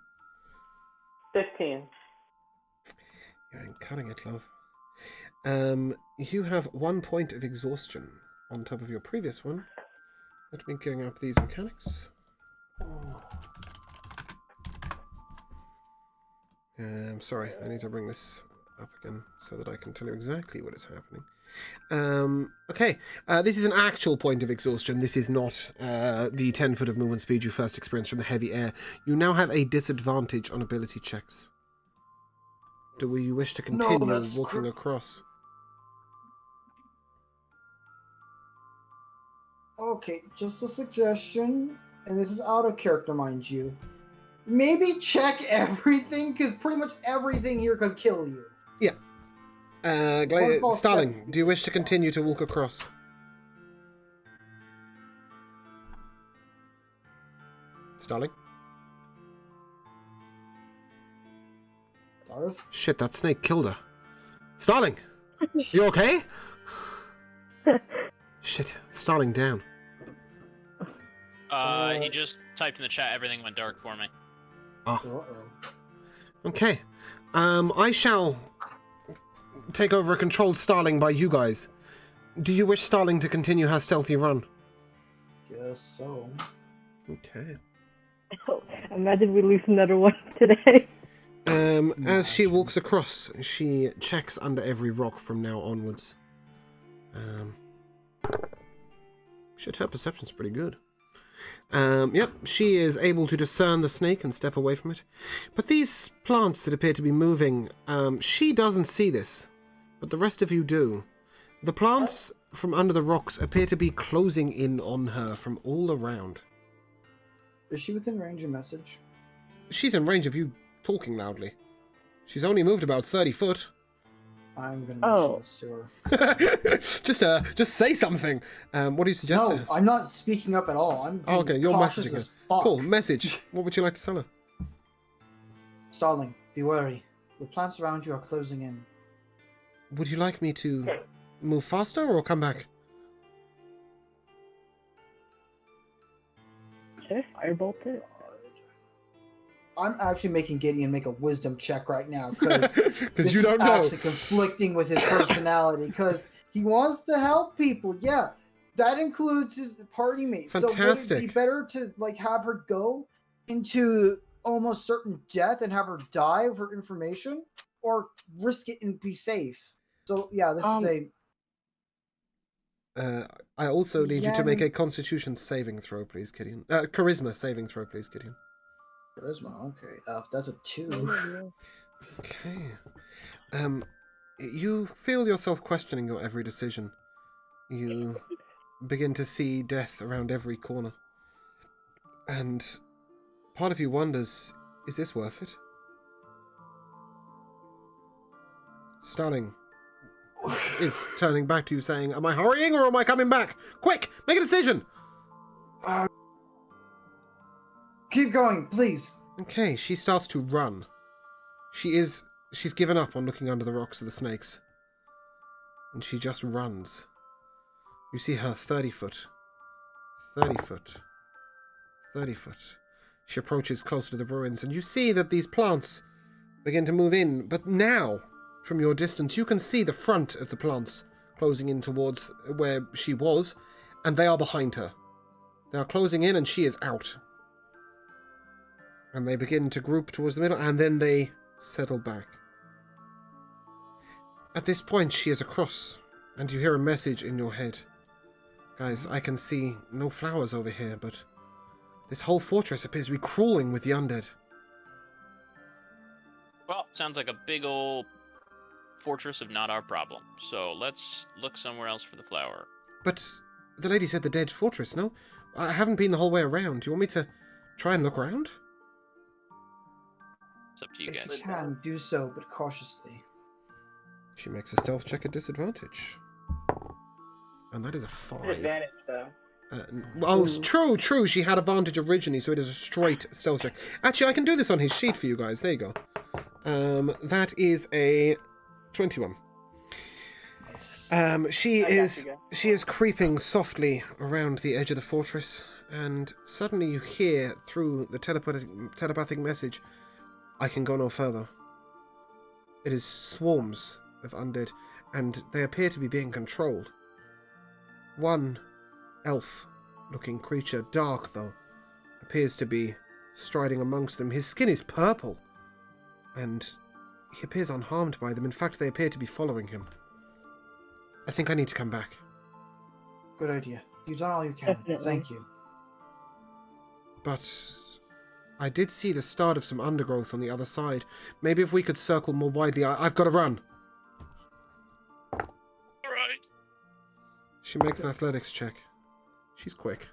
Speaker 5: 15.
Speaker 1: You're cutting it, love. You have 1 point of exhaustion on top of your previous one. Let me bring up these mechanics. Sorry, I need to bring this up again so that I can tell you exactly what is happening. Okay, this is an actual point of exhaustion. This is not the 10 foot of movement speed you first experienced from the heavy air. You now have a disadvantage on ability checks. Do you wish to continue walking across?
Speaker 3: Okay, just a suggestion, and this is out of character, mind you. Maybe check everything, because pretty much everything here could kill you.
Speaker 1: Yeah. Starling, do you wish to continue to walk across? Starling?
Speaker 3: Darth?
Speaker 1: Shit, that snake killed her. Starling! You okay? Shit, Starling down.
Speaker 4: He just typed in the chat, everything went dark for me.
Speaker 1: Oh.
Speaker 3: Uh-oh.
Speaker 1: Okay. I shall take over a controlled Starling by you guys. Do you wish Starling to continue her stealthy run?
Speaker 3: Guess so.
Speaker 1: Okay.
Speaker 6: Oh, imagine we lose another one today.
Speaker 1: As she walks across, she checks under every rock from now onwards. Shit, her perception's pretty good. Yep, she is able to discern the snake and step away from it. But these plants that appear to be moving, she doesn't see this, but the rest of you do. The plants from under the rocks appear to be closing in on her from all around.
Speaker 3: Is she within range of message?
Speaker 1: She's in range of you talking loudly. She's only moved about 30 foot.
Speaker 3: I'm gonna mention this to her.
Speaker 1: just say something. What do you suggest?
Speaker 3: No, I'm not speaking up at all. I'm being
Speaker 1: okay, you're
Speaker 3: cautious
Speaker 1: messaging
Speaker 3: as
Speaker 1: her.
Speaker 3: fuck.
Speaker 1: Cool, message. What would you like to tell her?
Speaker 3: Starling, be wary. The plants around you are closing in.
Speaker 1: Would you like me to move faster or come back?
Speaker 6: Should I firebolt it?
Speaker 3: I'm actually making Gideon make a wisdom check right now because
Speaker 1: you don't know.
Speaker 3: Actually conflicting with his personality because he wants to help people. Yeah, that includes his party mates.
Speaker 1: Fantastic.
Speaker 3: So would it be better to like have her go into almost certain death and have her die for information, or risk it and be safe? So yeah, this is a.
Speaker 1: I also need you to make a Constitution saving throw, please, Gideon. Charisma saving throw, please, Gideon.
Speaker 3: Charisma, okay. That's a 2.
Speaker 1: Okay. You feel yourself questioning your every decision. You begin to see death around every corner. And part of you wonders, is this worth it? Starling is turning back to you saying, am I hurrying or am I coming back? Quick, make a decision!
Speaker 3: Keep going, please.
Speaker 1: Okay, she starts to run. She's given up on looking under the rocks of the snakes. And she just runs. You see her 30 foot. 30 foot. 30 foot. She approaches closer to the ruins, and you see that these plants begin to move in. But now, from your distance, you can see the front of the plants closing in towards where she was, and they are behind her. They are closing in, and she is out. And they begin to group towards the middle, and then they settle back. At this point, she is across, and you hear a message in your head. Guys, I can see no flowers over here, but this whole fortress appears to be crawling with the undead.
Speaker 4: Well, sounds like a big old fortress of not our problem. So let's look somewhere else for the flower.
Speaker 1: But the lady said the dead fortress, no? I haven't been the whole way around. Do you want me to try and look around?
Speaker 4: It's up to you
Speaker 3: If
Speaker 4: guys.
Speaker 3: you can, do so, but cautiously.
Speaker 1: She makes a stealth check at disadvantage. And that is a 5.
Speaker 5: Advantage, though.
Speaker 1: True. She had advantage originally, so it is a straight stealth check. Actually, I can do this on his sheet for you guys. There you go. That is a 21. She is creeping softly around the edge of the fortress, and suddenly you hear through the telepathic message, I can go no further. It is swarms of undead, and they appear to be being controlled. One elf-looking creature, dark though, appears to be striding amongst them. His skin is purple, and he appears unharmed by them. In fact, they appear to be following him. I think I need to come back.
Speaker 3: Good idea. You've done all you can.
Speaker 6: Definitely.
Speaker 3: Thank you.
Speaker 1: But I did see the start of some undergrowth on the other side. Maybe if we could circle more widely. I've got to run.
Speaker 4: Alright.
Speaker 1: She makes an athletics check. She's quick.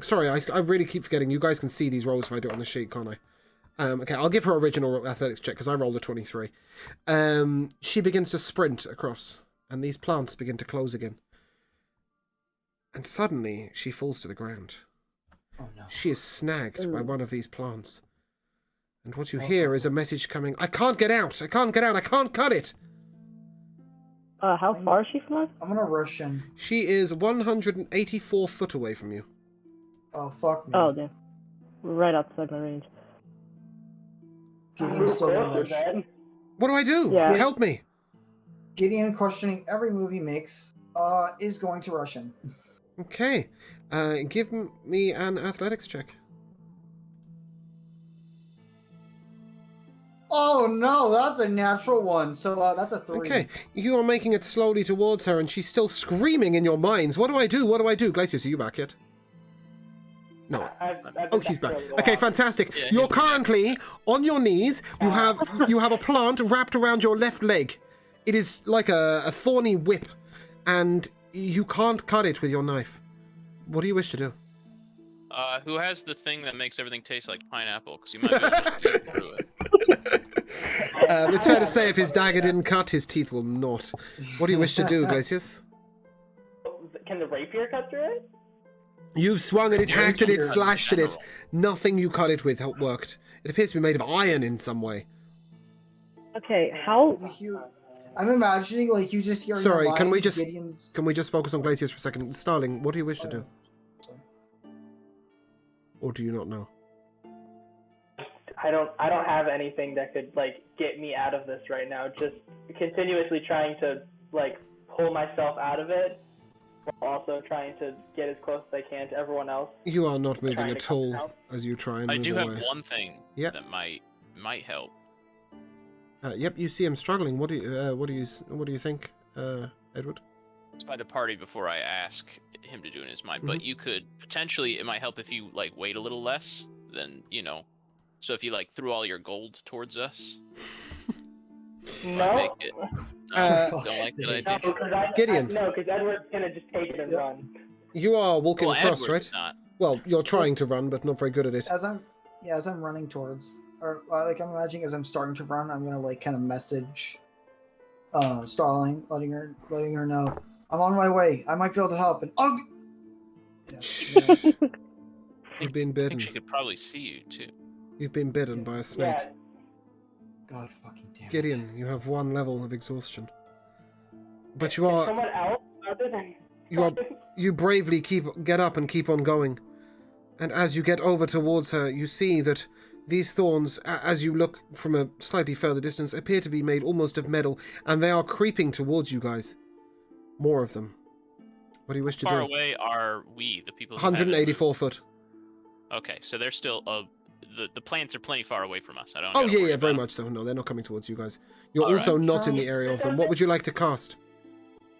Speaker 1: Sorry, I really keep forgetting. You guys can see these rolls if I do it on the sheet, can't I? Okay, I'll give her original athletics check because I rolled a 23. She begins to sprint across, and these plants begin to close again. And suddenly, she falls to the ground.
Speaker 3: Oh no.
Speaker 1: She is snagged by one of these plants. And what you hear is a message coming, I can't get out! I can't get out! I can't cut it!
Speaker 6: How far is she from us?
Speaker 3: I'm gonna rush in.
Speaker 1: She is 184 foot away from you.
Speaker 3: Oh, fuck me.
Speaker 6: Oh, damn. We're right outside my range.
Speaker 3: Gideon's still gonna rush.
Speaker 1: What do I do?
Speaker 6: Yeah.
Speaker 1: Help me!
Speaker 3: Gideon, questioning every move he makes, is going to rush in.
Speaker 1: Okay. Give me an athletics check.
Speaker 3: Oh no, that's a natural one. So that's a 3.
Speaker 1: Okay. You are making it slowly towards her, and she's still screaming in your minds. What do I do? What do I do? Glacius, are you back yet? No. Oh, he's back. Okay, fantastic.
Speaker 4: Yeah,
Speaker 1: You're
Speaker 4: he's back.
Speaker 1: currently on your knees. You have a plant wrapped around your left leg. It is like a thorny whip, and you can't cut it with your knife. What do you wish to do?
Speaker 4: Who has the thing that makes everything taste like pineapple? Because you might be able to just get through it.
Speaker 1: It's fair to say if his dagger didn't cut, his teeth will not. What do you wish to do, Glacius?
Speaker 5: Can the rapier cut through it?
Speaker 1: You've swung at it, hacked at it,
Speaker 3: Rapier.
Speaker 1: slashed at it. Nothing you cut it with worked. It appears to be made of iron in some way.
Speaker 6: Okay, how...
Speaker 3: You hear, I'm imagining like you just hear. in
Speaker 1: Sorry,
Speaker 3: your
Speaker 1: can we
Speaker 3: mind
Speaker 1: just-
Speaker 3: Gideon's...
Speaker 1: Can we just focus on Glacius for a second? Starling, what do you wish to do?
Speaker 3: Sorry.
Speaker 1: Or do you not know?
Speaker 5: I don't have anything that could like get me out of this right now. Just continuously trying to like pull myself out of it, while also trying to get as close as I can to everyone else.
Speaker 1: You are not moving
Speaker 5: Trying to
Speaker 1: at
Speaker 5: cut it
Speaker 1: all
Speaker 5: out.
Speaker 1: as you try and
Speaker 4: I
Speaker 1: move
Speaker 4: do
Speaker 1: away.
Speaker 4: have one thing
Speaker 1: Yeah.
Speaker 4: that might help.
Speaker 1: Yep, you see him struggling. What do you think, Edward?
Speaker 4: It's by the party before I ask him to do it in his mind, but you could potentially, it might help if you like wait a little less than, you know, so if you like threw all your gold towards us.
Speaker 5: No.
Speaker 4: Make it,
Speaker 1: Uh,
Speaker 4: don't like that
Speaker 5: No,
Speaker 4: idea.
Speaker 5: because
Speaker 1: Gideon.
Speaker 5: No, because Edward's gonna just take it and
Speaker 3: Yep.
Speaker 5: run.
Speaker 1: You are walking
Speaker 4: Well,
Speaker 1: across,
Speaker 4: Edward's
Speaker 1: right?
Speaker 4: not.
Speaker 1: Well, you're trying to run, but not very good at it.
Speaker 3: As I'm running towards, or like I'm imagining as I'm starting to run, I'm gonna like kind of message, Starling, letting her know I'm on my way. I might be able to help. And yeah.
Speaker 1: You've been
Speaker 4: I
Speaker 1: bitten.
Speaker 4: think she could probably see you too.
Speaker 1: You've been bitten by a snake.
Speaker 5: Yeah.
Speaker 3: God fucking damn it.
Speaker 1: Gideon, you have one level of exhaustion. But you
Speaker 5: Is
Speaker 1: are
Speaker 5: someone else other than
Speaker 1: you bravely get up and keep on going. And as you get over towards her, you see that these thorns, as you look from a slightly further distance, appear to be made almost of metal, and they are creeping towards you guys. More of them. What do you wish to
Speaker 4: How far
Speaker 1: do?
Speaker 4: away are we, the people who haven't
Speaker 1: 184 foot.
Speaker 4: moved? Okay, so they're still the plants are plenty far away from us. I don't.
Speaker 1: Oh
Speaker 4: gotta
Speaker 1: yeah,
Speaker 4: worry
Speaker 1: yeah, very
Speaker 4: about
Speaker 1: much so. No, they're not coming towards you guys. You're
Speaker 4: All
Speaker 1: also
Speaker 3: right.
Speaker 1: not in the area of them. What would you like to cast?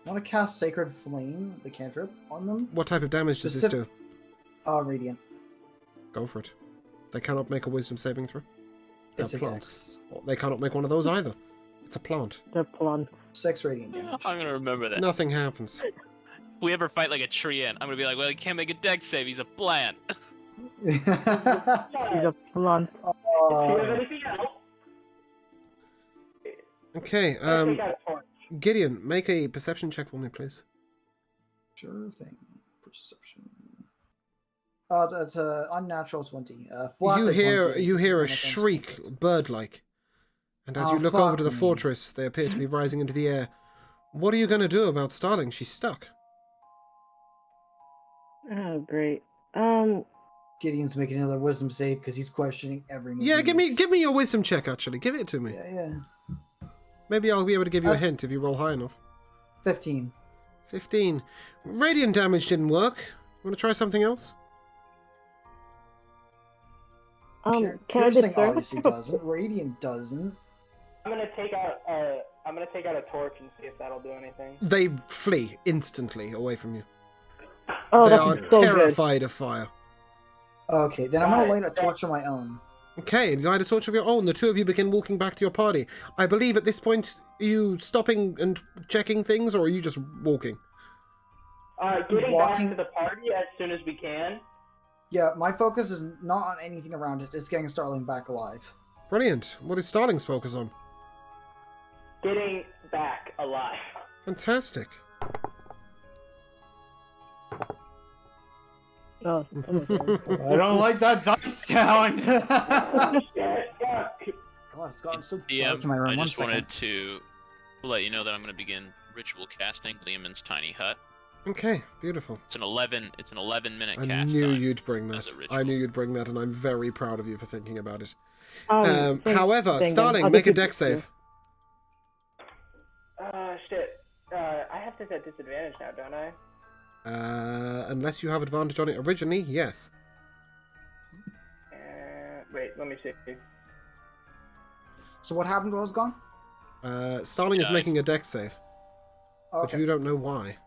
Speaker 3: I want to cast Sacred Flame, the cantrip, on them.
Speaker 1: What type of damage does this do?
Speaker 3: Radiant.
Speaker 1: Go for it. They cannot make a wisdom saving throw.
Speaker 3: It's a
Speaker 1: plant.
Speaker 3: dex.
Speaker 1: Well, they cannot make one of those either. It's a plant.
Speaker 6: The plant.
Speaker 3: 6 radiant
Speaker 4: it.
Speaker 3: damage.
Speaker 4: I'm gonna remember that.
Speaker 1: Nothing happens.
Speaker 4: If we ever fight like a tree ant, I'm gonna be like, well, he can't make a dex save. He's a plant.
Speaker 6: She's a plant.
Speaker 5: Do you have
Speaker 3: uh,
Speaker 5: anything else?
Speaker 1: Okay,
Speaker 5: Take out a torch.
Speaker 1: Gideon, make a perception check for me, please.
Speaker 3: sure thing. Perception. That's a unnatural 20.
Speaker 1: You
Speaker 3: Flaccid
Speaker 1: hear
Speaker 3: 20 is
Speaker 1: you hear a
Speaker 3: an offensive
Speaker 1: shriek,
Speaker 3: bonus.
Speaker 1: bird-like, and as
Speaker 3: Oh,
Speaker 1: you look over
Speaker 3: fuck
Speaker 1: to the
Speaker 3: me.
Speaker 1: fortress, they appear to be rising into the air. What are you going to do about Starling? She's stuck.
Speaker 6: Oh, great.
Speaker 3: Gideon's making another wisdom save because he's questioning every move.
Speaker 1: Yeah,
Speaker 3: he
Speaker 1: give
Speaker 3: makes.
Speaker 1: me your wisdom check. Actually, give it to me.
Speaker 3: Yeah.
Speaker 1: Maybe I'll be able to give you a
Speaker 3: That's-
Speaker 1: hint if you roll high enough.
Speaker 3: 15.
Speaker 1: 15. Radiant damage didn't work. Want to try something else?
Speaker 6: Can I
Speaker 3: Piercing
Speaker 6: discern?
Speaker 3: obviously doesn't. Radiant doesn't.
Speaker 5: I'm gonna take out a torch and see if that'll do anything.
Speaker 1: They flee instantly away from you.
Speaker 6: Oh,
Speaker 1: They
Speaker 6: that's
Speaker 1: are
Speaker 6: so good.
Speaker 1: terrified of fire.
Speaker 3: Okay, then I'm gonna
Speaker 5: Got it.
Speaker 3: light a torch of my own.
Speaker 1: Okay, you light a torch of your own. The two of you begin walking back to your party. I believe at this point, are you stopping and checking things, or are you just walking?
Speaker 5: Getting
Speaker 3: Walking-
Speaker 5: back to the party as soon as we can.
Speaker 3: Yeah, my focus is not on anything around it. It's getting Starling back alive.
Speaker 1: Brilliant. What is Starling's focus on?
Speaker 5: Getting back alive.
Speaker 1: Fantastic.
Speaker 6: Oh, oh my God.
Speaker 8: I don't like that dice sound.
Speaker 3: God, it's gotten so dark
Speaker 4: DM,
Speaker 3: in my room.
Speaker 4: I
Speaker 3: One
Speaker 4: just
Speaker 3: second.
Speaker 4: wanted to let you know that I'm going to begin ritual casting Lehman's tiny hut.
Speaker 1: Okay, beautiful.
Speaker 4: It's an 11-minute
Speaker 1: I
Speaker 4: cast
Speaker 1: knew
Speaker 4: time.
Speaker 1: you'd bring that.
Speaker 4: as a ritual.
Speaker 1: I knew you'd bring that, and I'm very proud of you for thinking about it.
Speaker 6: Thanks,
Speaker 1: However,
Speaker 6: Dangan.
Speaker 1: Starling,
Speaker 6: I'll
Speaker 1: make a
Speaker 6: just
Speaker 1: deck save.
Speaker 5: Shit. I have this at disadvantage now, don't I?
Speaker 1: Unless you have advantage on it originally, yes.
Speaker 5: Wait, let me see.
Speaker 3: So what happened while I was gone?
Speaker 1: Starling is
Speaker 4: Died.
Speaker 1: making a deck save, but
Speaker 3: Okay.
Speaker 1: you don't know why.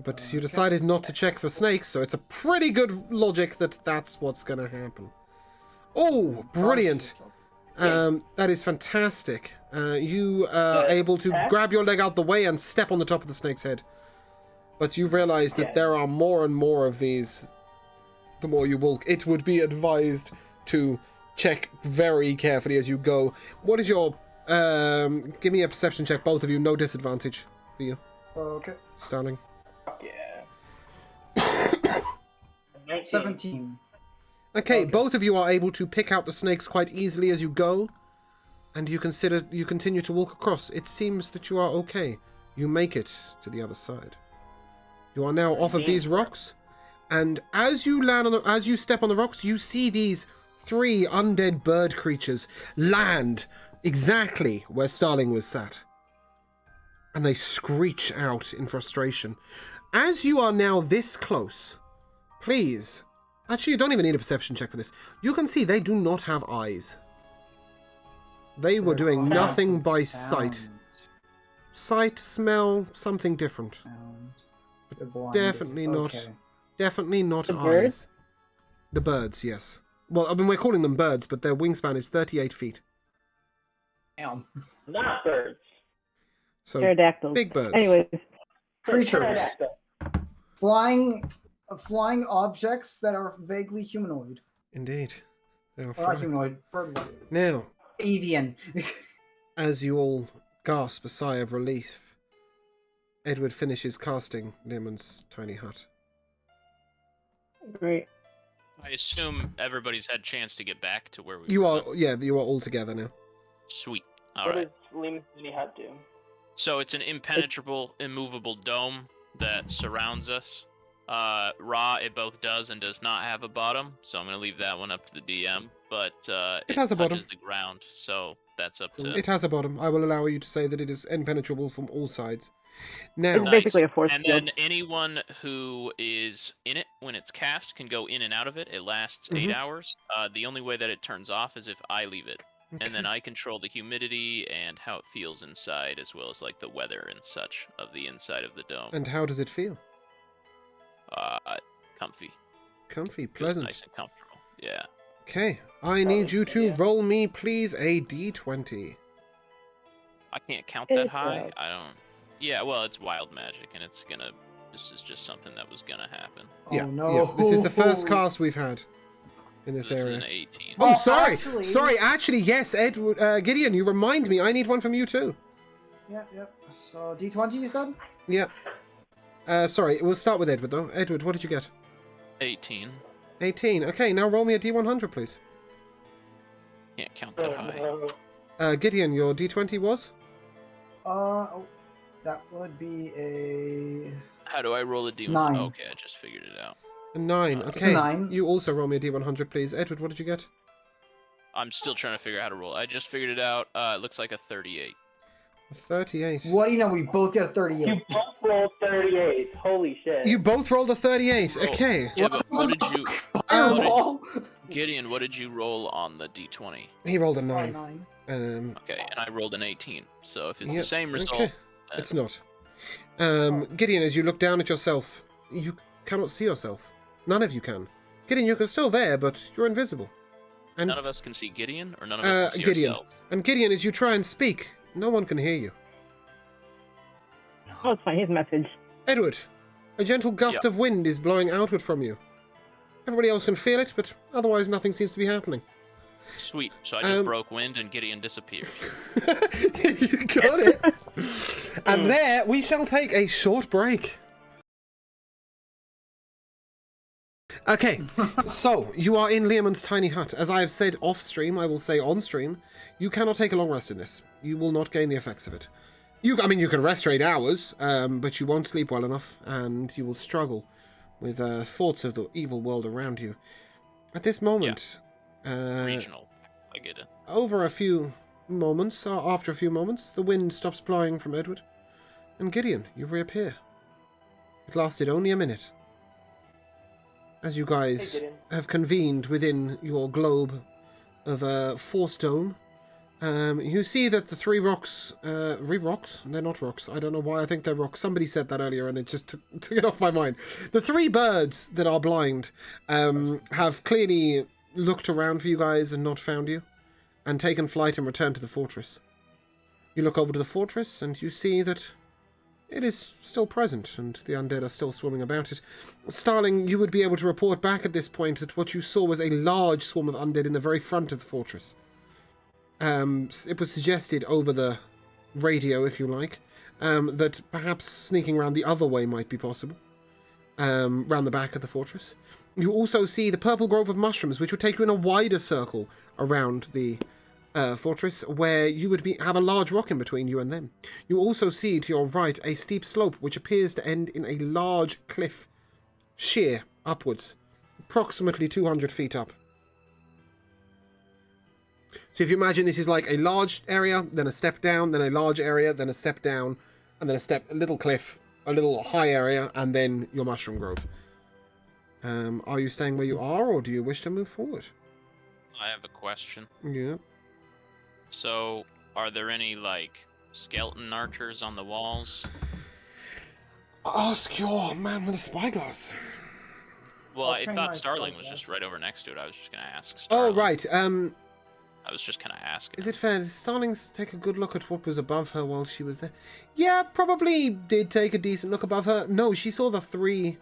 Speaker 1: But you decided not to check for snakes, so it's a pretty good logic that that's what's going to happen. Oh, brilliant! That is fantastic. You are able to grab your leg out the way and step on the top of the snake's head. But you realize that there are more and more of these the more you walk. It would be advised to check very carefully as you go. What is your... give me a perception check, both of you. No disadvantage for you.
Speaker 3: Okay.
Speaker 1: Starling.
Speaker 5: Fuck yeah.
Speaker 3: 17.
Speaker 1: Okay, both of you are able to pick out the snakes quite easily as you go. And you continue to walk across. It seems that you are okay. You make it to the other side. You are now off of these rocks. And as you as you step on the rocks, you see these 3 undead bird creatures land exactly where Starling was sat. And they screech out in frustration. As you are now this close, please, actually you don't even need a perception check for this. You can see they do not have eyes. They were doing nothing by sight. Sight, smell, something different. Definitely not.
Speaker 3: Okay.
Speaker 1: Definitely not
Speaker 6: The
Speaker 1: eyes.
Speaker 6: birds?
Speaker 1: The birds, yes. Well, I mean, we're calling them birds, but their wingspan is 38 feet.
Speaker 3: Damn.
Speaker 5: Not birds.
Speaker 1: So,
Speaker 6: Pterodactyls.
Speaker 1: big birds.
Speaker 6: Anyways,
Speaker 3: Creatures.
Speaker 5: Pterodactyl.
Speaker 3: Flying objects that are vaguely humanoid.
Speaker 1: Indeed. They are
Speaker 3: Or not
Speaker 1: flying.
Speaker 3: humanoid, bird-like.
Speaker 1: Now,
Speaker 3: Avian.
Speaker 1: as you all gasp a sigh of relief, Edward finishes casting Learmon's tiny hut.
Speaker 6: great.
Speaker 4: I assume everybody's had a chance to get back to where we
Speaker 1: You
Speaker 4: were.
Speaker 1: are, yeah, you are all together now.
Speaker 4: Sweet. All
Speaker 5: What
Speaker 4: right.
Speaker 5: does Lehman's mini hut do?
Speaker 4: So it's an impenetrable, immovable dome that surrounds us. Ra, it both does and does not have a bottom, so I'm going to leave that one up to the DM. But
Speaker 1: It has a bottom.
Speaker 4: touches the ground, so that's up to...
Speaker 1: It has a bottom. I will allow you to say that it is impenetrable from all sides. Now,
Speaker 6: It's basically a force
Speaker 4: And
Speaker 6: field.
Speaker 4: then anyone who is in it when it's cast can go in and out of it. It lasts
Speaker 1: Mhm.
Speaker 4: 8 hours. The only way that it turns off is if I leave it. And then I control the humidity and how it feels inside, as well as like the weather and such of the inside of the dome.
Speaker 1: and how does it feel?
Speaker 4: Comfy.
Speaker 1: Comfy,
Speaker 4: Feels
Speaker 1: pleasant.
Speaker 4: nice and comfortable. Yeah.
Speaker 1: Okay, I need you to
Speaker 5: yeah.
Speaker 1: roll me, please, a d20.
Speaker 4: I can't count that
Speaker 6: It's
Speaker 4: high.
Speaker 6: wild.
Speaker 4: I don't. Yeah, well, it's wild magic, and it's gonna. This is just something that was gonna happen.
Speaker 1: Yeah,
Speaker 3: Oh no.
Speaker 1: yeah. This is the first cast we've had in this
Speaker 4: This is
Speaker 1: area.
Speaker 4: an 18.
Speaker 1: Oh,
Speaker 3: Well,
Speaker 1: sorry.
Speaker 3: actually-
Speaker 1: Sorry, actually, yes, Edward, Gideon, you remind me. I need one from you too.
Speaker 3: Yep. So D20 you said?
Speaker 1: Yeah. Sorry, we'll start with Edward though. Edward, what did you get?
Speaker 4: 18.
Speaker 1: 18. Okay, now roll me a d100, please.
Speaker 4: Can't count that high.
Speaker 1: Gideon, your d20 was?
Speaker 3: That would be a
Speaker 4: How do I roll a d1?
Speaker 3: 9.
Speaker 4: Okay, I just figured it out.
Speaker 1: A 9.
Speaker 4: It's a
Speaker 1: Okay.
Speaker 3: 9.
Speaker 1: You also roll me a d100, please. Edward, what did you get?
Speaker 4: I'm still trying to figure out how to roll. I just figured it out. It looks like a 38.
Speaker 1: 38.
Speaker 3: What do you know? We both got a
Speaker 5: You
Speaker 3: 38.
Speaker 5: both rolled 38. Holy shit.
Speaker 1: You both rolled a 38.
Speaker 4: Roll.
Speaker 1: Okay.
Speaker 4: Yeah, but what did you,
Speaker 3: Fireball.
Speaker 4: Gideon? What did you roll on the d20?
Speaker 1: He rolled a
Speaker 3: Oh,
Speaker 1: 9.
Speaker 3: 9.
Speaker 4: Okay, and I rolled an 18. So if it's
Speaker 1: Yep,
Speaker 4: the same result,
Speaker 1: okay. It's not. Gideon, as you look down at yourself, you cannot see yourself. None of you can. Gideon, you're still there, but you're invisible. And,
Speaker 4: none of us can see Gideon, or none of us can see
Speaker 1: Gideon.
Speaker 4: ourselves.
Speaker 1: And Gideon, as you try and speak, no one can hear you.
Speaker 6: Oh, it's fine. His message.
Speaker 1: Edward, a gentle gust of wind is blowing outward from you. Everybody else can feel it, but otherwise nothing seems to be happening.
Speaker 4: Sweet. So I just broke wind and Gideon disappeared.
Speaker 1: You got it. And there we shall take a short break. Okay, so you are in Leomund's tiny hut. As I have said off stream, I will say on stream, you cannot take a long rest in this. You will not gain the effects of it. You can rest for 8 hours, but you won't sleep well enough, and you will struggle with thoughts of the evil world around you. At this moment,
Speaker 4: Regional. I get it.
Speaker 1: over a few moments, or after a few moments, the wind stops blowing from Edward, and Gideon, you reappear. It lasted only a minute. As you guys have convened within your globe of Force Dome, you see that the 3 rocks, rocks? They're not rocks. I don't know why I think they're rocks. Somebody said that earlier and it just took it off my mind. The 3 birds that are blind have clearly looked around for you guys and not found you, and taken flight and returned to the fortress. You look over to the fortress and you see that it is still present, and the undead are still swarming about it. Starling, you would be able to report back at this point that what you saw was a large swarm of undead in the very front of the fortress. It was suggested over the radio, if you like, that perhaps sneaking around the other way might be possible, round the back of the fortress. You also see the purple grove of mushrooms, which would take you in a wider circle around the fortress, where you would have a large rock in between you and them. You also see to your right a steep slope which appears to end in a large cliff, sheer upwards, approximately 200 feet up. So if you imagine this is like a large area, then a step down, then a large area, then a step down, and then a little cliff, a little high area, and then your mushroom grove. Are you staying where you are, or do you wish to move forward?
Speaker 4: I have a question.
Speaker 1: Yeah.
Speaker 4: So, are there any, like, skeleton archers on the walls?
Speaker 1: Ask your man with the spyglass.
Speaker 4: Well,
Speaker 3: I'll
Speaker 4: I
Speaker 3: train
Speaker 4: thought
Speaker 3: my
Speaker 4: Starling was
Speaker 3: spyglass.
Speaker 4: just right over next to it. I was just going to ask
Speaker 1: Oh,
Speaker 4: Starling.
Speaker 1: right.
Speaker 4: I was just kind of asking.
Speaker 1: Is it fair? Did Starling take a good look at what was above her while she was there? Yeah, probably did take a decent look above her. No, she saw the 3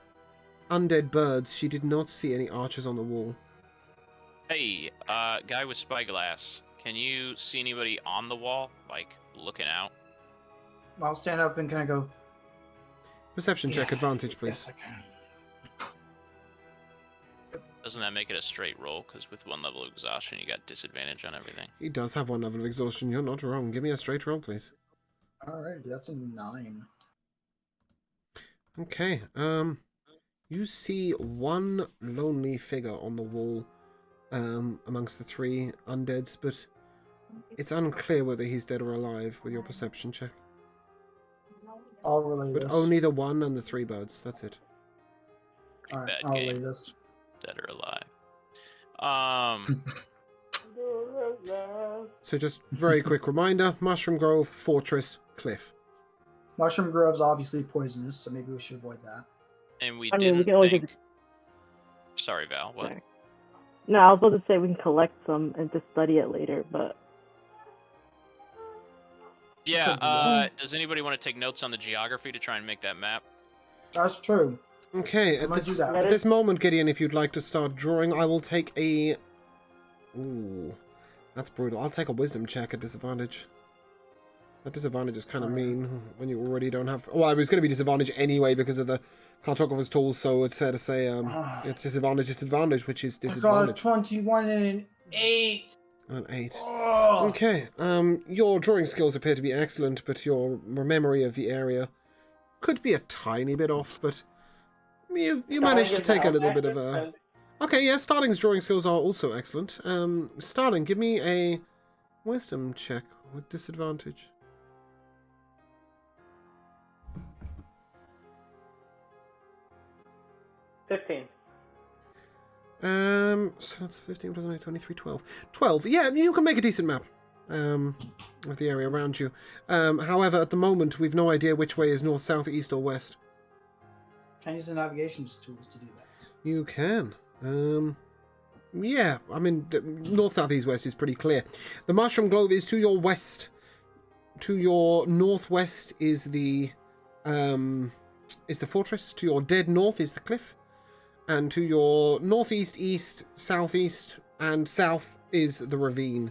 Speaker 1: undead birds. She did not see any archers on the wall.
Speaker 4: Hey, guy with spyglass, can you see anybody on the wall, like, looking out?
Speaker 3: I'll stand up and kind of go.
Speaker 1: Perception check,
Speaker 3: "Yeah,
Speaker 1: advantage, please.
Speaker 3: Yes, I can.
Speaker 4: Doesn't that make it a straight roll? Because with 1 level of exhaustion, you got disadvantage on everything.
Speaker 1: He does have 1 level of exhaustion. You're not wrong. Give me a straight roll, please.
Speaker 3: Alright, that's a 9.
Speaker 1: Okay. You see 1 lonely figure on the wall, amongst the 3 undeads, but it's unclear whether he's dead or alive with your perception check.
Speaker 3: I'll relay
Speaker 1: But
Speaker 3: this.
Speaker 1: only the 1 and the 3 birds. That's it.
Speaker 3: Alright,
Speaker 4: bad
Speaker 3: I'll relay
Speaker 4: game.
Speaker 3: this.
Speaker 4: Dead or alive.
Speaker 1: So just very quick reminder: Mushroom Grove, Fortress, Cliff.
Speaker 3: Mushroom Grove's obviously poisonous, so maybe we should avoid that.
Speaker 4: And we
Speaker 6: I mean,
Speaker 4: didn't
Speaker 6: we can always
Speaker 4: think... Sorry, Val, what?
Speaker 6: Sorry. No, I was about to say we can collect some and just study it later, but
Speaker 4: Yeah,
Speaker 3: Could do that.
Speaker 4: does anybody want to take notes on the geography to try and make that map?
Speaker 3: That's true.
Speaker 1: Okay,
Speaker 3: I'm gonna do that.
Speaker 1: at this moment, Gideon, if you'd like to start drawing, I will take a... Ooh, that's brutal. I'll take a wisdom check at disadvantage. That disadvantage is kind of mean when you already don't have... Well, it was going to be disadvantage anyway because of the cartographer's tools, so it's fair to say it's disadvantage, which is
Speaker 3: I got a
Speaker 1: disadvantage.
Speaker 3: 21 and an 8.
Speaker 1: An 8.
Speaker 3: Oh.
Speaker 1: Okay, your drawing skills appear to be excellent, but your memory of the area could be a tiny bit off, but you managed to take a little bit of a... Okay, yeah, Starling's drawing skills are also excellent. Starling, give me a wisdom check with disadvantage.
Speaker 5: 15.
Speaker 1: So that's 15 plus 9, 23, 12. 12, yeah, you can make a decent map of the area around you. However, at the moment, we've no idea which way is north, south, east, or west.
Speaker 3: Can I use the navigation tools to do that?
Speaker 1: You can. Yeah, I mean, the north, south, east, west is pretty clear. The Mushroom Grove is to your west. To your northwest is the fortress. To your dead north is the cliff. And to your northeast, east, southeast, and south is the ravine.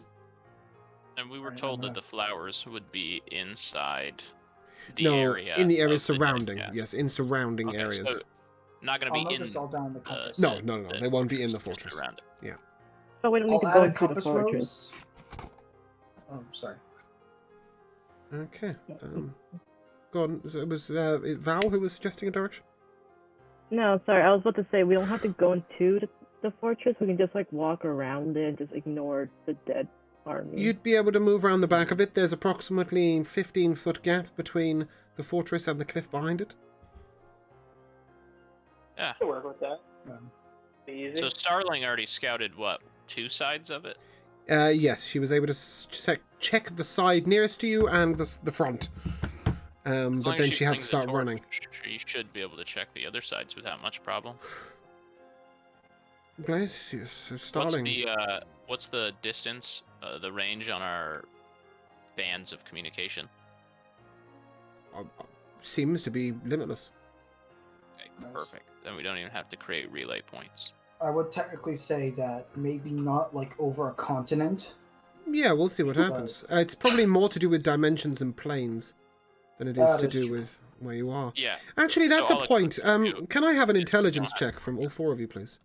Speaker 4: And we were told that the flowers would be inside the
Speaker 1: No,
Speaker 4: area.
Speaker 1: in the area
Speaker 4: of
Speaker 1: surrounding.
Speaker 4: dead cat.
Speaker 1: Yes, in surrounding
Speaker 4: Okay,
Speaker 1: areas.
Speaker 4: so not going to
Speaker 3: I'll
Speaker 4: be
Speaker 3: note
Speaker 4: in.
Speaker 3: this all down in the compass.
Speaker 1: No, they won't be in the
Speaker 4: just
Speaker 1: fortress.
Speaker 4: around it.
Speaker 6: So we don't need
Speaker 3: I'll
Speaker 6: to
Speaker 3: add
Speaker 6: go
Speaker 3: a
Speaker 6: into the
Speaker 3: compass
Speaker 6: fortress.
Speaker 3: rose. Oh, sorry.
Speaker 1: Okay. Go on. So it was Val who was suggesting a direction?
Speaker 6: No, sorry, I was about to say we don't have to go into the fortress. We can just like walk around it and just ignore the dead army.
Speaker 1: You'd be able to move around the back of it. There's approximately 15-foot gap between the fortress and the cliff behind it.
Speaker 4: Yeah.
Speaker 5: I can work with that. Be easy.
Speaker 4: So Starling already scouted what? 2 sides of it?
Speaker 1: Yes, she was able to check the side nearest to you and the front.
Speaker 4: As long
Speaker 1: But
Speaker 4: as
Speaker 1: then she had to
Speaker 4: flings a
Speaker 1: start
Speaker 4: torch,
Speaker 1: running.
Speaker 4: She should be able to check the other sides without much problem.
Speaker 1: Bless you, so Starling.
Speaker 4: What's the distance, the range on our bands of communication?
Speaker 1: Seems to be limitless.
Speaker 4: Okay,
Speaker 3: Nice.
Speaker 4: perfect. Then we don't even have to create relay points.
Speaker 3: I would technically say that maybe not like over a continent.
Speaker 1: Yeah, we'll see what happens. It's probably more to do with dimensions and planes than it is
Speaker 3: That
Speaker 1: to
Speaker 3: is
Speaker 1: do
Speaker 3: true.
Speaker 1: with where you are.
Speaker 4: Yeah.
Speaker 1: Actually, that's
Speaker 4: So
Speaker 1: a
Speaker 4: all
Speaker 1: point.
Speaker 4: it comes to
Speaker 1: Can I have an
Speaker 4: is
Speaker 1: intelligence
Speaker 4: not-
Speaker 1: check from all 4 of you, please?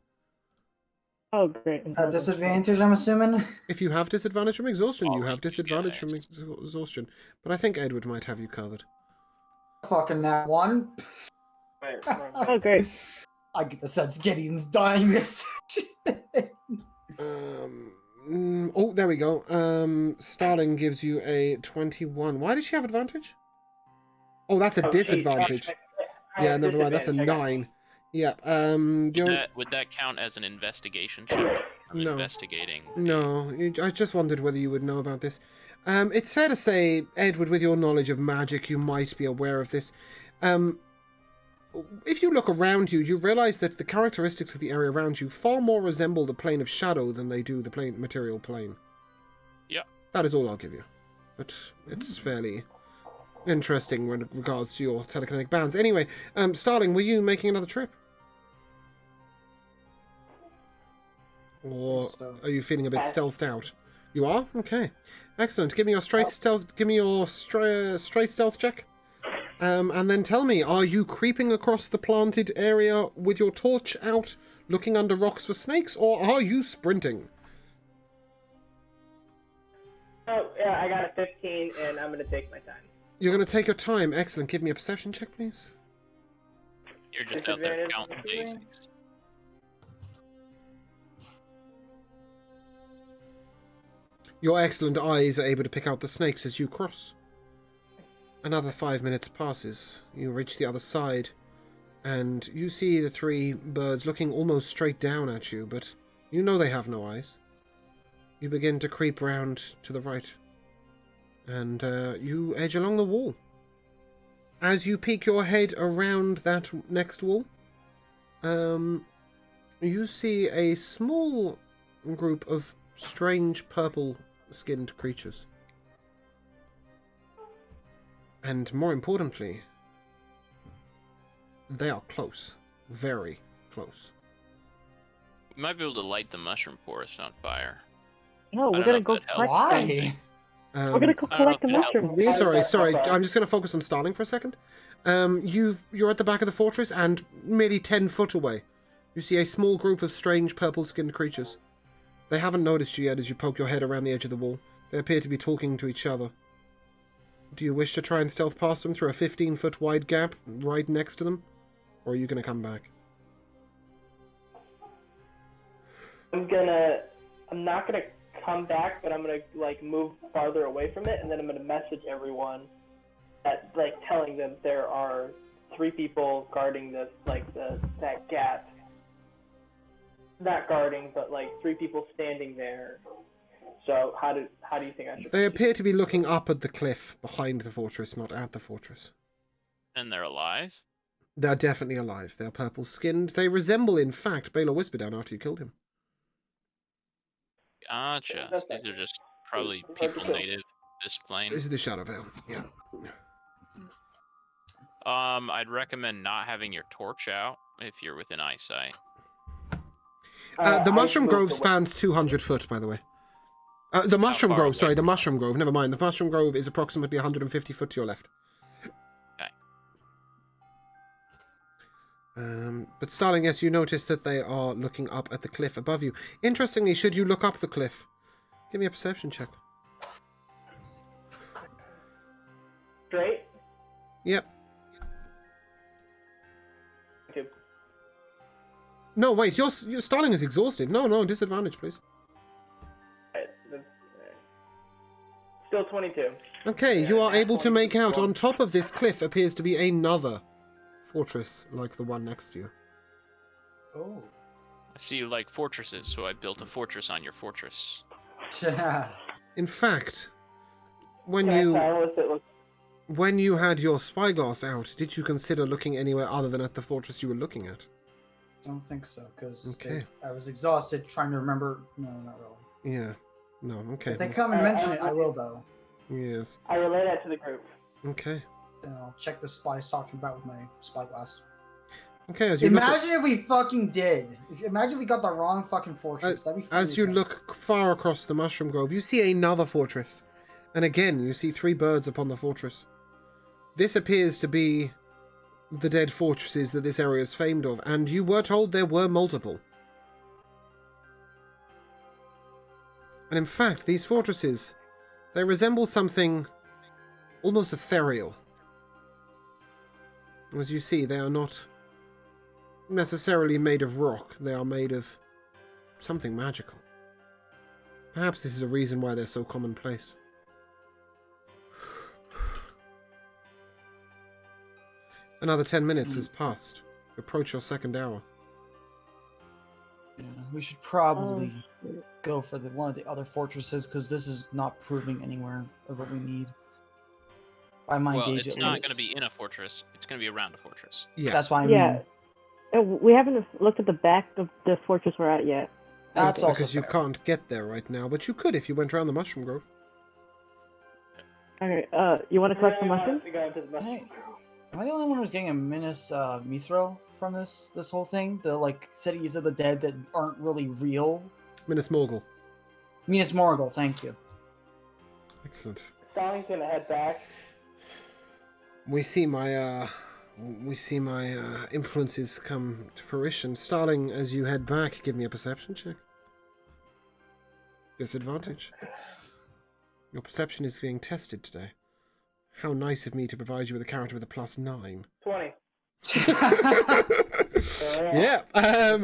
Speaker 6: Oh, great.
Speaker 3: At disadvantage, I'm assuming.
Speaker 1: If you have disadvantage from exhaustion,
Speaker 4: Oh,
Speaker 1: you have
Speaker 4: yeah,
Speaker 1: disadvantage from exhaustion. But I think Edward might have you covered.
Speaker 3: Fucking that one.
Speaker 5: Wait,
Speaker 6: Oh, great.
Speaker 3: I get the sense Gideon's dying this.
Speaker 1: Oh, there we go. Starling gives you a 21. Why does she have advantage? Oh, that's a disadvantage. Yeah, never mind. That's a 9. Yeah.
Speaker 4: Would that count as an investigation check? I'm
Speaker 1: No.
Speaker 4: investigating.
Speaker 1: No, I just wondered whether you would know about this. It's fair to say, Edward, with your knowledge of magic, you might be aware of this. If you look around you, you realize that the characteristics of the area around you far more resemble the plane of shadow than they do the material plane.
Speaker 4: Yeah.
Speaker 1: That is all I'll give you. But it's fairly interesting when it regards to your telekinetic bands. Anyway, Starling, were you making another trip? Or
Speaker 3: So.
Speaker 1: are you feeling a bit stealthed out? You are? Okay. Excellent. Give me your straight stealth. Give me your straight stealth check. And then tell me, are you creeping across the planted area with your torch out, looking under rocks for snakes, or are you sprinting?
Speaker 5: Oh, yeah, I got a 15, and I'm gonna take my time.
Speaker 1: You're going to take your time. Excellent. Give me a perception check, please.
Speaker 4: You're just out there
Speaker 5: Disadvantage
Speaker 4: counting
Speaker 5: or something?
Speaker 4: daisies.
Speaker 1: Your excellent eyes are able to pick out the snakes as you cross. Another 5 minutes passes. You reach the other side, and you see the 3 birds looking almost straight down at you, but you know they have no eyes. You begin to creep round to the right, and you edge along the wall. As you peek your head around that next wall, you see a small group of strange purple-skinned creatures. And more importantly, they are close. Very close.
Speaker 4: We might be able to light the mushroom forest on fire.
Speaker 6: No,
Speaker 4: I
Speaker 6: we're
Speaker 4: don't
Speaker 6: gonna
Speaker 4: know
Speaker 6: go
Speaker 4: if that helps.
Speaker 6: collect them.
Speaker 3: Why?
Speaker 6: We're gonna go
Speaker 4: I don't know
Speaker 6: collect the
Speaker 4: if that
Speaker 6: mushrooms.
Speaker 4: helps.
Speaker 6: dude.
Speaker 1: Sorry. I'm just going to focus on Starling for a second. You're at the back of the fortress, and merely 10 foot away, you see a small group of strange purple-skinned creatures. They haven't noticed you yet as you poke your head around the edge of the wall. They appear to be talking to each other. Do you wish to try and stealth past them through a 15-foot wide gap right next to them? Or are you going to come back?
Speaker 5: I'm not gonna come back, but I'm gonna like move farther away from it, and then I'm gonna message everyone, telling them there are 3 people guarding that gap, not guarding, but like 3 people standing there. So how do you think I should?
Speaker 1: They appear to be looking up at the cliff behind the fortress, not at the fortress.
Speaker 4: And they're alive?
Speaker 1: They're definitely alive. They're purple-skinned. They resemble, in fact, Baylor Whisperdown after you killed him.
Speaker 4: Gotcha.
Speaker 5: That's
Speaker 4: These
Speaker 5: fine.
Speaker 4: are just probably
Speaker 5: Hard to
Speaker 4: people
Speaker 5: kill.
Speaker 4: native to this plane.
Speaker 1: This is the Shadow Veil. Yeah.
Speaker 4: I'd recommend not having your torch out if you're within eyesight.
Speaker 1: The
Speaker 5: I
Speaker 1: Mushroom
Speaker 5: moved
Speaker 1: Grove
Speaker 5: away.
Speaker 1: spans 200 foot, by the way. The Mushroom
Speaker 4: far
Speaker 1: Grove,
Speaker 4: away
Speaker 1: sorry, the
Speaker 4: from
Speaker 1: Mushroom Grove. Never mind. The Mushroom Grove is approximately 150 foot to your left. But starting, yes, you notice that they are looking up at the cliff above you. Interestingly, should you look up the cliff, give me a perception check.
Speaker 5: Straight.
Speaker 1: Yep.
Speaker 5: Okay.
Speaker 1: No, wait, your Starling is exhausted. No, disadvantage, please.
Speaker 5: Still 22.
Speaker 1: Okay,
Speaker 5: Yeah,
Speaker 1: you are
Speaker 5: that's
Speaker 1: able to
Speaker 5: one.
Speaker 1: make out on top of this cliff appears to be another fortress like the one next to you.
Speaker 3: Oh.
Speaker 4: I see you like fortresses, so I built a fortress on your fortress.
Speaker 1: In fact, when
Speaker 5: Can I
Speaker 1: you
Speaker 5: tell if it looks?
Speaker 1: when you had your spyglass out, did you consider looking anywhere other than at the fortress you were looking at?
Speaker 3: Don't think so, because
Speaker 1: Okay.
Speaker 3: I was exhausted trying to remember. No, not really.
Speaker 1: Yeah. No, okay.
Speaker 3: If they come and mention it, I will, though.
Speaker 1: Yes.
Speaker 5: I relay that to the group.
Speaker 1: Okay.
Speaker 3: Then I'll check the spies talking about with my spyglass.
Speaker 1: Okay, as you look
Speaker 3: Imagine if we fucking did. Imagine if we got the wrong fucking fortress. That'd be funny
Speaker 1: as you
Speaker 3: hell.
Speaker 1: look far across the Mushroom Grove, you see another fortress. And again, you see 3 birds upon the fortress. This appears to be the dead fortresses that this area is famed of, and you were told there were multiple. And in fact, these fortresses, they resemble something almost ethereal. As you see, they are not necessarily made of rock, they are made of something magical. Perhaps this is a reason why they're so commonplace. Another 10 minutes has passed. Approach your second hour.
Speaker 8: Yeah, we should probably go for one of the other fortresses because this is not proving anywhere of what we need. By my
Speaker 4: Well,
Speaker 8: gauge,
Speaker 4: it's
Speaker 8: at
Speaker 4: not
Speaker 8: least.
Speaker 4: going to be in a fortress. It's going to be around a fortress.
Speaker 1: Yeah,
Speaker 8: That's what I
Speaker 6: Yeah.
Speaker 8: mean.
Speaker 6: We haven't looked at the back of the fortress we're at yet.
Speaker 8: That's also
Speaker 1: because you
Speaker 8: fair.
Speaker 1: can't get there right now, but you could if you went around the Mushroom Grove.
Speaker 6: Okay, you want to collect the mushrooms?
Speaker 5: We go into the mushroom.
Speaker 8: Hey, am I the only one who's getting a Minas Mithril from this whole thing? The like cities of the dead that aren't really real.
Speaker 1: Minas Morgul.
Speaker 8: Minas Morgul, thank you.
Speaker 1: Excellent.
Speaker 5: Starling's gonna head back.
Speaker 1: We see my influences come to fruition. Starling, as you head back, give me a perception check. Disadvantage. Your perception is being tested today. How nice of me to provide you with a character with a +9.
Speaker 5: 20.
Speaker 1: Yeah.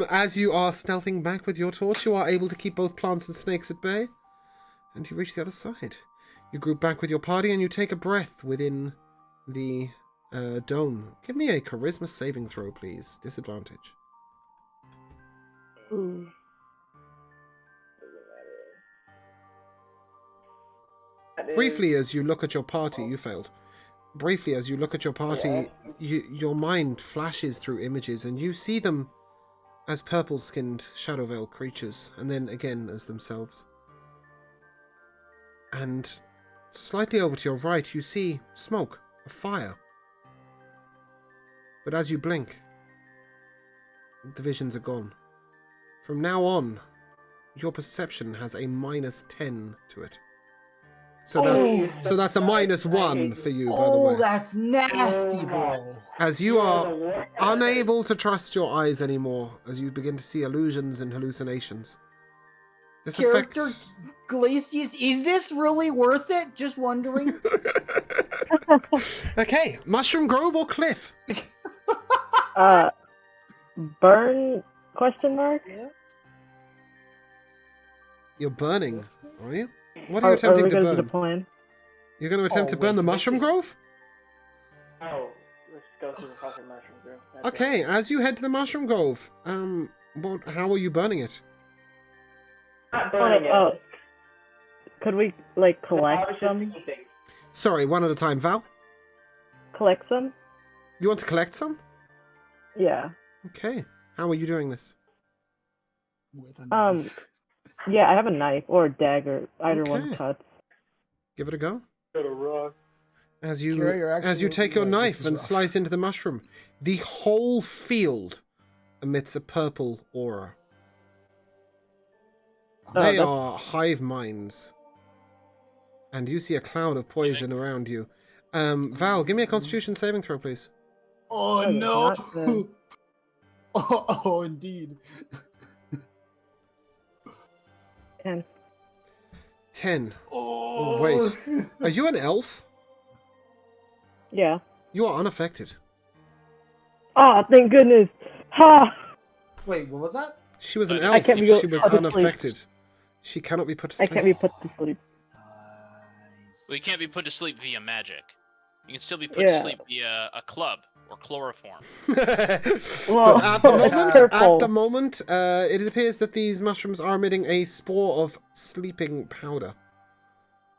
Speaker 1: As you are stealthing back with your torch, you are able to keep both plants and snakes at bay. And you reach the other side. You group back with your party and you take a breath within the dome. Give me a charisma saving throw, please. Disadvantage.
Speaker 6: Ooh.
Speaker 1: Briefly, as you look at your party, you failed. Briefly, as you look at your party, your mind flashes through images, and you see them as purple-skinned Shadow Veil creatures, and then again as themselves. And slightly over to your right, you see smoke, a fire. But as you blink, the visions are gone. From now on, your perception has a -10 to it. So that's a -1 for you, by the
Speaker 8: Oh,
Speaker 1: way.
Speaker 8: that's nasty, bro.
Speaker 1: As you are unable to trust your eyes anymore, as you begin to see illusions and hallucinations. This
Speaker 8: Character
Speaker 1: affects...
Speaker 8: Glacius, is this really worth it? Just wondering.
Speaker 1: Okay, Mushroom Grove or Cliff?
Speaker 6: Burn? Question mark?
Speaker 1: You're burning, are you? What are you attempting
Speaker 6: we
Speaker 1: to
Speaker 6: gonna do
Speaker 1: burn?
Speaker 6: the plan?
Speaker 1: You're going to attempt to burn the Mushroom Grove?
Speaker 5: Oh, let's go to the fucking mushroom group. That's
Speaker 1: Okay, as you head to the Mushroom Grove, What? How are you burning it?
Speaker 5: Not burning it.
Speaker 6: Oh, could we like
Speaker 5: I
Speaker 6: collect
Speaker 5: was just
Speaker 6: some?
Speaker 5: keeping.
Speaker 1: Sorry, one at a time. Val,
Speaker 6: Collect some?
Speaker 1: you want to collect some?
Speaker 6: Yeah.
Speaker 1: Okay. How are you doing this?
Speaker 8: With a
Speaker 6: Yeah, I have a knife or a dagger. Either one
Speaker 1: Okay.
Speaker 6: cuts.
Speaker 1: Give it a go.
Speaker 5: Got a rock.
Speaker 1: As
Speaker 3: Kira,
Speaker 1: you
Speaker 3: you're
Speaker 1: take
Speaker 3: absolutely
Speaker 1: your
Speaker 3: right,
Speaker 1: knife
Speaker 3: this is
Speaker 1: and
Speaker 3: rough.
Speaker 1: slice into the mushroom, the whole field emits a purple aura.
Speaker 6: Oh,
Speaker 1: They
Speaker 6: that's-
Speaker 1: are hive minds. And you see a cloud of poison around you. Val, give me a constitution saving throw, please.
Speaker 8: Oh
Speaker 6: That is
Speaker 8: no!
Speaker 6: not good.
Speaker 8: Oh, indeed.
Speaker 6: 10.
Speaker 1: 10.
Speaker 8: Oh,
Speaker 1: wait. Are you an elf?
Speaker 6: Yeah.
Speaker 1: You are unaffected.
Speaker 6: Oh, thank goodness. Ha!
Speaker 3: Wait, what was that?
Speaker 1: She was an
Speaker 4: I
Speaker 1: elf.
Speaker 6: can't be
Speaker 1: She was
Speaker 6: put to sleep.
Speaker 1: unaffected. She cannot be put to
Speaker 6: I
Speaker 1: sleep.
Speaker 6: can't be put to sleep.
Speaker 3: Nice.
Speaker 4: Well, you can't be put to sleep via magic. You can still be put to
Speaker 6: Yeah.
Speaker 4: sleep via a club or chloroform.
Speaker 6: Well,
Speaker 1: But at the
Speaker 6: it's
Speaker 1: moment,
Speaker 6: purple.
Speaker 1: it appears that these mushrooms are emitting a spore of sleeping powder.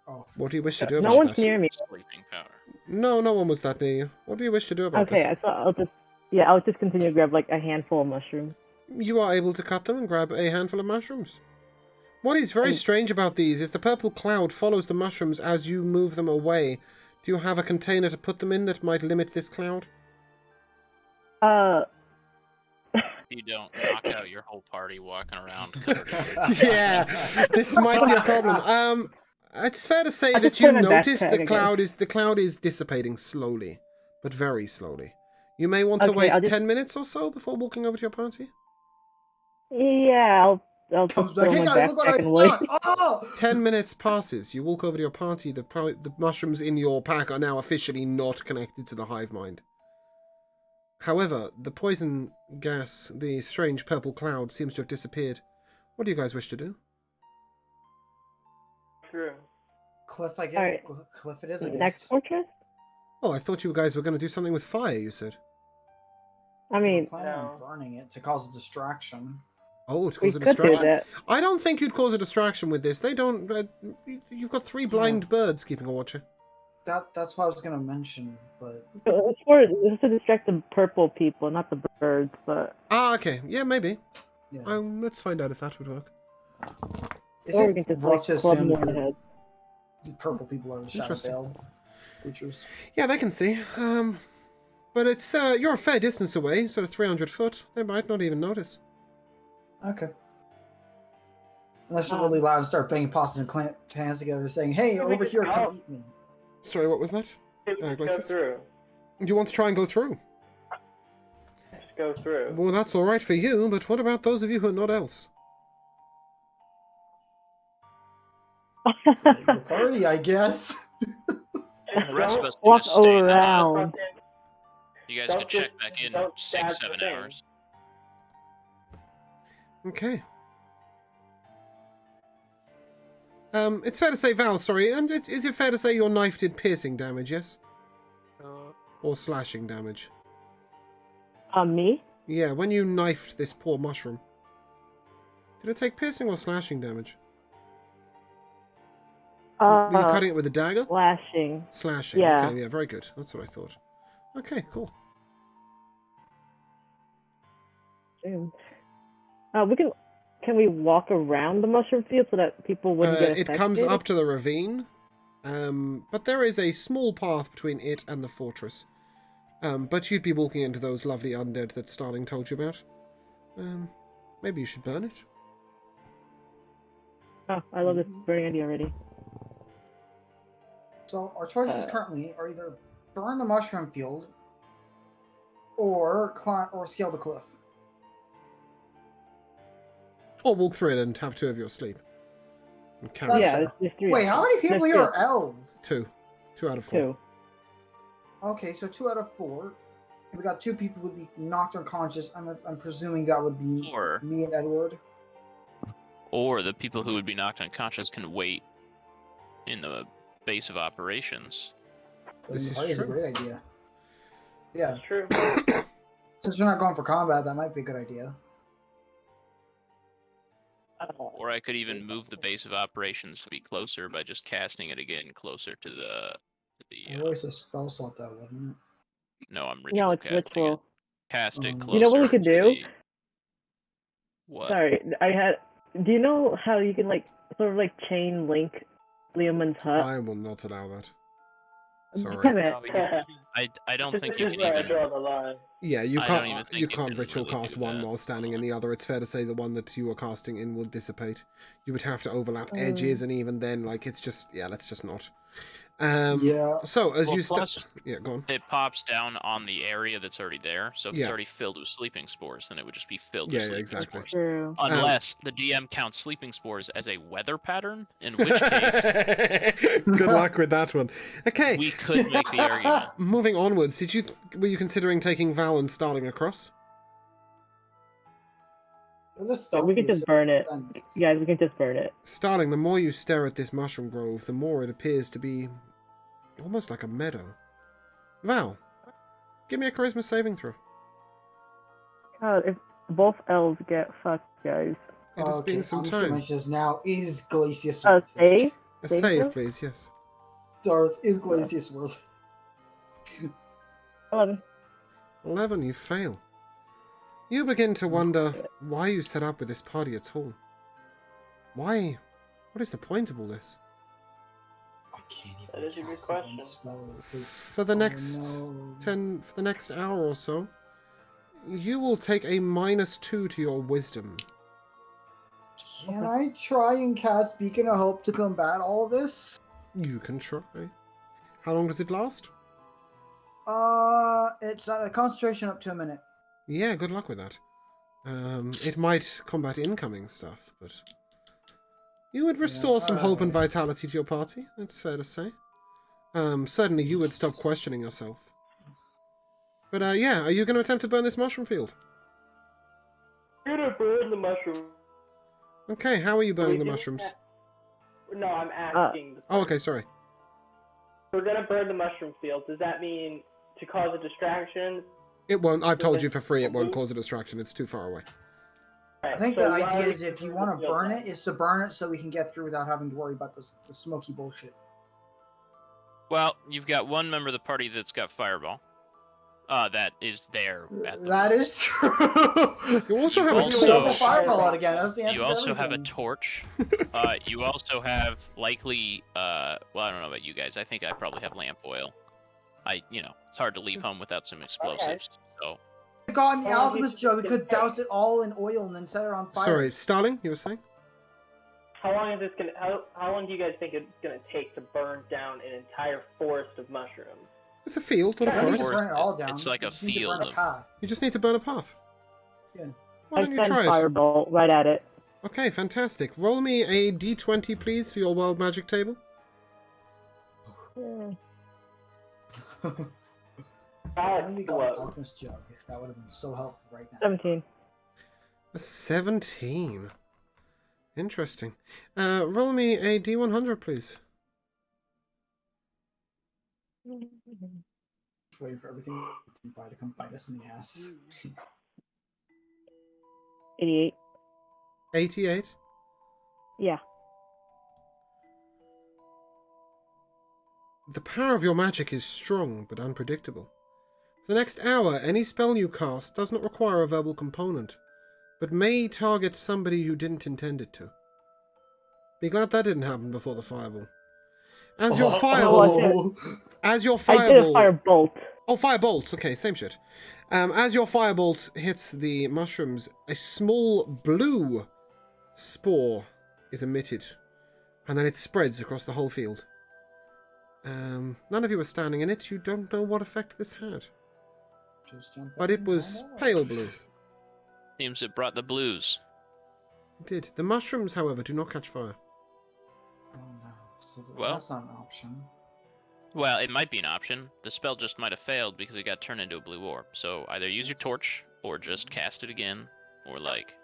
Speaker 3: Oh,
Speaker 1: What do you wish to do
Speaker 6: No
Speaker 1: about
Speaker 6: one's
Speaker 1: that?
Speaker 6: near me.
Speaker 4: Sleeping powder.
Speaker 1: No, no one was that near you. What do you wish to do about
Speaker 6: Okay,
Speaker 1: this?
Speaker 6: I thought I'll just continue to grab like a handful of mushrooms.
Speaker 1: You are able to cut them and grab a handful of mushrooms. What is very strange about these is the purple cloud follows the mushrooms as you move them away. Do you have a container to put them in that might limit this cloud?
Speaker 4: You don't knock out your whole party walking around covered in
Speaker 1: Yeah, this might be a problem. It's fair to say
Speaker 6: I
Speaker 1: that
Speaker 6: just
Speaker 1: you
Speaker 6: put it in my
Speaker 1: notice
Speaker 6: backpack,
Speaker 1: the cloud is dissipating slowly, but very slowly. You may want to
Speaker 6: Okay,
Speaker 1: wait
Speaker 6: I'll just-
Speaker 1: 10 minutes or so before walking over to your party.
Speaker 6: Yeah, I'll just
Speaker 3: comes
Speaker 6: put
Speaker 3: back.
Speaker 6: on
Speaker 3: Hey
Speaker 6: my
Speaker 3: guys, look what
Speaker 6: backpack
Speaker 3: I've
Speaker 6: and wait.
Speaker 3: done! Oh!
Speaker 1: 10 minutes passes. You walk over to your party. The mushrooms in your pack are now officially not connected to the hive mind. However, the poison gas, the strange purple cloud, seems to have disappeared. What do you guys wish to do?
Speaker 5: True.
Speaker 3: Cliff, I get
Speaker 6: Alright.
Speaker 3: Cliff it is, I guess.
Speaker 6: Next fortress?
Speaker 1: Oh, I thought you guys were going to do something with fire, you said.
Speaker 6: I mean,
Speaker 3: We're planning on burning it to cause a distraction.
Speaker 1: Oh, to
Speaker 6: we
Speaker 1: cause a
Speaker 6: could do
Speaker 1: distraction.
Speaker 6: that.
Speaker 1: I don't think you'd cause a distraction with this. They don't... you've got 3 blind birds keeping a watcher.
Speaker 3: That's what I was gonna mention, but
Speaker 6: It's to distract the purple people, not the birds, but...
Speaker 1: Ah, okay. Yeah, maybe.
Speaker 3: yeah.
Speaker 1: Let's find out if that would work.
Speaker 3: Is
Speaker 6: Or we
Speaker 3: it
Speaker 6: can just
Speaker 3: rough
Speaker 6: like
Speaker 3: to
Speaker 6: club
Speaker 3: assume
Speaker 6: them
Speaker 3: that
Speaker 6: on the head.
Speaker 3: the purple people are the Shadow
Speaker 1: Interesting.
Speaker 3: Veil creatures?
Speaker 1: Yeah, they can see. But it's you're a fair distance away, sort of 300 foot. They might not even notice.
Speaker 3: Okay. Unless you're really loud and start banging pots and hands together saying, hey,
Speaker 5: Yeah, we
Speaker 3: over
Speaker 5: can
Speaker 3: here,
Speaker 5: go.
Speaker 3: come eat me.
Speaker 1: Sorry, what was that?
Speaker 5: Just go
Speaker 1: Glacius?
Speaker 5: through.
Speaker 1: Do you want to try and go through?
Speaker 5: Just go through.
Speaker 1: Well, that's all right for you, but what about those of you who are not else?
Speaker 3: The party, I guess.
Speaker 4: The rest of us can
Speaker 6: Walk
Speaker 4: just stay in the hut.
Speaker 6: around.
Speaker 4: You guys
Speaker 5: Don't
Speaker 4: can
Speaker 5: just-
Speaker 4: check back in
Speaker 5: don't
Speaker 4: 6,
Speaker 5: dodge the
Speaker 4: 7
Speaker 5: thing.
Speaker 4: hours.
Speaker 1: Okay. It's fair to say, Val, sorry, is it fair to say your knife did piercing damage, yes? Or slashing damage?
Speaker 6: Me?
Speaker 1: Yeah, when you knifed this poor mushroom. Did it take piercing or slashing damage? Were you cutting it with a dagger?
Speaker 6: Slashing.
Speaker 1: Slashing.
Speaker 6: Yeah.
Speaker 1: Okay, yeah, very good. That's what I thought. Okay, cool.
Speaker 6: Can we walk around the mushroom field so that people wouldn't get
Speaker 1: It
Speaker 6: affected?
Speaker 1: comes up to the ravine, but there is a small path between it and the fortress. But you'd be walking into those lovely undead that Starling told you about. Maybe you should burn it.
Speaker 6: Oh, I love this burning idea already.
Speaker 3: So our choices currently are either burn the mushroom field or scale the cliff.
Speaker 1: Or walk through it and have 2 of you asleep. And carry
Speaker 3: That's
Speaker 1: it.
Speaker 6: Yeah,
Speaker 3: fair.
Speaker 6: there's 3.
Speaker 3: Wait, how many people
Speaker 6: There's
Speaker 3: here
Speaker 6: two.
Speaker 3: are elves?
Speaker 1: 2. 2 out of 4.
Speaker 6: 2.
Speaker 3: Okay, so 2 out of 4. If we got 2 people would be knocked unconscious. I'm presuming that would be
Speaker 4: Or
Speaker 3: me and Edward.
Speaker 4: the people who would be knocked unconscious can wait in the base of operations.
Speaker 1: This is
Speaker 3: That is a
Speaker 1: true.
Speaker 3: great idea. Yeah,
Speaker 5: That's true.
Speaker 3: since we're not going for combat, that might be a good idea.
Speaker 4: Or I could even move the base of operations to be closer by just casting it again closer to the.
Speaker 3: I always a spell slot that, wouldn't it?
Speaker 4: No, I'm ritual
Speaker 6: No, it's
Speaker 4: casting it.
Speaker 6: ritual.
Speaker 4: Cast it
Speaker 3: You
Speaker 4: closer.
Speaker 6: You know what we could
Speaker 4: to
Speaker 6: do?
Speaker 4: the- What?
Speaker 6: Sorry, do you know how you can like sort of like chain link Leomund's hut?
Speaker 1: I will not allow that. Sorry.
Speaker 6: Damn it.
Speaker 4: No, I don't think you
Speaker 5: This is
Speaker 4: can
Speaker 5: where I
Speaker 4: even.
Speaker 5: draw the line.
Speaker 1: Yeah, you
Speaker 4: I don't even
Speaker 1: can't.
Speaker 4: think
Speaker 1: You
Speaker 4: you
Speaker 1: can't
Speaker 4: can
Speaker 1: ritual
Speaker 4: really
Speaker 1: cast
Speaker 4: do
Speaker 1: one
Speaker 4: that.
Speaker 1: while standing in the other. It's fair to say the one that you are casting in would dissipate. You would have to overlap edges, and even then, like it's just let's just not.
Speaker 3: Yeah.
Speaker 1: So as
Speaker 4: Well,
Speaker 1: you
Speaker 4: plus-
Speaker 1: go on.
Speaker 4: It pops down on the area that's already there. So if it's
Speaker 1: Yeah.
Speaker 4: already filled with sleeping spores, then it would just be filled
Speaker 1: Yeah,
Speaker 4: with
Speaker 1: yeah,
Speaker 4: sleeping
Speaker 1: exactly.
Speaker 4: spores.
Speaker 6: True.
Speaker 4: Unless the DM counts sleeping spores as a weather pattern, in which case
Speaker 1: Good luck with that one. Okay.
Speaker 4: we could make the argument.
Speaker 1: Moving onwards, were you considering taking Val and starting across?
Speaker 6: We can just burn it. Guys, we can just burn it.
Speaker 1: Starling, the more you stare at this mushroom grove, the more it appears to be almost like a meadow. Val, give me a charisma saving throw.
Speaker 6: God, if both elves get fucked, guys.
Speaker 1: It has been some
Speaker 3: I'm just gonna
Speaker 1: time.
Speaker 3: mention this now. Is Glacius
Speaker 6: Oh,
Speaker 3: worth it?
Speaker 6: save?
Speaker 1: A
Speaker 6: Save
Speaker 1: save,
Speaker 6: throw?
Speaker 1: please, yes.
Speaker 3: Darth, is Glacius worth it?
Speaker 6: 11.
Speaker 1: 11, you fail. You begin to wonder why you set up with this party at all. Why? What is the point of all this?
Speaker 3: I can't even
Speaker 5: That is a good
Speaker 3: cast one
Speaker 5: question.
Speaker 3: spell because-
Speaker 1: For the next
Speaker 3: no.
Speaker 1: for the next hour or so, you will take a -2 to your wisdom.
Speaker 3: Can I try and cast Beacon of Hope to combat all this?
Speaker 1: You can try. How long does it last?
Speaker 3: It's concentration up to a minute.
Speaker 1: Yeah, good luck with that. It might combat incoming stuff, but you would restore some hope and vitality to your party. That's fair to say. Certainly you would stop questioning yourself. But yeah, are you going to attempt to burn this mushroom field?
Speaker 5: You're gonna burn the mushroom.
Speaker 1: Okay, how are you burning the
Speaker 5: Wait,
Speaker 1: mushrooms?
Speaker 5: No, I'm asking.
Speaker 1: Oh, okay, sorry.
Speaker 5: We're gonna burn the mushroom field. Does that mean to cause a distraction?
Speaker 1: It won't. I've told you for free it won't cause a distraction. It's too far away.
Speaker 3: I think the idea is if you want to burn it, is to burn it so we can get through without having to worry about the smoky bullshit.
Speaker 4: Well, you've got one member of the party that's got fireball. That is there at the
Speaker 3: That
Speaker 4: moment.
Speaker 3: is true.
Speaker 1: You also
Speaker 4: You
Speaker 1: have a
Speaker 4: also-
Speaker 1: torch.
Speaker 3: Fireball out again. That's the answer
Speaker 4: You
Speaker 3: to
Speaker 4: also have a
Speaker 3: everything.
Speaker 4: torch. You also have likely, well, I don't know about you guys. I think I probably have lamp oil. It's hard to leave home without some explosives. So
Speaker 3: We got in the alchemist jug. We could douse it all in oil and then set it on fire.
Speaker 1: Sorry, Starling, you were saying?
Speaker 5: How long is this gonna? How long do you guys think it's gonna take to burn down an entire forest of mushrooms?
Speaker 1: It's a field, not a
Speaker 3: We don't need to
Speaker 1: forest.
Speaker 3: burn it all down.
Speaker 4: It's like
Speaker 3: We
Speaker 4: a
Speaker 3: just need to burn
Speaker 4: field
Speaker 3: a
Speaker 4: of-
Speaker 3: path.
Speaker 1: You just need to burn a path.
Speaker 3: Yeah.
Speaker 1: Why
Speaker 6: I
Speaker 1: don't you
Speaker 6: send
Speaker 1: try it?
Speaker 6: Firebolt right at it.
Speaker 1: Okay, fantastic. Roll me a d20, please, for your wild magic table.
Speaker 6: Yeah.
Speaker 3: When we got an
Speaker 5: What?
Speaker 3: alchemist jug, that would have been so helpful right now.
Speaker 6: 17.
Speaker 1: A 17. Interesting. Roll me a d100, please.
Speaker 3: Just waiting for everything to come bite us in the ass.
Speaker 6: 88.
Speaker 1: 88.
Speaker 6: Yeah.
Speaker 1: The power of your magic is strong, but unpredictable. For the next hour, any spell you cast does not require a verbal component, but may target somebody you didn't intend it to. Be glad that didn't happen before the fireball. As your fireball... As your
Speaker 6: I did a
Speaker 1: fireball...
Speaker 6: firebolt.
Speaker 1: Oh, firebolt. Okay, same shit. As your firebolt hits the mushrooms, a small blue spore is emitted, and then it spreads across the whole field. None of you are standing in it. You don't know what effect this had.
Speaker 3: Just jump
Speaker 1: But it
Speaker 3: in,
Speaker 1: was
Speaker 3: why not?
Speaker 1: pale blue.
Speaker 4: seems it brought the blues.
Speaker 1: It did. The mushrooms, however, do not catch fire.
Speaker 3: Oh no. So
Speaker 4: Well.
Speaker 3: that's not an option.
Speaker 4: Well, it might be an option. The spell just might have failed because it got turned into a blue orb. So either use your torch, or just cast it again, or like...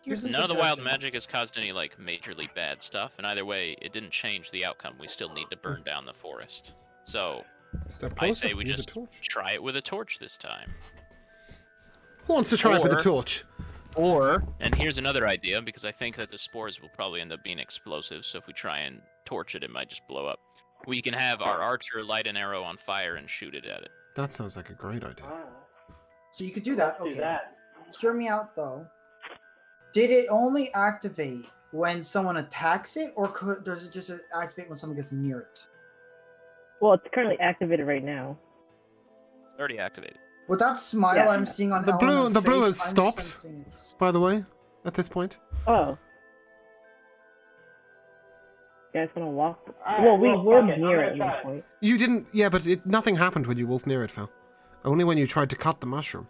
Speaker 3: Here's a
Speaker 4: None of the wild
Speaker 3: suggestion.
Speaker 4: magic has caused any like majorly bad stuff, and either way, it didn't change the outcome. We still need to burn down the forest. So
Speaker 1: Step
Speaker 4: I
Speaker 1: closer.
Speaker 4: say we
Speaker 1: Use
Speaker 4: just
Speaker 1: a torch.
Speaker 4: try it with a torch this time.
Speaker 1: Who wants to try it with a
Speaker 4: or-
Speaker 1: torch?
Speaker 4: Or, and here's another idea, because I think that the spores will probably end up being explosive, so if we try and torch it, it might just blow up. We can have our archer light an arrow on fire and shoot it at it.
Speaker 1: That sounds like a great idea.
Speaker 3: So you could do that.
Speaker 5: Do
Speaker 3: Okay.
Speaker 5: that.
Speaker 3: Hear me out though. Did it only activate when someone attacks it, or does it just activate when someone gets near it?
Speaker 6: Well, it's currently activated right now.
Speaker 4: It's already activated.
Speaker 3: With that smile
Speaker 6: Yeah.
Speaker 3: I'm seeing on
Speaker 1: The
Speaker 3: Elena's
Speaker 1: blue
Speaker 3: face,
Speaker 1: has
Speaker 3: I'm
Speaker 1: stopped.
Speaker 3: sensing it's-
Speaker 1: By the way, at this point.
Speaker 6: Oh. You guys gonna walk?
Speaker 5: Alright,
Speaker 6: Well, we
Speaker 5: well,
Speaker 6: were
Speaker 5: fuck it, I'm
Speaker 6: near
Speaker 5: gonna
Speaker 6: it at
Speaker 5: try
Speaker 6: one
Speaker 5: it.
Speaker 6: point.
Speaker 1: You didn't. Yeah, but nothing happened when you walked near it, Phil. Only when you tried to cut the mushroom.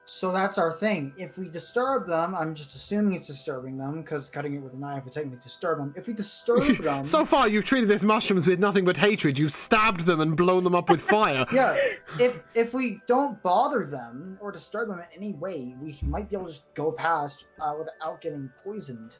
Speaker 3: So that's our thing. If we disturb them, I'm just assuming it's disturbing them, because cutting it with a knife would technically disturb them. If we disturb them...
Speaker 1: So far, you've treated these mushrooms with nothing but hatred. You've stabbed them and blown them up with fire.
Speaker 3: Yeah, if we don't bother them or disturb them in any way, we might be able to just go past without getting poisoned.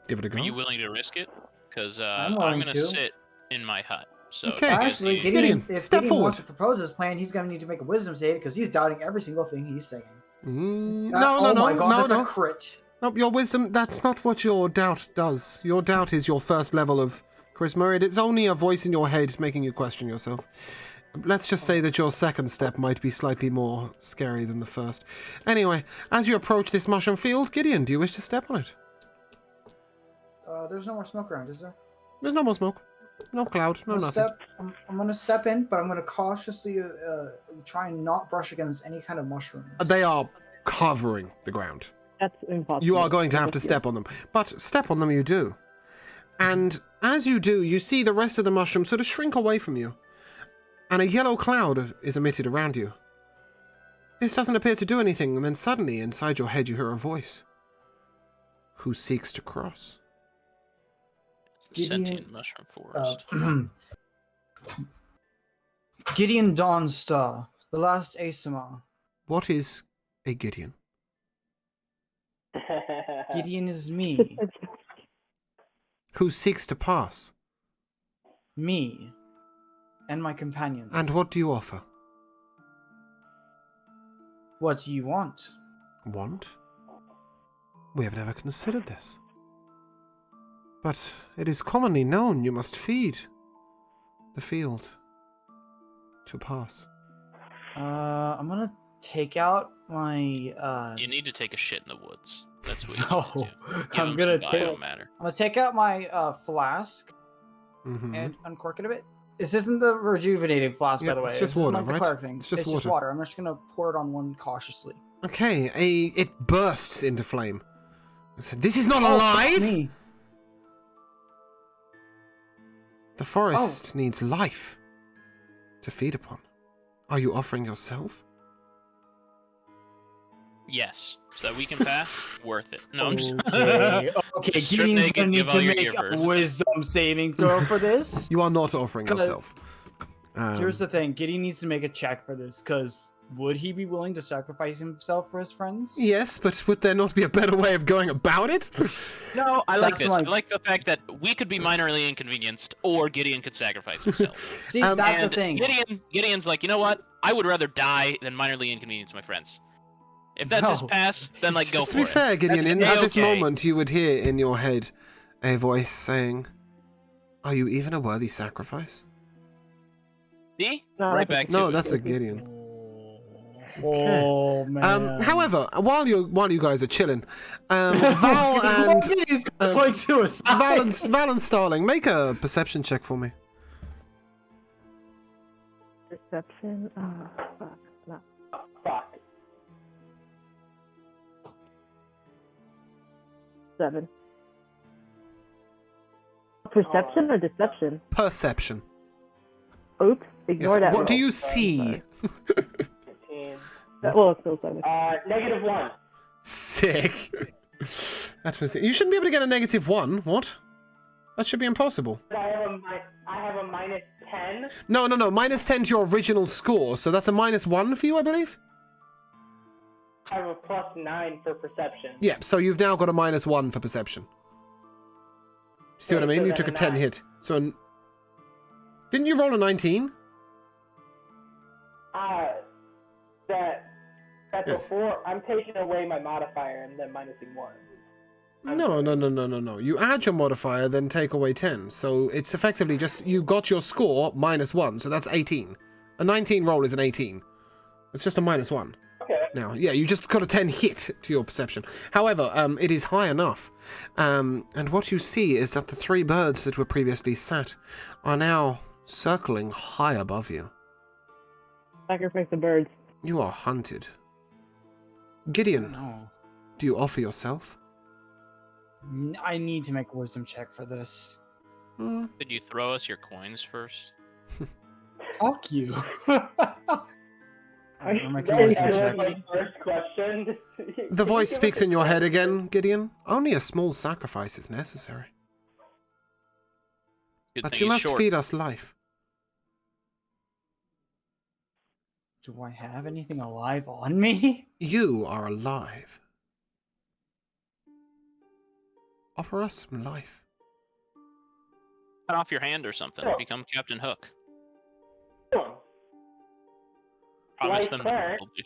Speaker 1: Give it a
Speaker 4: Are
Speaker 1: go.
Speaker 4: you willing to risk it? Because
Speaker 3: I'm
Speaker 4: I'm
Speaker 3: willing
Speaker 4: going
Speaker 3: to.
Speaker 4: to sit in my hut. So
Speaker 1: Okay.
Speaker 4: you guys
Speaker 3: Actually,
Speaker 4: need-
Speaker 3: Gideon, if
Speaker 1: step
Speaker 3: Gideon wants
Speaker 1: forward.
Speaker 3: to propose his plan, he's going to need to make a wisdom save because he's doubting every single thing he's saying.
Speaker 1: No,
Speaker 3: Oh
Speaker 1: no,
Speaker 3: my god,
Speaker 1: no,
Speaker 3: that's
Speaker 1: no.
Speaker 3: a crit.
Speaker 1: Nope, your wisdom, that's not what your doubt does. Your doubt is your first level of charisma. It's only a voice in your head making you question yourself. Let's just say that your second step might be slightly more scary than the first. Anyway, as you approach this mushroom field, Gideon, do you wish to step on it?
Speaker 3: There's no more smoke around, is there?
Speaker 1: There's no more smoke. No cloud, no nothing.
Speaker 3: I'm going to step in, but I'm going to cautiously try and not brush against any kind of mushrooms.
Speaker 1: They are covering the ground.
Speaker 6: That's impossible.
Speaker 1: You are going to have to step on them. But step on them you do. And as you do, you see the rest of the mushroom sort of shrink away from you. And a yellow cloud is emitted around you. This doesn't appear to do anything, and then suddenly, inside your head, you hear a voice. Who seeks to cross?
Speaker 4: It's the
Speaker 3: Gideon,
Speaker 4: sentient mushroom forest.
Speaker 3: Gideon Dawnstar, the last Asima.
Speaker 1: What is a Gideon?
Speaker 3: Gideon is me.
Speaker 1: Who seeks to pass?
Speaker 3: Me. And my companions.
Speaker 1: And what do you offer?
Speaker 3: What do you want?
Speaker 1: Want? We have never considered this. But it is commonly known you must feed the field to pass.
Speaker 8: I'm gonna take out my
Speaker 4: You need to take a shit in the woods. That's what you
Speaker 8: No,
Speaker 4: need to do. Give
Speaker 8: I'm
Speaker 4: him
Speaker 8: gonna
Speaker 4: some
Speaker 8: take.
Speaker 4: biomatter.
Speaker 8: I'm gonna take out my flask
Speaker 1: Mm-hmm.
Speaker 8: and uncork it a bit. This isn't the rejuvenating flask,
Speaker 1: Yeah,
Speaker 8: by the way.
Speaker 1: it's just
Speaker 8: This is
Speaker 1: water,
Speaker 8: not the
Speaker 1: right?
Speaker 8: cleric thing.
Speaker 1: It's just
Speaker 8: just
Speaker 1: water.
Speaker 8: water. I'm just gonna pour it on one cautiously.
Speaker 1: Okay, it bursts into flame. I said, "This is not
Speaker 8: Oh,
Speaker 1: alive!
Speaker 8: me.
Speaker 1: The forest needs life to feed upon. Are you offering yourself?"
Speaker 4: Yes. So that we can pass? Worth it. No, I'm just...
Speaker 8: Okay,
Speaker 4: Strip
Speaker 8: Gideon's
Speaker 4: naked,
Speaker 8: gonna need
Speaker 4: give
Speaker 8: to
Speaker 4: all your
Speaker 8: make
Speaker 4: gear
Speaker 8: a
Speaker 4: first.
Speaker 8: wisdom saving throw for this.
Speaker 1: You are not offering
Speaker 8: Good.
Speaker 1: yourself.
Speaker 8: Here's the thing: Gideon needs to make a check for this, because would he be willing to sacrifice himself for his friends?
Speaker 1: Yes, but would there not be a better way of going about it?
Speaker 4: No, I like
Speaker 8: That's
Speaker 4: this.
Speaker 8: my-
Speaker 4: I like the fact that we could be minorly inconvenienced, or Gideon could sacrifice himself.
Speaker 8: See,
Speaker 1: Um,
Speaker 8: that's
Speaker 4: And
Speaker 8: the thing.
Speaker 4: Gideon's like, you know what? I would rather die than minorly inconvenience my friends. If that's his
Speaker 8: No.
Speaker 4: pass, then like go
Speaker 1: to
Speaker 4: for
Speaker 1: be
Speaker 4: it.
Speaker 1: fair, Gideon,
Speaker 4: That's
Speaker 1: at this
Speaker 4: A-okay.
Speaker 1: moment you would hear in your head a voice saying, "Are you even a worthy sacrifice?"
Speaker 4: See?
Speaker 6: No,
Speaker 4: Right
Speaker 6: that's
Speaker 4: back
Speaker 1: No,
Speaker 4: to
Speaker 1: that's
Speaker 4: it.
Speaker 1: a Gideon.
Speaker 8: Oh man.
Speaker 1: However, while you guys are chilling, Val and
Speaker 8: Gideon's
Speaker 1: um,
Speaker 8: going suicide.
Speaker 1: Val and Starling, make a perception check for me.
Speaker 6: Perception. Fuck. No.
Speaker 5: Fuck.
Speaker 6: 7. Perception or deception?
Speaker 1: Perception.
Speaker 6: Oops.
Speaker 1: Yes.
Speaker 6: Ignore that.
Speaker 1: What do
Speaker 6: roll.
Speaker 1: you see?
Speaker 5: 15.
Speaker 6: Well, it's still 7.
Speaker 5: -1.
Speaker 1: Sick. That was it. You shouldn't be able to get a -1. What? That should be impossible.
Speaker 5: I have a -10.
Speaker 1: No. -10 to your original score, so that's a -1 for you, I believe.
Speaker 5: I have a +9 for perception.
Speaker 1: Yeah, so you've now got a -1 for perception. See what I
Speaker 5: Okay,
Speaker 1: mean?
Speaker 5: so
Speaker 1: You
Speaker 5: then
Speaker 1: took a
Speaker 5: a
Speaker 1: 10
Speaker 5: 9.
Speaker 1: hit. Didn't you roll a 19?
Speaker 5: That That
Speaker 1: Yes.
Speaker 5: before I'm taking away my modifier and then minusing 1.
Speaker 1: No. You add your modifier, then take away 10. So it's effectively just you got your score -1, so that's 18. A 19 roll is an 18. It's just a -1.
Speaker 5: Okay.
Speaker 1: Now, yeah, you just got a 10 hit to your perception. However, it is high enough. And what you see is that the 3 birds that were previously sat are now circling high above you.
Speaker 6: Sacrifice the birds.
Speaker 1: You are hunted. Gideon,
Speaker 8: No.
Speaker 1: do you offer yourself?
Speaker 8: I need to make a wisdom check for this.
Speaker 4: Could you throw us your coins first?
Speaker 8: Fuck you.
Speaker 6: Are you
Speaker 8: I'm making a
Speaker 6: serious?
Speaker 8: wisdom
Speaker 5: That
Speaker 8: check.
Speaker 5: was my first question.
Speaker 1: The voice speaks in your head again, Gideon. Only a small sacrifice is necessary.
Speaker 4: Good
Speaker 1: But
Speaker 4: thing
Speaker 1: you
Speaker 4: he's
Speaker 1: must
Speaker 4: short.
Speaker 1: feed us life.
Speaker 8: Do I have anything alive on me?
Speaker 1: You are alive. Offer us some life.
Speaker 4: Cut off your hand or something.
Speaker 5: Oh.
Speaker 4: Become Captain Hook.
Speaker 5: Oh,
Speaker 4: Promise
Speaker 5: Life
Speaker 4: them
Speaker 5: first.
Speaker 4: that we'll do.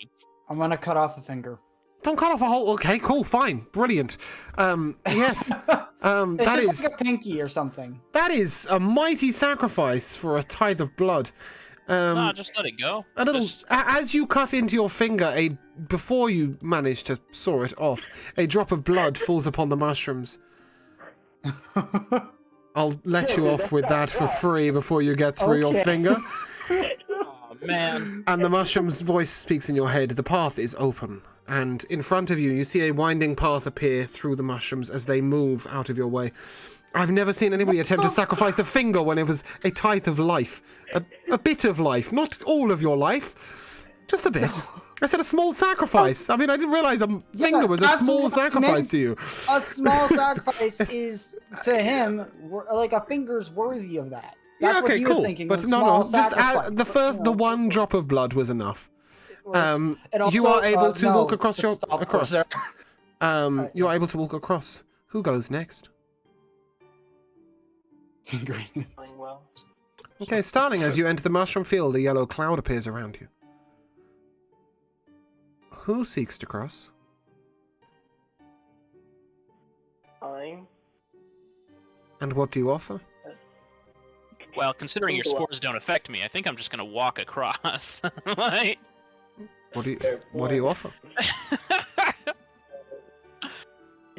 Speaker 8: I'm gonna cut off a finger.
Speaker 1: Don't cut off a whole... Okay, cool, fine, brilliant. Yes,
Speaker 8: It's
Speaker 1: that
Speaker 8: just
Speaker 1: is...
Speaker 8: like a pinky or something.
Speaker 1: That is a mighty sacrifice for a tithe of blood.
Speaker 4: No, just let it go.
Speaker 1: A little,
Speaker 4: Just-
Speaker 1: as you cut into your finger, before you manage to saw it off, a drop of blood falls upon the mushrooms. I'll let you off with that for free before you get through your
Speaker 8: Okay.
Speaker 1: finger.
Speaker 4: Oh, man.
Speaker 1: And the mushroom's voice speaks in your head. The path is open, and in front of you, you see a winding path appear through the mushrooms as they move out of your way. I've never seen anybody attempt to sacrifice a finger when it was a tithe of life. A bit of life, not all of your life. Just a bit. I said a small sacrifice. I mean, I didn't realize a finger was a
Speaker 3: that's
Speaker 1: small
Speaker 3: what I
Speaker 1: sacrifice
Speaker 3: meant.
Speaker 1: to you.
Speaker 3: A small sacrifice is to him like a finger's worthy of that. That's
Speaker 1: Yeah,
Speaker 3: what
Speaker 1: okay,
Speaker 3: he
Speaker 1: cool.
Speaker 3: was thinking.
Speaker 1: But
Speaker 3: was
Speaker 1: no,
Speaker 3: small
Speaker 1: just
Speaker 3: sacrifice.
Speaker 1: the
Speaker 3: But,
Speaker 1: first,
Speaker 3: you
Speaker 1: the
Speaker 3: know,
Speaker 1: one
Speaker 3: it
Speaker 1: drop of
Speaker 3: works.
Speaker 1: blood was enough.
Speaker 3: It works. And
Speaker 1: You
Speaker 3: also,
Speaker 1: are able to
Speaker 3: no,
Speaker 1: walk across
Speaker 3: just stop
Speaker 1: across.
Speaker 3: there.
Speaker 1: You are able to walk across. Who goes next?
Speaker 8: Fingering it.
Speaker 5: going well.
Speaker 1: Okay, Starling, as you enter the mushroom field, a yellow cloud appears around you. Who seeks to cross?
Speaker 5: Fine.
Speaker 1: And what do you offer?
Speaker 4: Well, considering your scores don't affect me, I think I'm just gonna walk across. Right?
Speaker 1: What do you
Speaker 5: Fair
Speaker 1: What do you
Speaker 5: point.
Speaker 1: offer?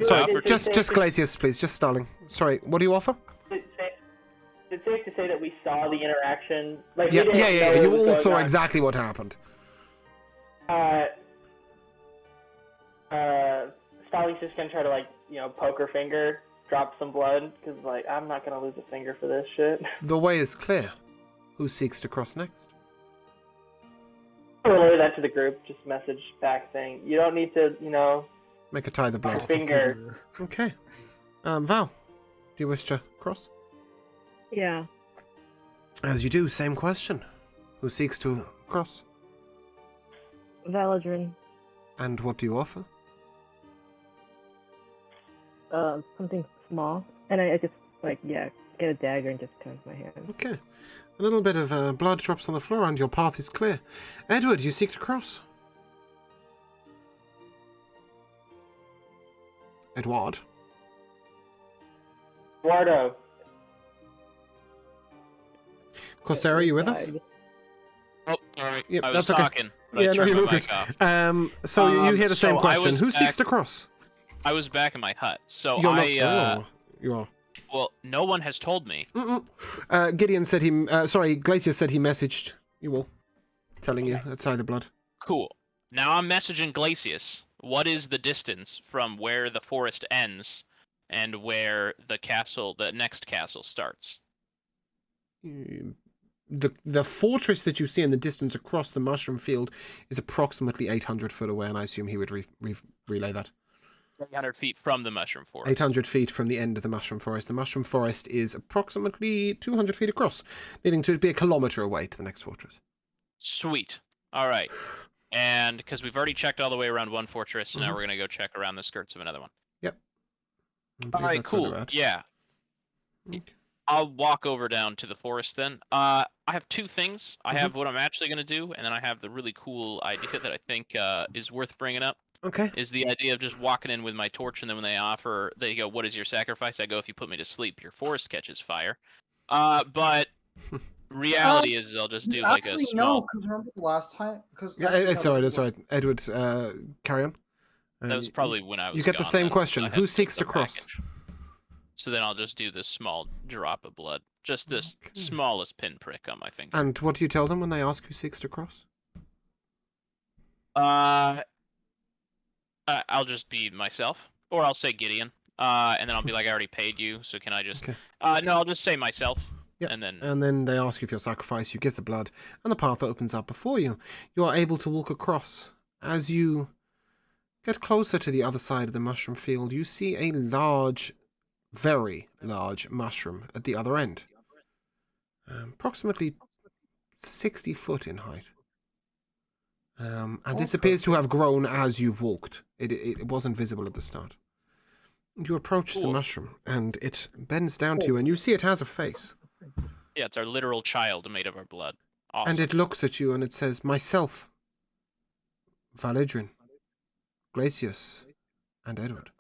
Speaker 4: Sorry,
Speaker 1: Sorry, just Glacius, please, just Starling. Sorry, what do you offer?
Speaker 5: It's safe to say that we saw the interaction. Like,
Speaker 1: Yeah,
Speaker 5: we didn't know
Speaker 1: yeah.
Speaker 5: what
Speaker 1: You
Speaker 5: was
Speaker 1: all
Speaker 5: going
Speaker 1: saw
Speaker 5: on.
Speaker 1: exactly what happened.
Speaker 5: Starling's just gonna try to, like, poke her finger, drop some blood, because, like, I'm not gonna lose a finger for this shit.
Speaker 1: The way is clear. Who seeks to cross next?
Speaker 5: I'll relay that to the group, just message back saying, you don't need to,
Speaker 1: Make a tie the blood.
Speaker 5: finger.
Speaker 1: Okay. Val, do you wish to cross?
Speaker 6: Yeah.
Speaker 1: As you do, same question. Who seeks to cross?
Speaker 6: Valadrin.
Speaker 1: And what do you offer?
Speaker 6: Something small. And I just, get a dagger and just cut off my hand.
Speaker 1: Okay. A little bit of blood drops on the floor and your path is clear. Edward, you seek to cross. Edward?
Speaker 5: Eduardo.
Speaker 1: Corsair, are you with us?
Speaker 6: Died.
Speaker 4: Oh, sorry.
Speaker 1: Yep,
Speaker 4: I was
Speaker 1: that's okay.
Speaker 4: talking. But
Speaker 1: Yeah,
Speaker 4: I
Speaker 1: no,
Speaker 4: turned
Speaker 1: you're
Speaker 4: my
Speaker 1: good.
Speaker 4: mic off.
Speaker 1: So you hear the same
Speaker 4: so I
Speaker 1: question.
Speaker 4: was
Speaker 1: Who seeks
Speaker 4: back-
Speaker 1: to cross?
Speaker 4: I was back in my hut, so
Speaker 1: You're
Speaker 4: I.
Speaker 1: not. You are.
Speaker 4: Well, no one has told me.
Speaker 1: Gideon said he. Glacier said he messaged you all, telling you it's either blood.
Speaker 4: Cool. Now I'm messaging Glacius. What is the distance from where the forest ends and where the next castle starts?
Speaker 1: The fortress that you see in the distance across the mushroom field is approximately 800 foot away, and I assume he would relay that.
Speaker 4: 800 feet from the mushroom forest.
Speaker 1: 800 feet from the end of the mushroom forest. The mushroom forest is approximately 200 feet across, leading to it be a kilometer away to the next fortress.
Speaker 4: Sweet. All right. And because we've already checked all the way around one fortress, so now
Speaker 1: Mhm.
Speaker 4: we're going to go check around the skirts of another one.
Speaker 1: Yep. I
Speaker 4: All
Speaker 1: believe
Speaker 4: right,
Speaker 1: that's where
Speaker 4: cool.
Speaker 1: they're at.
Speaker 4: Yeah.
Speaker 1: Okay.
Speaker 4: I'll walk over down to the forest then. I have two things. I have what I'm actually going to do, and then I have the really cool idea that I think is worth bringing up.
Speaker 1: Okay.
Speaker 4: Is the idea of just walking in with my torch, and then when they go, "What is your sacrifice?" I go, "If you put me to sleep, your forest catches fire." But reality is, I'll just do like a
Speaker 3: Actually,
Speaker 4: small.
Speaker 3: no, because remember the last time?
Speaker 1: Yeah, it's alright. It's alright. Edward, carry on.
Speaker 4: That was probably when I was.
Speaker 1: You get the
Speaker 4: gone
Speaker 1: same
Speaker 4: then,
Speaker 1: question.
Speaker 4: so I had
Speaker 1: Who
Speaker 4: to
Speaker 1: seeks to
Speaker 4: go
Speaker 1: cross?
Speaker 4: package. So then I'll just do this small drop of blood, just this smallest pinprick on my finger.
Speaker 1: And what do you tell them when they ask who seeks to cross?
Speaker 4: I'll just be myself, or I'll say Gideon, and then I'll be like, I already paid you, so can I just?
Speaker 1: Okay.
Speaker 4: No, I'll just say myself,
Speaker 1: Yep.
Speaker 4: and then
Speaker 1: they ask you for your sacrifice. You give the blood, and the path opens up before you. You are able to walk across. As you get closer to the other side of the mushroom field, you see a large, very large mushroom at the other end, approximately 60 foot in height. And this appears to have grown as you've walked. It wasn't visible at the start. You approach the mushroom, and it bends down to you, and you see it has a face.
Speaker 4: Yeah, it's our literal child made of our blood. Awesome.
Speaker 1: And it looks at you, and it says, myself, Validrin, Glacius, and Edward.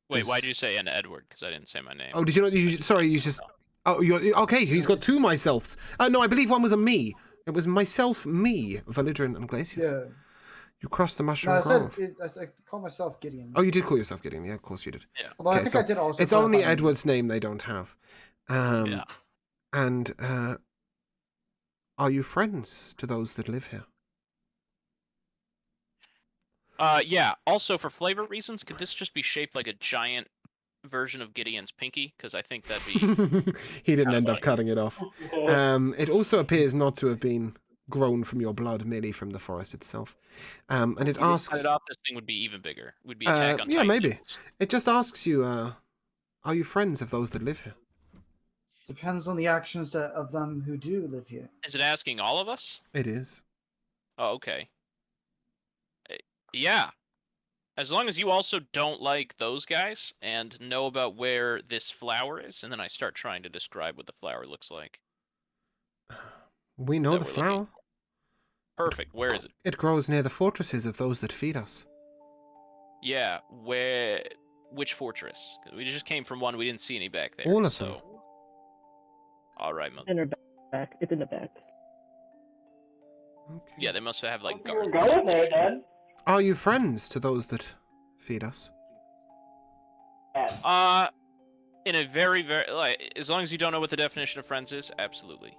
Speaker 4: Wait, why'd you say Edward? Because I didn't say my name.
Speaker 1: Oh, did you not? Sorry, you just... Oh, you're... Okay, he's got two myselfs. No, I believe one was a me. It was myself, me, Validrin, and Glacius.
Speaker 3: Yeah.
Speaker 1: You crossed the
Speaker 3: No,
Speaker 1: mushroom grove.
Speaker 3: I call myself Gideon.
Speaker 1: Oh, you did call yourself Gideon. Yeah, of course you did.
Speaker 4: Yeah.
Speaker 3: Although I think I did also.
Speaker 1: It's only Edward's name they don't have.
Speaker 4: Yeah.
Speaker 1: And are you friends to those that live here?
Speaker 4: Yeah. Also, for flavor reasons, could this just be shaped like a giant version of Gideon's pinky? Because I think that'd be.
Speaker 1: He didn't end up cutting it off. It also appears not to have been grown from your blood, merely from the forest itself. And it asks...
Speaker 4: Cut it off, this thing would be even bigger. Would be Attack on
Speaker 1: yeah,
Speaker 4: Titan
Speaker 1: maybe.
Speaker 4: levels.
Speaker 1: It just asks you, are you friends of those that live here?
Speaker 3: Depends on the actions of them who do live here.
Speaker 4: Is it asking all of us?
Speaker 1: It is.
Speaker 4: Oh, okay. Yeah. As long as you also don't like those guys and know about where this flower is, and then I start trying to describe what the flower looks like.
Speaker 1: We know
Speaker 4: That
Speaker 1: the
Speaker 4: we're looking
Speaker 1: flower.
Speaker 4: Perfect. Where is it?
Speaker 1: It grows near the fortresses of those that feed us.
Speaker 4: Yeah, where? Which fortress? 'Cause we just came from one. We didn't see any back there.
Speaker 1: All of
Speaker 4: so...
Speaker 1: them.
Speaker 4: All right,
Speaker 6: In her back. It's in the back.
Speaker 1: Okay.
Speaker 4: yeah, they must have like
Speaker 5: We're
Speaker 4: gardens.
Speaker 5: going there, Dad.
Speaker 1: Are you friends to those that feed us?
Speaker 4: In a very, very like, as long as you don't know what the definition of friends is, absolutely.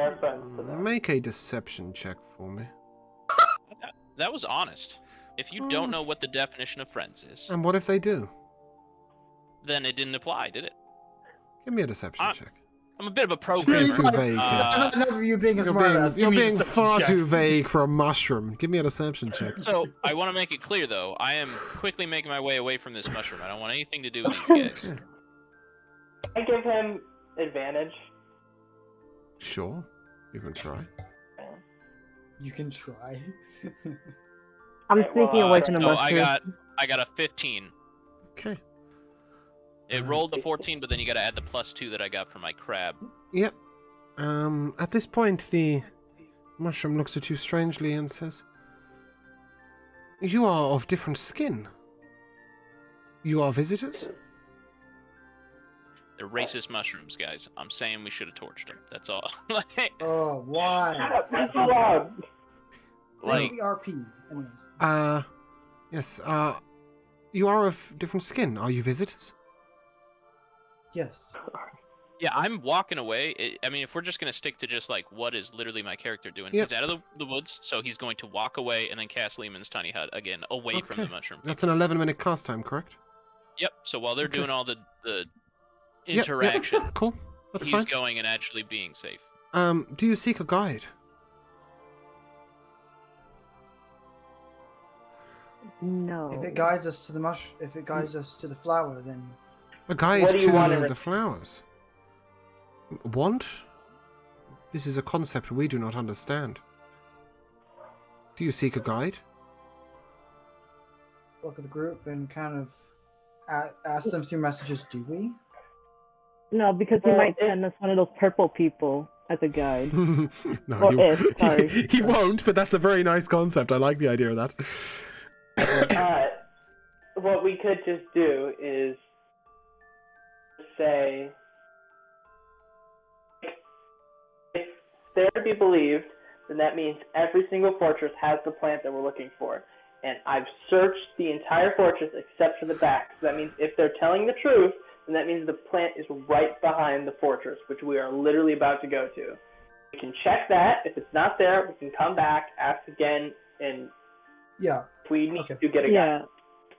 Speaker 5: Our friends to them.
Speaker 1: Make a deception check for me.
Speaker 4: That was honest. If you don't know what the definition of friends is,
Speaker 1: And what if they do?
Speaker 4: then it didn't apply, did it?
Speaker 1: Give me a deception check.
Speaker 4: I'm a bit of a
Speaker 3: He's
Speaker 4: programmer.
Speaker 1: Too
Speaker 3: like,
Speaker 1: vague.
Speaker 3: I've had enough of you being a
Speaker 1: You're
Speaker 3: smartass.
Speaker 1: being,
Speaker 3: Give me a
Speaker 1: being
Speaker 3: deception
Speaker 1: far
Speaker 3: check.
Speaker 1: too vague for a mushroom. Give me a deception check.
Speaker 4: So I want to make it clear, though. I am quickly making my way away from this mushroom. I don't want anything to do with these guys.
Speaker 1: Okay.
Speaker 5: I give him advantage.
Speaker 1: Sure. You can try.
Speaker 3: You can try.
Speaker 6: I'm
Speaker 5: Right, well,
Speaker 6: sneaking away from the
Speaker 4: So
Speaker 6: mushroom.
Speaker 4: I got a 15.
Speaker 1: Okay.
Speaker 4: It rolled the 14, but then you got to add the +2 that I got from my crab.
Speaker 1: Yep. At this point, the mushroom looks at you strangely and says, "You are of different skin. You are visitors?"
Speaker 4: They're racist mushrooms, guys. I'm saying we should have torched them. That's all. like,
Speaker 3: Oh, why?
Speaker 5: That's allowed.
Speaker 3: Like
Speaker 4: like,
Speaker 3: the RP. Anyways.
Speaker 1: Yes, you are of different skin. Are you visitors?
Speaker 3: Yes.
Speaker 4: yeah, I'm walking away. I mean, if we're just gonna stick to just like what is literally my character doing,
Speaker 1: Yep.
Speaker 4: he's out of the woods, so he's going to walk away and then cast Lehman's tiny hut again, away from the
Speaker 1: Okay.
Speaker 4: mushroom.
Speaker 1: That's an 11-minute cast time, correct?
Speaker 4: Yep. So while they're
Speaker 1: Okay.
Speaker 4: doing all the
Speaker 1: Yep, yep.
Speaker 4: interactions,
Speaker 1: Cool. That's
Speaker 4: he's
Speaker 1: fine.
Speaker 4: going and actually being safe.
Speaker 1: Do you seek a guide?
Speaker 6: No.
Speaker 3: If it guides us to the if it guides us to the flower, then
Speaker 1: A guide
Speaker 5: What do you want in
Speaker 1: to the
Speaker 5: return?
Speaker 1: flowers? Want? This is a concept we do not understand. Do you seek a guide?
Speaker 3: look at the group and kind of ask them through messages, do we?
Speaker 6: No, because he
Speaker 5: Well,
Speaker 6: might send us one of those purple people as a guide.
Speaker 1: No,
Speaker 6: Or if, sorry.
Speaker 1: he won't, but that's a very nice concept. I like the idea of that.
Speaker 5: What we could just do is say, if they're to be believed, then that means every single fortress has the plant that we're looking for. And I've searched the entire fortress except for the back. So that means if they're telling the truth, then that means the plant is right behind the fortress, which we are literally about to go to. We can check that. If it's not there, we can come back, ask again, and
Speaker 3: Yeah.
Speaker 5: if we need
Speaker 3: Okay.
Speaker 5: to get a guy.
Speaker 6: Yeah.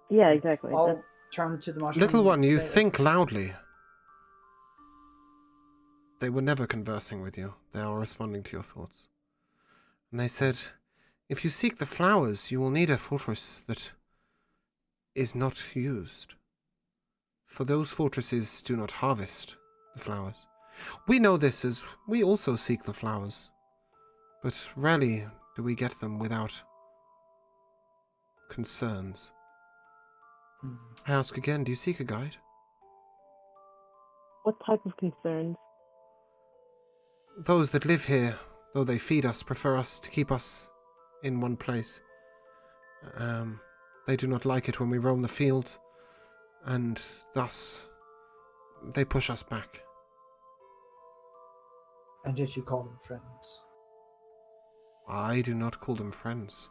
Speaker 6: Yeah, exactly.
Speaker 3: I'll turn to the mushroom.
Speaker 1: Little one, you
Speaker 3: thing.
Speaker 1: think loudly. They were never conversing with you. They are responding to your thoughts. And they said, if you seek the flowers, you will need a fortress that is not used. For those fortresses do not harvest the flowers. We know this as we also seek the flowers. But rarely do we get them without concerns. I ask again, do you seek a guide?
Speaker 6: What type of concerns?
Speaker 1: Those that live here, though they feed us, prefer us to keep us in one place. They do not like it when we roam the field, and thus they push us back.
Speaker 3: And yet you call them friends.
Speaker 1: I do not call them friends.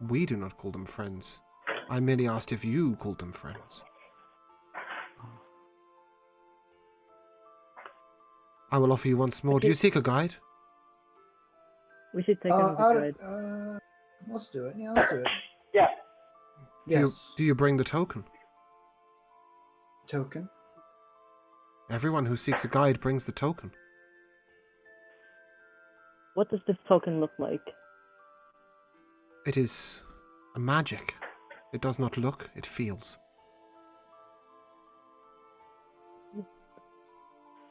Speaker 1: We do not call them friends. I merely asked if you called them friends. I will offer you once more. Do you seek a guide?
Speaker 6: We should take him as a guide.
Speaker 3: Let's do it. Yeah, let's do it.
Speaker 5: Yeah.
Speaker 3: Yes.
Speaker 1: Do you bring the token?
Speaker 3: Token.
Speaker 1: Everyone who seeks a guide brings the token.
Speaker 6: What does this token look like?
Speaker 1: It is a magic. It does not look, it feels.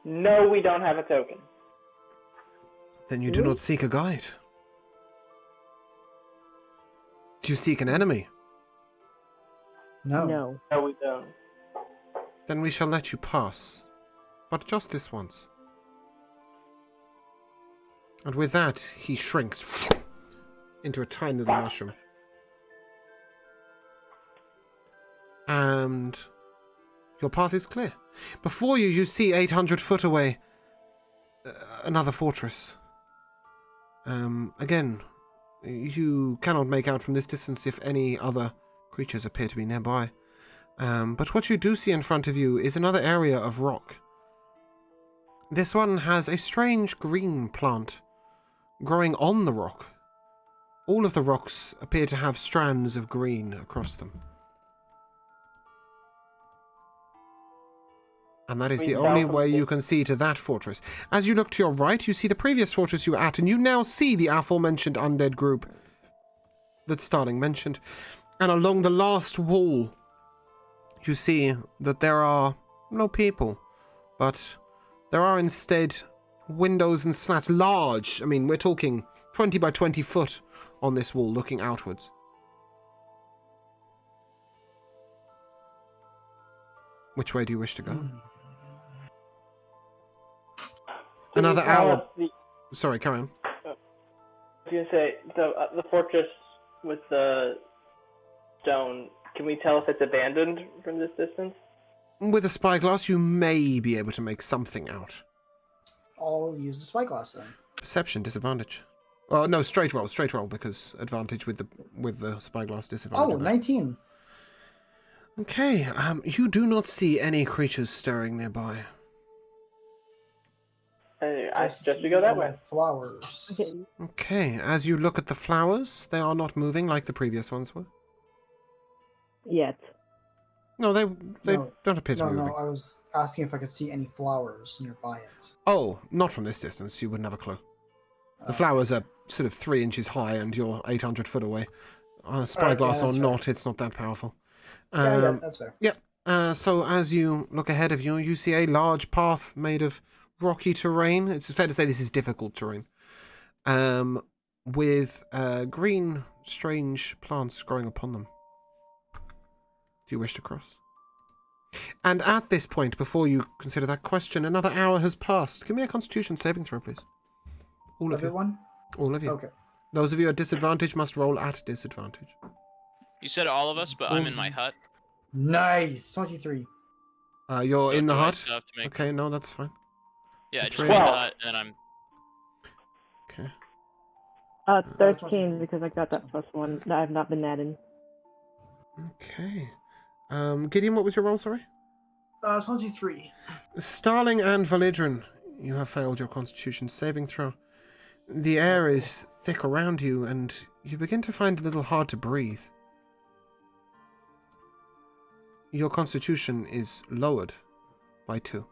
Speaker 5: No, we don't have a token.
Speaker 1: Then you do not seek a guide. Do you seek an enemy?
Speaker 3: No.
Speaker 6: No.
Speaker 5: No, we don't.
Speaker 1: Then we shall let you pass. But just this once. And with that, he shrinks into a tiny little mushroom. And your path is clear. Before you, you see 800 foot away another fortress. Again, you cannot make out from this distance if any other creatures appear to be nearby. But what you do see in front of you is another area of rock. This one has a strange green plant growing on the rock. All of the rocks appear to have strands of green across them. And that is the only way you can see to that fortress. As you look to your right, you see the previous fortress you were at, and you now see the aforementioned undead group that Starling mentioned. And along the last wall, you see that there are no people, but there are instead windows and slats, large. I mean, we're talking 20 by 20 foot on this wall looking outwards. Which way do you wish to go? Another hour. Sorry, carry on.
Speaker 5: I was gonna say the fortress with the stone. Can we tell if it's abandoned from this distance?
Speaker 1: With a spyglass, you may be able to make something out.
Speaker 3: I'll use the spyglass then.
Speaker 1: Perception disadvantage. Oh no, straight roll, because advantage with the spyglass, disadvantage.
Speaker 3: Oh, 19.
Speaker 1: Okay, you do not see any creatures stirring nearby.
Speaker 5: I suggest we go that way.
Speaker 3: Flowers.
Speaker 6: Okay.
Speaker 1: Okay, as you look at the flowers, they are not moving like the previous ones were.
Speaker 6: Yet.
Speaker 1: No, they
Speaker 3: No.
Speaker 1: don't appear to be moving.
Speaker 3: No, I was asking if I could see any flowers nearby it.
Speaker 1: Oh, not from this distance. You wouldn't have a clue. The flowers are sort of 3 inches high, and you're 800 foot away. Spyglass or
Speaker 3: that's
Speaker 1: not, it's not that powerful.
Speaker 3: Yeah, that's fair.
Speaker 1: Yep. So as you look ahead of you, you see a large path made of rocky terrain. It's fair to say this is difficult terrain. With green, strange plants growing upon them. Do you wish to cross? And at this point, before you consider that question, another hour has passed. Give me a Constitution saving throw, please. All of you.
Speaker 3: Everyone?
Speaker 1: All of you.
Speaker 3: Okay.
Speaker 1: Those of you at disadvantage must roll at disadvantage.
Speaker 4: You said all of us, but I'm in my hut.
Speaker 3: Nice. 23.
Speaker 1: You're
Speaker 4: So
Speaker 1: in the
Speaker 4: do I
Speaker 1: hut?
Speaker 4: still have to make-
Speaker 1: Okay, no, that's fine.
Speaker 4: Yeah, I just
Speaker 1: Three.
Speaker 4: made the
Speaker 5: Well-
Speaker 4: hut, and I'm...
Speaker 1: Okay.
Speaker 6: 13 because I got that +1 that I've not been adding.
Speaker 1: Okay. Gideon, what was your roll, sorry?
Speaker 3: 23.
Speaker 1: Starling and Validran, you have failed your Constitution saving throw. The air is thick around you, and you begin to find it a little hard to breathe. Your Constitution is lowered by 2.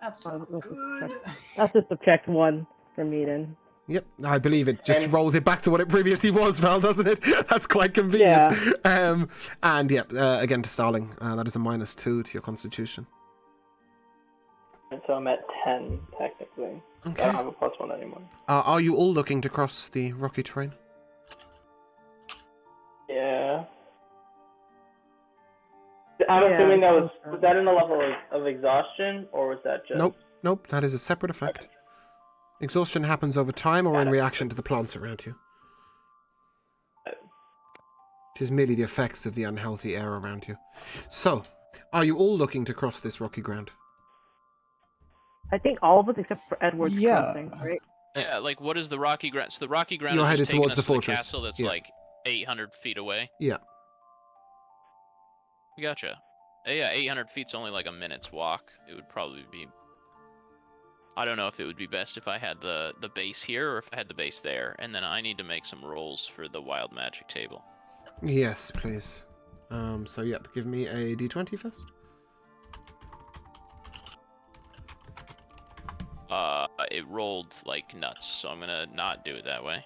Speaker 3: That's not good.
Speaker 6: That's just subtract 1 for me then.
Speaker 1: Yep, I believe it just rolls it back to what it previously was, Val, doesn't it? That's quite convenient.
Speaker 6: Yeah.
Speaker 1: And yep, again to Starling, that is a -2 to your Constitution.
Speaker 5: And so I'm at 10, technically. I
Speaker 1: Okay.
Speaker 5: don't have a +1 anymore.
Speaker 1: Are you all looking to cross the rocky terrain?
Speaker 5: Yeah. I'm
Speaker 6: Yeah,
Speaker 5: assuming that
Speaker 6: I
Speaker 5: was
Speaker 6: think so.
Speaker 5: that in the level of exhaustion, or was that just...
Speaker 1: Nope, that is a separate effect. Exhaustion happens over time or in reaction to the plants around you. It is merely the effects of the unhealthy air around you. So, are you all looking to cross this rocky ground?
Speaker 6: I think all of us except for Edward's
Speaker 8: Yeah.
Speaker 6: crossing, right?
Speaker 4: Yeah, like, what is the rocky ground? So the rocky ground
Speaker 1: You're
Speaker 4: is
Speaker 1: headed
Speaker 4: just taking
Speaker 1: towards
Speaker 4: us
Speaker 1: the
Speaker 4: to
Speaker 1: fortress.
Speaker 4: castle that's
Speaker 1: Yeah.
Speaker 4: like 800 feet away.
Speaker 1: Yeah.
Speaker 4: Gotcha. Yeah, 800 feet's only like a minute's walk. It would probably be... I don't know if it would be best if I had the base here or if I had the base there. And then I need to make some rolls for the wild magic table.
Speaker 1: Yes, please. So yep, give me a d20 first.
Speaker 4: It rolled like nuts, so I'm gonna not do it that way.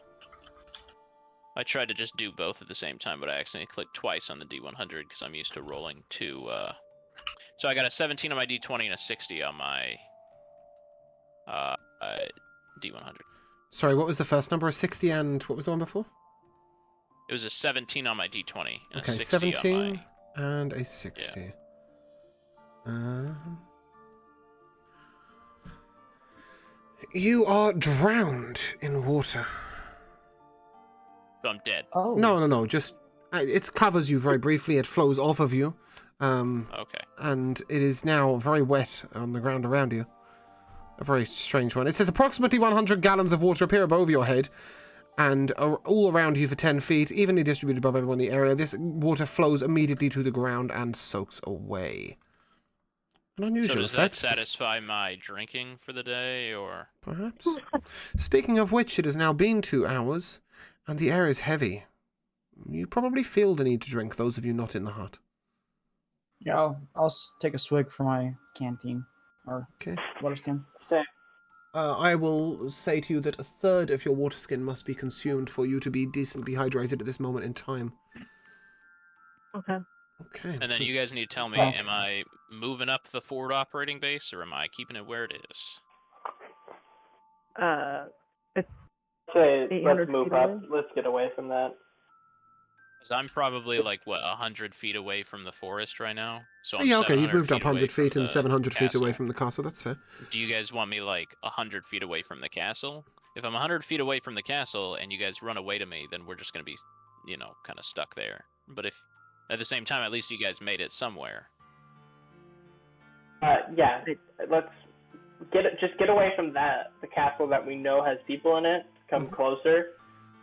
Speaker 4: I tried to just do both at the same time, but I accidentally clicked twice on the D100 because I'm used to rolling two. So I got a 17 on my D20 and a 60 on my D100.
Speaker 1: Sorry, what was the first number? A 60 and what was the one before?
Speaker 4: It was a 17 on my D20 and
Speaker 1: Okay,
Speaker 4: a 60
Speaker 1: 17
Speaker 4: on my...
Speaker 1: and a 60. You are drowned in water.
Speaker 4: So I'm dead.
Speaker 8: Oh.
Speaker 1: No, just it covers you very briefly. It flows off of you,
Speaker 4: Okay.
Speaker 1: and it is now very wet on the ground around you. A very strange one. It says approximately 100 gallons of water appear above your head, and are all around you for 10 feet, evenly distributed above everyone in the area. This water flows immediately to the ground and soaks away. An unusual
Speaker 4: So does
Speaker 1: effect.
Speaker 4: that satisfy my drinking for the day, or...
Speaker 1: Perhaps. Speaking of which, it has now been 2 hours, and the air is heavy. You probably feel the need to drink, those of you not in the hut.
Speaker 8: Yeah, I'll take a swig from my canteen or
Speaker 1: Okay.
Speaker 8: water skin.
Speaker 1: I will say to you that 1/3 of your water skin must be consumed for you to be decently hydrated at this moment in time.
Speaker 6: Okay.
Speaker 1: Okay.
Speaker 4: And then
Speaker 1: so-
Speaker 4: you guys need to tell me,
Speaker 8: Okay.
Speaker 4: am I moving up the forward operating base, or am I keeping it where it is?
Speaker 5: Say,
Speaker 6: 800
Speaker 5: let's move
Speaker 6: feet
Speaker 5: up.
Speaker 6: away?
Speaker 5: Let's get away from that.
Speaker 4: Because I'm probably, like, what, 100 feet away from the forest right now? So I'm
Speaker 1: yeah, okay, you've
Speaker 4: 700
Speaker 1: moved up
Speaker 4: away
Speaker 1: 100 feet
Speaker 4: from
Speaker 1: and
Speaker 4: the
Speaker 1: 700 feet away
Speaker 4: castle.
Speaker 1: from the castle, that's fair.
Speaker 4: Do you guys want me, like, 100 feet away from the castle? If I'm 100 feet away from the castle and you guys run away to me, then we're just going to be, you know, kind of stuck there. But if, at the same time, at least you guys made it somewhere.
Speaker 5: Yeah, let's just get away from that. The castle that we know has people in it. Come closer,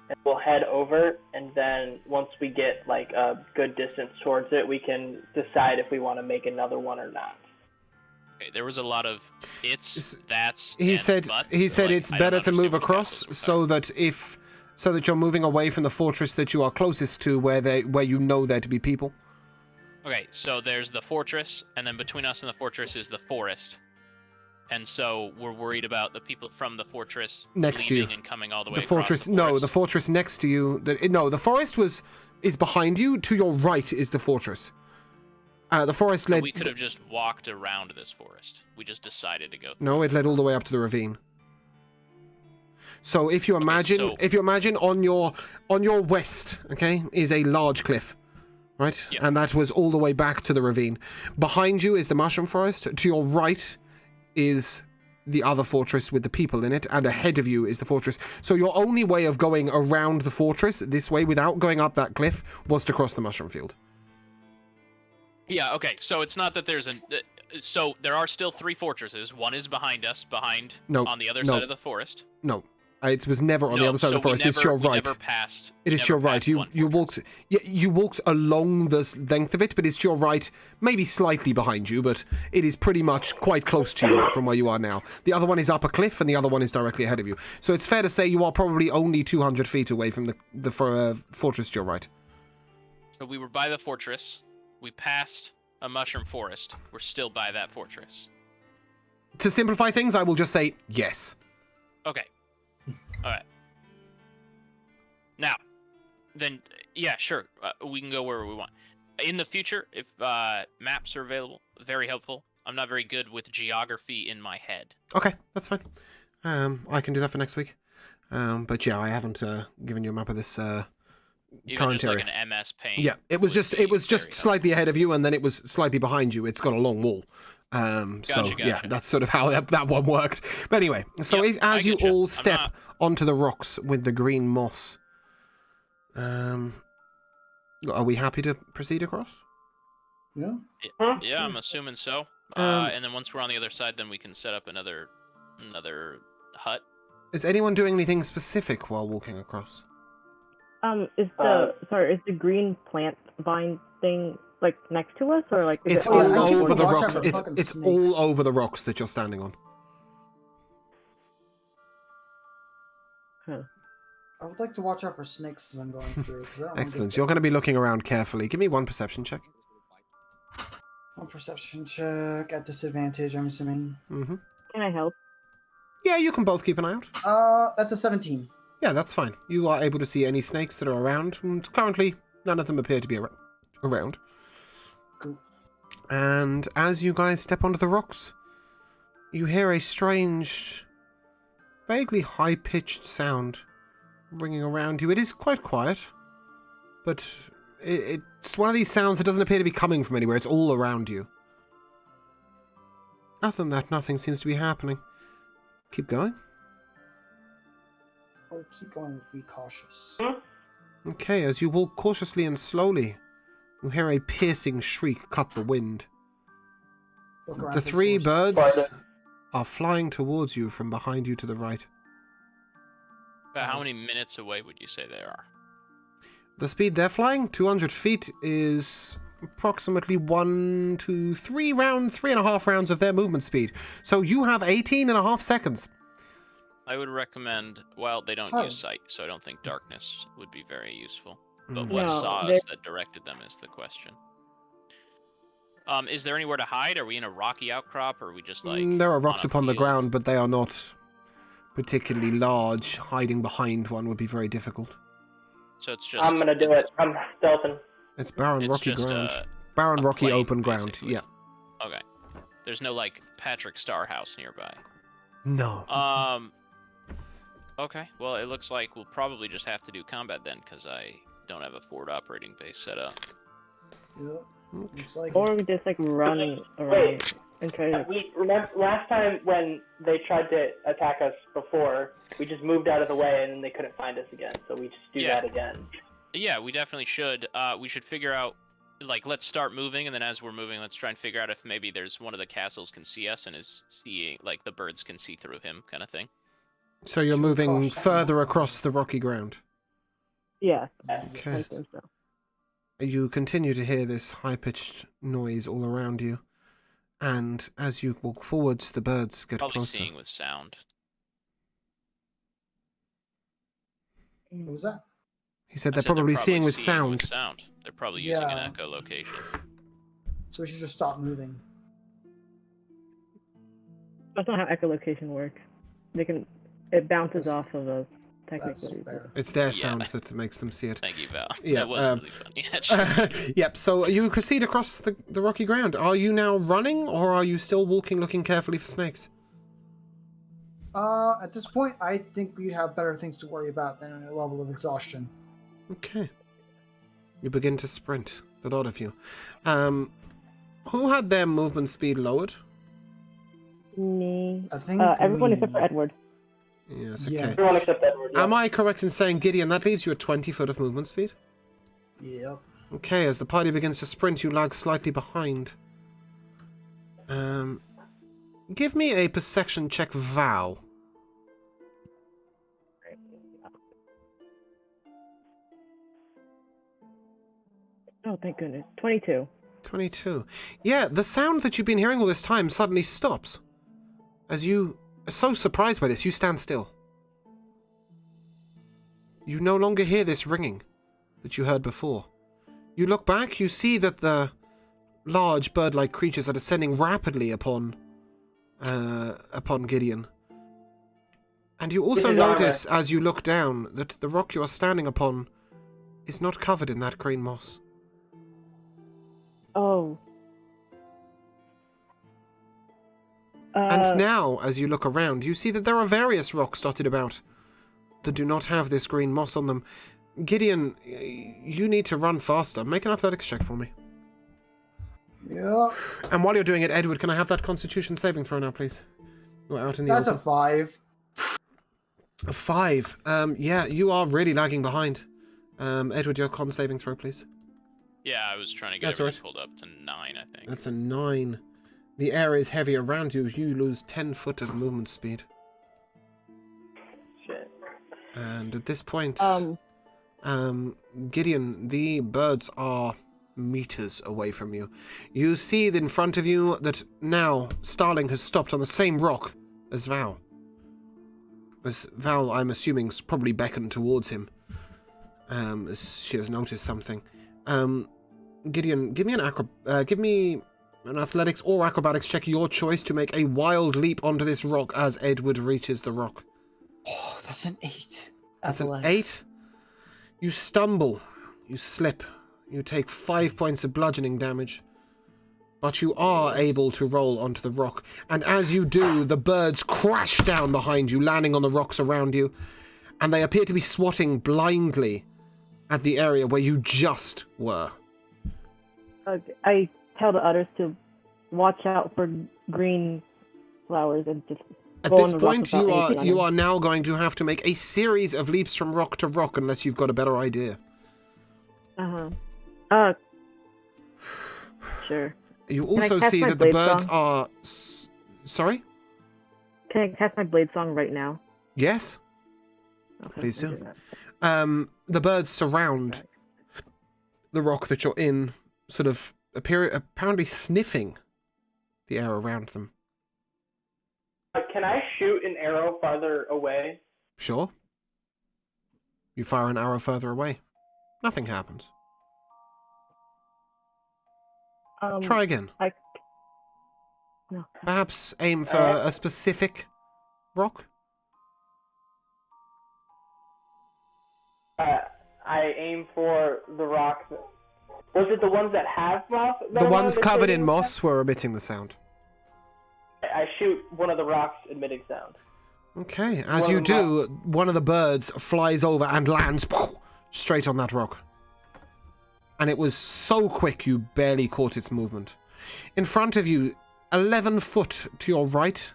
Speaker 5: and we'll head over. And then once we get like a good distance towards it, we can decide if we want to make another one or not.
Speaker 4: Okay, there was a lot of it's, that's,
Speaker 1: He
Speaker 4: and
Speaker 1: said
Speaker 4: buts,
Speaker 1: it's
Speaker 4: like, I don't
Speaker 1: better to
Speaker 4: understand
Speaker 1: move
Speaker 4: what the
Speaker 1: across
Speaker 4: castles are
Speaker 1: so that you're moving away from the fortress that you are closest to where you know there to be people.
Speaker 4: Okay, so there's the fortress, and then between us and the fortress is the forest. And so we're worried about the people from the fortress
Speaker 1: Next to you.
Speaker 4: leaving and coming all the way
Speaker 1: The
Speaker 4: across
Speaker 1: fortress,
Speaker 4: the
Speaker 1: no,
Speaker 4: forest.
Speaker 1: the fortress next to you. The forest is behind you. To your right is the fortress. The forest
Speaker 4: So
Speaker 1: led.
Speaker 4: we could have just walked around this forest. We just decided to go.
Speaker 1: No, it led all the way up to the ravine. So if you imagine,
Speaker 4: so-
Speaker 1: on your west, okay, is a large cliff. right?
Speaker 4: Yep.
Speaker 1: And that was all the way back to the ravine. Behind you is the mushroom forest. To your right is the other fortress with the people in it, and ahead of you is the fortress. So your only way of going around the fortress this way without going up that cliff was to cross the mushroom field.
Speaker 4: Yeah, okay, so it's not that there's an... so there are still 3 fortresses. One is behind us, on the other side of the forest.
Speaker 1: No. It was never on the other side of the forest. It's your right. It is your right. You walked. Yeah, you walked along the length of it, but it's to your right, maybe slightly behind you, but it is pretty much quite close to you from where you are now. The other one is up a cliff, and the other one is directly ahead of you. So it's fair to say you are probably only 200 feet away from the fortress to your right.
Speaker 4: So we were by the fortress. We passed a mushroom forest. We're still by that fortress.
Speaker 1: To simplify things, I will just say yes.
Speaker 4: Okay. All right. Now, then, yeah, sure. We can go wherever we want. In the future, if maps are available, very helpful. I'm not very good with geography in my head.
Speaker 1: Okay, that's fine. I can do that for next week. But yeah, I haven't given you a map of this
Speaker 4: Even
Speaker 1: current
Speaker 4: just
Speaker 1: area.
Speaker 4: like an MS Paint.
Speaker 1: Yeah, it was just slightly ahead of you, and then it was slightly behind you. It's got a long wall.
Speaker 4: Gotcha.
Speaker 1: Yeah, that's sort of how that one worked. But anyway, so
Speaker 4: Yep,
Speaker 1: as you
Speaker 4: getcha.
Speaker 1: all step onto the rocks with the green moss, are we happy to proceed across?
Speaker 3: Yeah.
Speaker 4: Yeah, I'm assuming so.
Speaker 1: Um,
Speaker 4: And then once we're on the other side, then we can set up another hut.
Speaker 1: Is anyone doing anything specific while walking across?
Speaker 6: Is the green plant vine thing like next to us, or like is
Speaker 1: It's
Speaker 6: it
Speaker 1: all
Speaker 6: on
Speaker 3: I keep
Speaker 1: over the
Speaker 3: watch out
Speaker 1: rocks.
Speaker 3: for
Speaker 1: It's
Speaker 3: fucking
Speaker 1: it's
Speaker 3: snakes.
Speaker 1: all over the rocks that you're standing on.
Speaker 3: I would like to watch out for snakes as I'm going through. 'Cause I don't wanna get
Speaker 1: Excellent. You're going to be looking around carefully. Give me one perception check.
Speaker 3: One perception check at disadvantage, I'm assuming.
Speaker 1: Mm-hmm.
Speaker 6: Can I help?
Speaker 1: Yeah, you can both keep an eye out.
Speaker 3: That's a 17.
Speaker 1: Yeah, that's fine. You are able to see any snakes that are around, and currently none of them appear to be around.
Speaker 3: Cool.
Speaker 1: And as you guys step onto the rocks, you hear a strange, vaguely high-pitched sound ringing around you. It is quite quiet, but it's one of these sounds that doesn't appear to be coming from anywhere. It's all around you. Other than that, nothing seems to be happening. Keep going.
Speaker 3: Oh, keep going. Be cautious.
Speaker 1: Okay, as you walk cautiously and slowly, you hear a piercing shriek cut the wind.
Speaker 3: Look around
Speaker 1: The
Speaker 3: for
Speaker 1: 3
Speaker 3: source.
Speaker 1: birds are flying towards you from behind you to the right.
Speaker 4: About how many minutes away would you say they are?
Speaker 1: The speed they're flying, 200 feet, is approximately 1 to 3 rounds, 3.5 rounds of their movement speed. So you have 18.5 seconds.
Speaker 4: I would recommend, well, they don't
Speaker 3: Oh.
Speaker 4: use sight, so I don't think darkness would be very useful. But
Speaker 1: Mhm.
Speaker 4: what
Speaker 6: No,
Speaker 4: saw
Speaker 6: they're-
Speaker 4: us that directed them is the question. Is there anywhere to hide? Are we in a rocky outcrop, or are we just like...
Speaker 1: There are rocks
Speaker 4: on a
Speaker 1: upon the
Speaker 4: field?
Speaker 1: ground, but they are not particularly large. Hiding behind one would be very difficult.
Speaker 4: So it's just...
Speaker 5: I'm gonna do it. I'm stealthing.
Speaker 1: It's barren,
Speaker 4: It's
Speaker 1: rocky
Speaker 4: just
Speaker 1: ground.
Speaker 4: a
Speaker 1: Barren, rocky,
Speaker 4: plain,
Speaker 1: open ground.
Speaker 4: basically.
Speaker 1: Yeah.
Speaker 4: Okay. There's no, like, Patrick Star house nearby.
Speaker 1: No.
Speaker 4: Okay. Well, it looks like we'll probably just have to do combat then, because I don't have a forward operating base set up.
Speaker 3: Yep. Looks like
Speaker 6: Or we just like run around
Speaker 5: Wait.
Speaker 6: and try to.
Speaker 5: We remember last time when they tried to attack us before, we just moved out of the way and then they couldn't find us again. So we just do
Speaker 4: Yeah.
Speaker 5: that again.
Speaker 4: Yeah, we definitely should. We should figure out, like, let's start moving, and then as we're moving, let's try and figure out if maybe there's one of the castles can see us and is seeing, like, the birds can see through him, kind of thing.
Speaker 1: So you're
Speaker 3: Too
Speaker 1: moving
Speaker 3: cautious.
Speaker 1: further across the rocky ground.
Speaker 6: Yeah.
Speaker 1: Okay.
Speaker 6: I think so.
Speaker 1: You continue to hear this high-pitched noise all around you, and as you walk forwards, the birds get
Speaker 4: Probably
Speaker 1: closer.
Speaker 4: seeing with sound.
Speaker 3: What was that?
Speaker 1: He said
Speaker 4: I
Speaker 1: they're
Speaker 4: said
Speaker 1: probably seeing with
Speaker 4: seeing
Speaker 1: sound.
Speaker 4: with sound. They're probably using an
Speaker 3: Yeah.
Speaker 4: echolocation.
Speaker 3: So we should just stop moving.
Speaker 6: That's not how echolocation works. They can. It bounces
Speaker 3: That's-
Speaker 6: off of us
Speaker 3: That's
Speaker 6: technically.
Speaker 3: fair.
Speaker 1: It's their
Speaker 4: Yeah.
Speaker 1: sound that makes them see it.
Speaker 4: Thank you, Val.
Speaker 1: Yeah,
Speaker 4: that was really funny, actually.
Speaker 1: Yep, so you proceed across the rocky ground. Are you now running, or are you still walking, looking carefully for snakes?
Speaker 3: At this point, I think we'd have better things to worry about than a level of exhaustion.
Speaker 1: Okay. You begin to sprint. The lot of you. Who had their movement speed lowered?
Speaker 6: Me.
Speaker 3: I think
Speaker 6: Everyone except for Edward.
Speaker 1: Yes,
Speaker 3: Yeah.
Speaker 1: okay.
Speaker 5: Everyone except Edward. Yeah.
Speaker 1: Am I correct in saying, Gideon, that leaves you at 20 foot of movement speed?
Speaker 3: Yep.
Speaker 1: Okay, as the party begins to sprint, you lag slightly behind. Give me a perception check, Val.
Speaker 6: Oh, thank goodness. 22.
Speaker 1: 22. Yeah, the sound that you've been hearing all this time suddenly stops. As you are so surprised by this, you stand still. You no longer hear this ringing that you heard before. You look back, you see that the large bird-like creatures are descending rapidly upon Gideon. And you also notice, as you look down, that the rock you are standing upon is not covered in that green moss.
Speaker 6: Oh.
Speaker 1: And now, as you look around, you see that there are various rocks dotted about that do not have this green moss on them. Gideon, you need to run faster. Make an athletics check for me.
Speaker 3: Yeah.
Speaker 1: And while you're doing it, Edward, can I have that Constitution saving throw now, please? You're out in the
Speaker 3: That's
Speaker 1: open.
Speaker 3: a 5.
Speaker 1: A 5. Yeah, you are really lagging behind. Edward, your con saving throw, please.
Speaker 4: Yeah, I was trying to get
Speaker 1: That's
Speaker 4: everything
Speaker 1: right.
Speaker 4: pulled up to 9, I think.
Speaker 1: That's a 9. The air is heavy around you. You lose 10 foot of movement speed.
Speaker 5: Shit.
Speaker 1: And at this point,
Speaker 6: Um,
Speaker 1: Gideon, the birds are meters away from you. You see in front of you that now Starling has stopped on the same rock as Val. As Val, I'm assuming, probably beckoned towards him, as she has noticed something. Gideon, give me an athletics or acrobatics check, your choice, to make a wild leap onto this rock as Edward reaches the rock.
Speaker 8: Oh, that's an 8.
Speaker 1: That's an
Speaker 8: Athletics.
Speaker 1: 8. You stumble, you slip, you take 5 points of bludgeoning damage, but you are able to roll onto the rock, and as you do, the birds crash down behind you, landing on the rocks around you, and they appear to be swatting blindly at the area where you just were.
Speaker 6: I tell the others to watch out for green flowers and just
Speaker 1: At
Speaker 6: go on
Speaker 1: this
Speaker 6: the rock
Speaker 1: point,
Speaker 6: without anything on
Speaker 1: you
Speaker 6: them.
Speaker 1: are now going to have to make a series of leaps from rock to rock, unless you've got a better idea.
Speaker 6: Sure.
Speaker 1: You
Speaker 6: Can I
Speaker 1: also
Speaker 6: cast
Speaker 1: see
Speaker 6: my
Speaker 1: that the
Speaker 6: blade
Speaker 1: birds
Speaker 6: song?
Speaker 1: are... Sorry?
Speaker 6: Can I cast my blade song right now?
Speaker 1: Yes?
Speaker 6: Okay,
Speaker 1: Please
Speaker 6: I'll
Speaker 1: do.
Speaker 6: that.
Speaker 1: The birds surround the rock that you're in, sort of apparently sniffing the air around them.
Speaker 5: Can I shoot an arrow farther away?
Speaker 1: Sure. You fire an arrow further away. Nothing happens. Try again.
Speaker 6: No.
Speaker 1: Perhaps aim for a specific rock?
Speaker 5: I aim for the rock. Was it the ones that have moss?
Speaker 1: The ones covered in moss were emitting the sound.
Speaker 5: I shoot one of the rocks emitting sound.
Speaker 1: Okay, as you do, one of the birds flies over and lands straight on that rock. And it was so quick you barely caught its movement. In front of you, 11 foot to your right,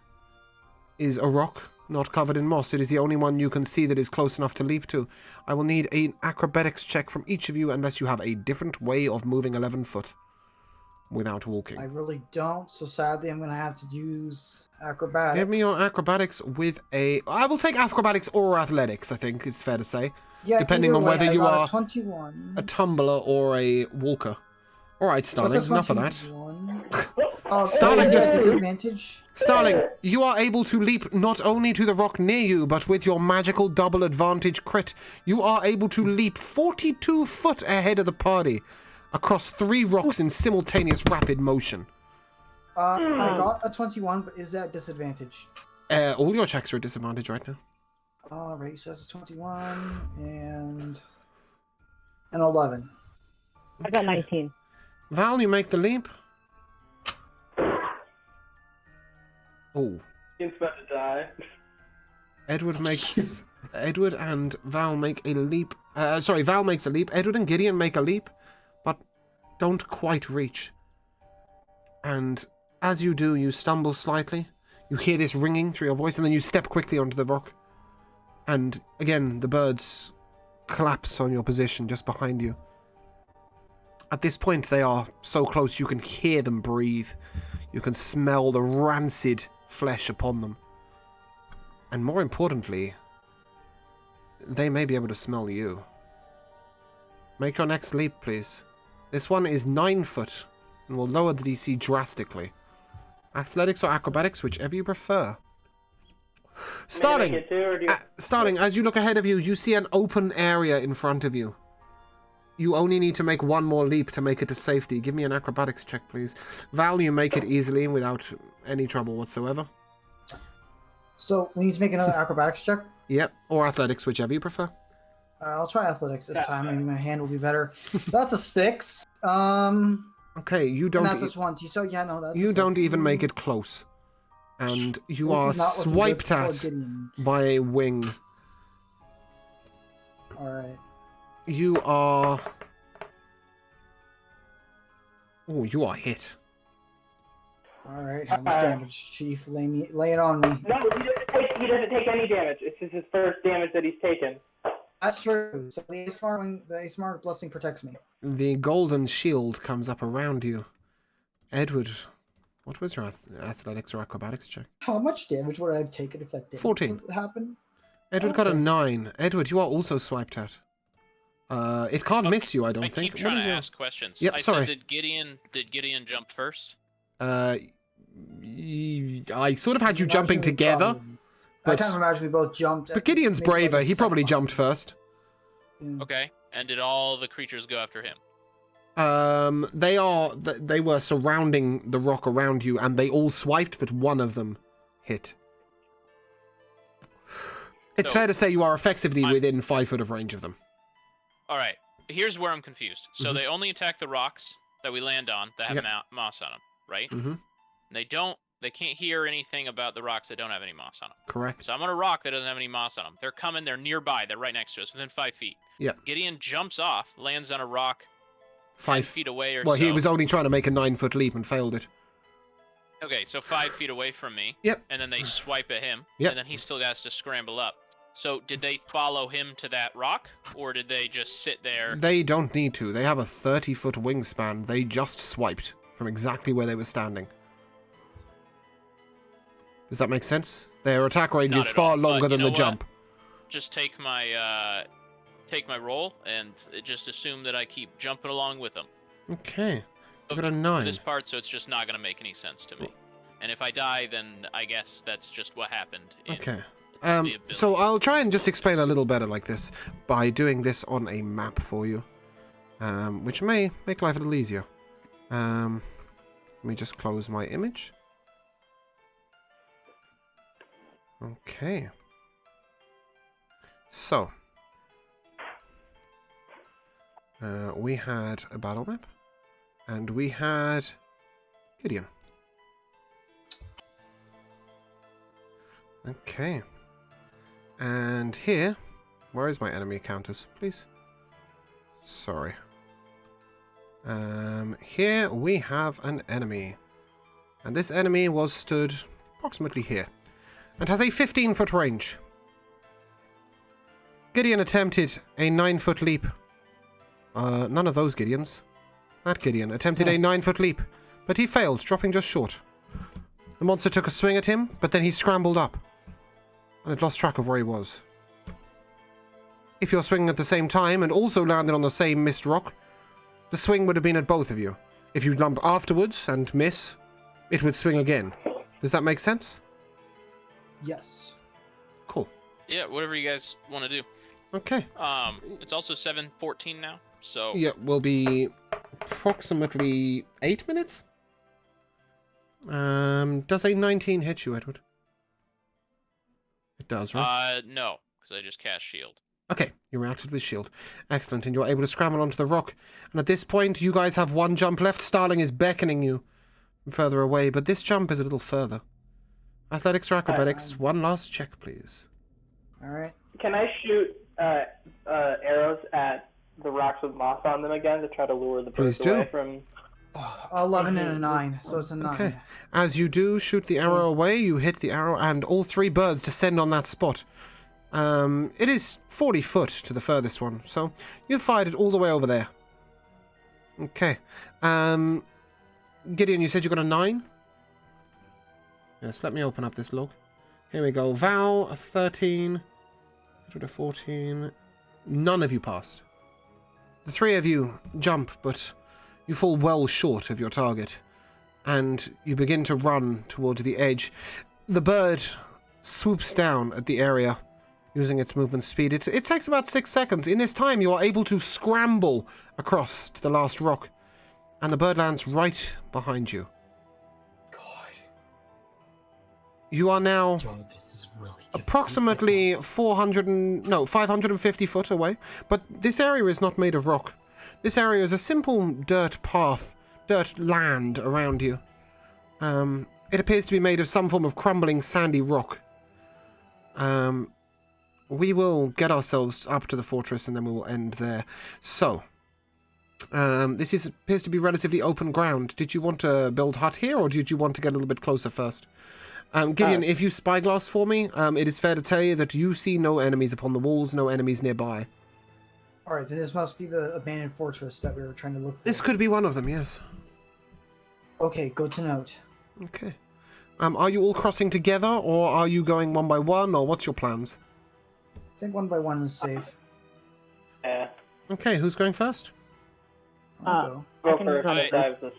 Speaker 1: is a rock not covered in moss. It is the only one you can see that is close enough to leap to. I will need an acrobatics check from each of you unless you have a different way of moving 11 foot without walking.
Speaker 3: I really don't, so sadly I'm going to have to use acrobatics.
Speaker 1: Give me your acrobatics with a... I will take acrobatics or athletics, I think it's fair to say.
Speaker 3: Yeah,
Speaker 1: depending
Speaker 3: either
Speaker 1: on
Speaker 3: way,
Speaker 1: whether
Speaker 3: I
Speaker 1: you
Speaker 3: got
Speaker 1: are
Speaker 3: a 21.
Speaker 1: a tumbler or a walker. Alright, Starling,
Speaker 3: So
Speaker 1: enough of
Speaker 3: that's
Speaker 1: that.
Speaker 3: 21.
Speaker 1: Starling
Speaker 3: is there
Speaker 1: just-
Speaker 3: a disadvantage?
Speaker 1: Starling, you are able to leap not only to the rock near you, but with your magical double advantage crit, you are able to leap 42 foot ahead of the party across 3 rocks in simultaneous rapid motion.
Speaker 3: I got a 21, but is that disadvantage?
Speaker 1: All your checks are at disadvantage right now.
Speaker 3: Alright, so that's a 21 and an 11.
Speaker 6: I got 19.
Speaker 1: Val, you make the leap. Oh.
Speaker 5: He's about to die.
Speaker 1: Edward and Val make a leap. Val makes a leap. Edward and Gideon make a leap, but don't quite reach. And as you do, you stumble slightly. You hear this ringing through your voice, and then you step quickly onto the rock. And again, the birds collapse on your position just behind you. At this point, they are so close you can hear them breathe. You can smell the rancid flesh upon them. And more importantly, they may be able to smell you. Make your next leap, please. This one is 9 foot and will lower the DC drastically. Athletics or acrobatics, whichever you prefer. Starting, as you look ahead of you, you see an open area in front of you. You only need to make one more leap to make it to safety. Give me an acrobatics check, please. Val, you make it easily and without any trouble whatsoever.
Speaker 3: So we need to make another acrobatics check.
Speaker 1: Yep, or athletics, whichever you prefer.
Speaker 3: I'll try athletics this time. Maybe my hand will be better. That's a 6.
Speaker 1: Okay, you don't.
Speaker 3: And that's a 20. So yeah, no, that's.
Speaker 1: You don't even make it close, and you are swiped at by a wing.
Speaker 3: All right.
Speaker 1: You are. Oh, you are hit.
Speaker 3: All right. How much damage, Chief? Lay it on me.
Speaker 5: No, he doesn't take any damage. It's just his first damage that he's taken.
Speaker 3: That's true. So the smart blessing protects me.
Speaker 1: The golden shield comes up around you. Edward, what was your athletics or acrobatics check?
Speaker 3: How much damage would I have taken if that didn't
Speaker 1: 14.
Speaker 3: happen?
Speaker 1: Edward got a 9. Edward, you are also swiped at. It can't miss you, I don't think.
Speaker 4: I keep trying to ask questions.
Speaker 1: Yep, sorry.
Speaker 4: Said, did Gideon jump first?
Speaker 1: I sort of had you jumping together.
Speaker 3: I can't imagine we both jumped.
Speaker 1: But Gideon's braver. He probably jumped first.
Speaker 3: Yeah.
Speaker 4: Okay. And did all the creatures go after him?
Speaker 1: They were surrounding the rock around you, and they all swiped, but one of them hit. It's fair to say you are effectively within 5 foot of range of them.
Speaker 4: All right. Here's where I'm confused. So they only attack the rocks that we land on that have moss on them, right?
Speaker 1: Mm-hmm.
Speaker 4: They can't hear anything about the rocks that don't have any moss on them.
Speaker 1: Correct.
Speaker 4: So I'm on a rock that doesn't have any moss on them. They're coming. They're nearby. They're right next to us, within 5 feet.
Speaker 1: Yeah.
Speaker 4: Gideon jumps off, lands on a rock
Speaker 1: 5
Speaker 4: feet away or
Speaker 1: well,
Speaker 4: so.
Speaker 1: he was only trying to make a 9-foot leap and failed it.
Speaker 4: Okay, so 5 feet away from me.
Speaker 1: Yep.
Speaker 4: And then they swipe at him.
Speaker 1: Yep.
Speaker 4: And then he still has to scramble up. So did they follow him to that rock, or did they just sit there?
Speaker 1: They don't need to. They have a 30-foot wingspan. They just swiped from exactly where they were standing. Does that make sense? Their attack range is far longer than the jump.
Speaker 4: Just take my roll and just assume that I keep jumping along with them.
Speaker 1: Okay. I've got a 9.
Speaker 4: This part, so it's just not going to make any sense to me. And if I die, then I guess that's just what happened.
Speaker 1: Okay. So I'll try and just explain a little better like this by doing this on a map for you, which may make life a little easier. Let me just close my image. Okay. So, we had a battle map, and we had Gideon. Okay. And here, where is my enemy counters, please? Sorry. Here we have an enemy. And this enemy was stood approximately here. And has a 15-foot range. Gideon attempted a 9-foot leap. None of those Gideons. That Gideon attempted a 9-foot leap, but he failed, dropping just short. The monster took a swing at him, but then he scrambled up. And it lost track of where he was. If you're swinging at the same time and also landed on the same missed rock, the swing would have been at both of you. If you jump afterwards and miss, it would swing again. Does that make sense?
Speaker 3: Yes.
Speaker 1: Cool.
Speaker 4: Yeah, whatever you guys want to do.
Speaker 1: Okay.
Speaker 4: It's also 7:14 now, so...
Speaker 1: Yeah, will be approximately 8 minutes. Does a 19 hit you, Edward? It does, right?
Speaker 4: No, because I just cast shield.
Speaker 1: Okay, you reacted with shield. Excellent, and you're able to scramble onto the rock. And at this point, you guys have one jump left. Starling is beckoning you from further away, but this jump is a little further. Athletics or acrobatics, one last check, please.
Speaker 3: All right.
Speaker 5: Can I shoot arrows at the rock rocks with moss on them again to try to lure the birds
Speaker 1: Please do.
Speaker 5: away from.
Speaker 3: 11 and a 9, so it's a 9.
Speaker 1: Okay. As you do shoot the arrow away, you hit the arrow, and all 3 birds descend on that spot. It is 40 foot to the furthest one, so you fired it all the way over there. Okay. Gideon, you said you got a 9? Yes, let me open up this log. Here we go. Val, a 13. 14. None of you passed. The 3 of you jump, but you fall well short of your target, and you begin to run towards the edge. The bird swoops down at the area, using its movement speed. It takes about 6 seconds. In this time, you are able to scramble across to the last rock, and the bird lands right behind you.
Speaker 7: God.
Speaker 1: You are now
Speaker 7: Joe, this is really
Speaker 1: approximately 550 foot away, but this area is not made of rock. This area is a simple dirt path, dirt land around you. It appears to be made of some form of crumbling sandy rock. We will get ourselves up to the fortress and then we will end there. So, this appears to be relatively open ground. Did you want to build hut here, or did you want to get a little bit closer first? Gideon, if you spyglass for me, it is fair to tell you that you see no enemies upon the walls, no enemies nearby.
Speaker 3: Alright, then this must be the abandoned fortress that we were trying to look for.
Speaker 1: This could be one of them, yes.
Speaker 3: Okay, good to note.
Speaker 1: Okay. Are you all crossing together, or are you going one by one, or what's your plans?
Speaker 3: I think 1 by 1 is safe.
Speaker 5: Yeah.
Speaker 1: Okay, who's going first?
Speaker 3: I'll
Speaker 5: Go
Speaker 6: can
Speaker 5: first.
Speaker 6: run
Speaker 4: it.
Speaker 5: Dive this.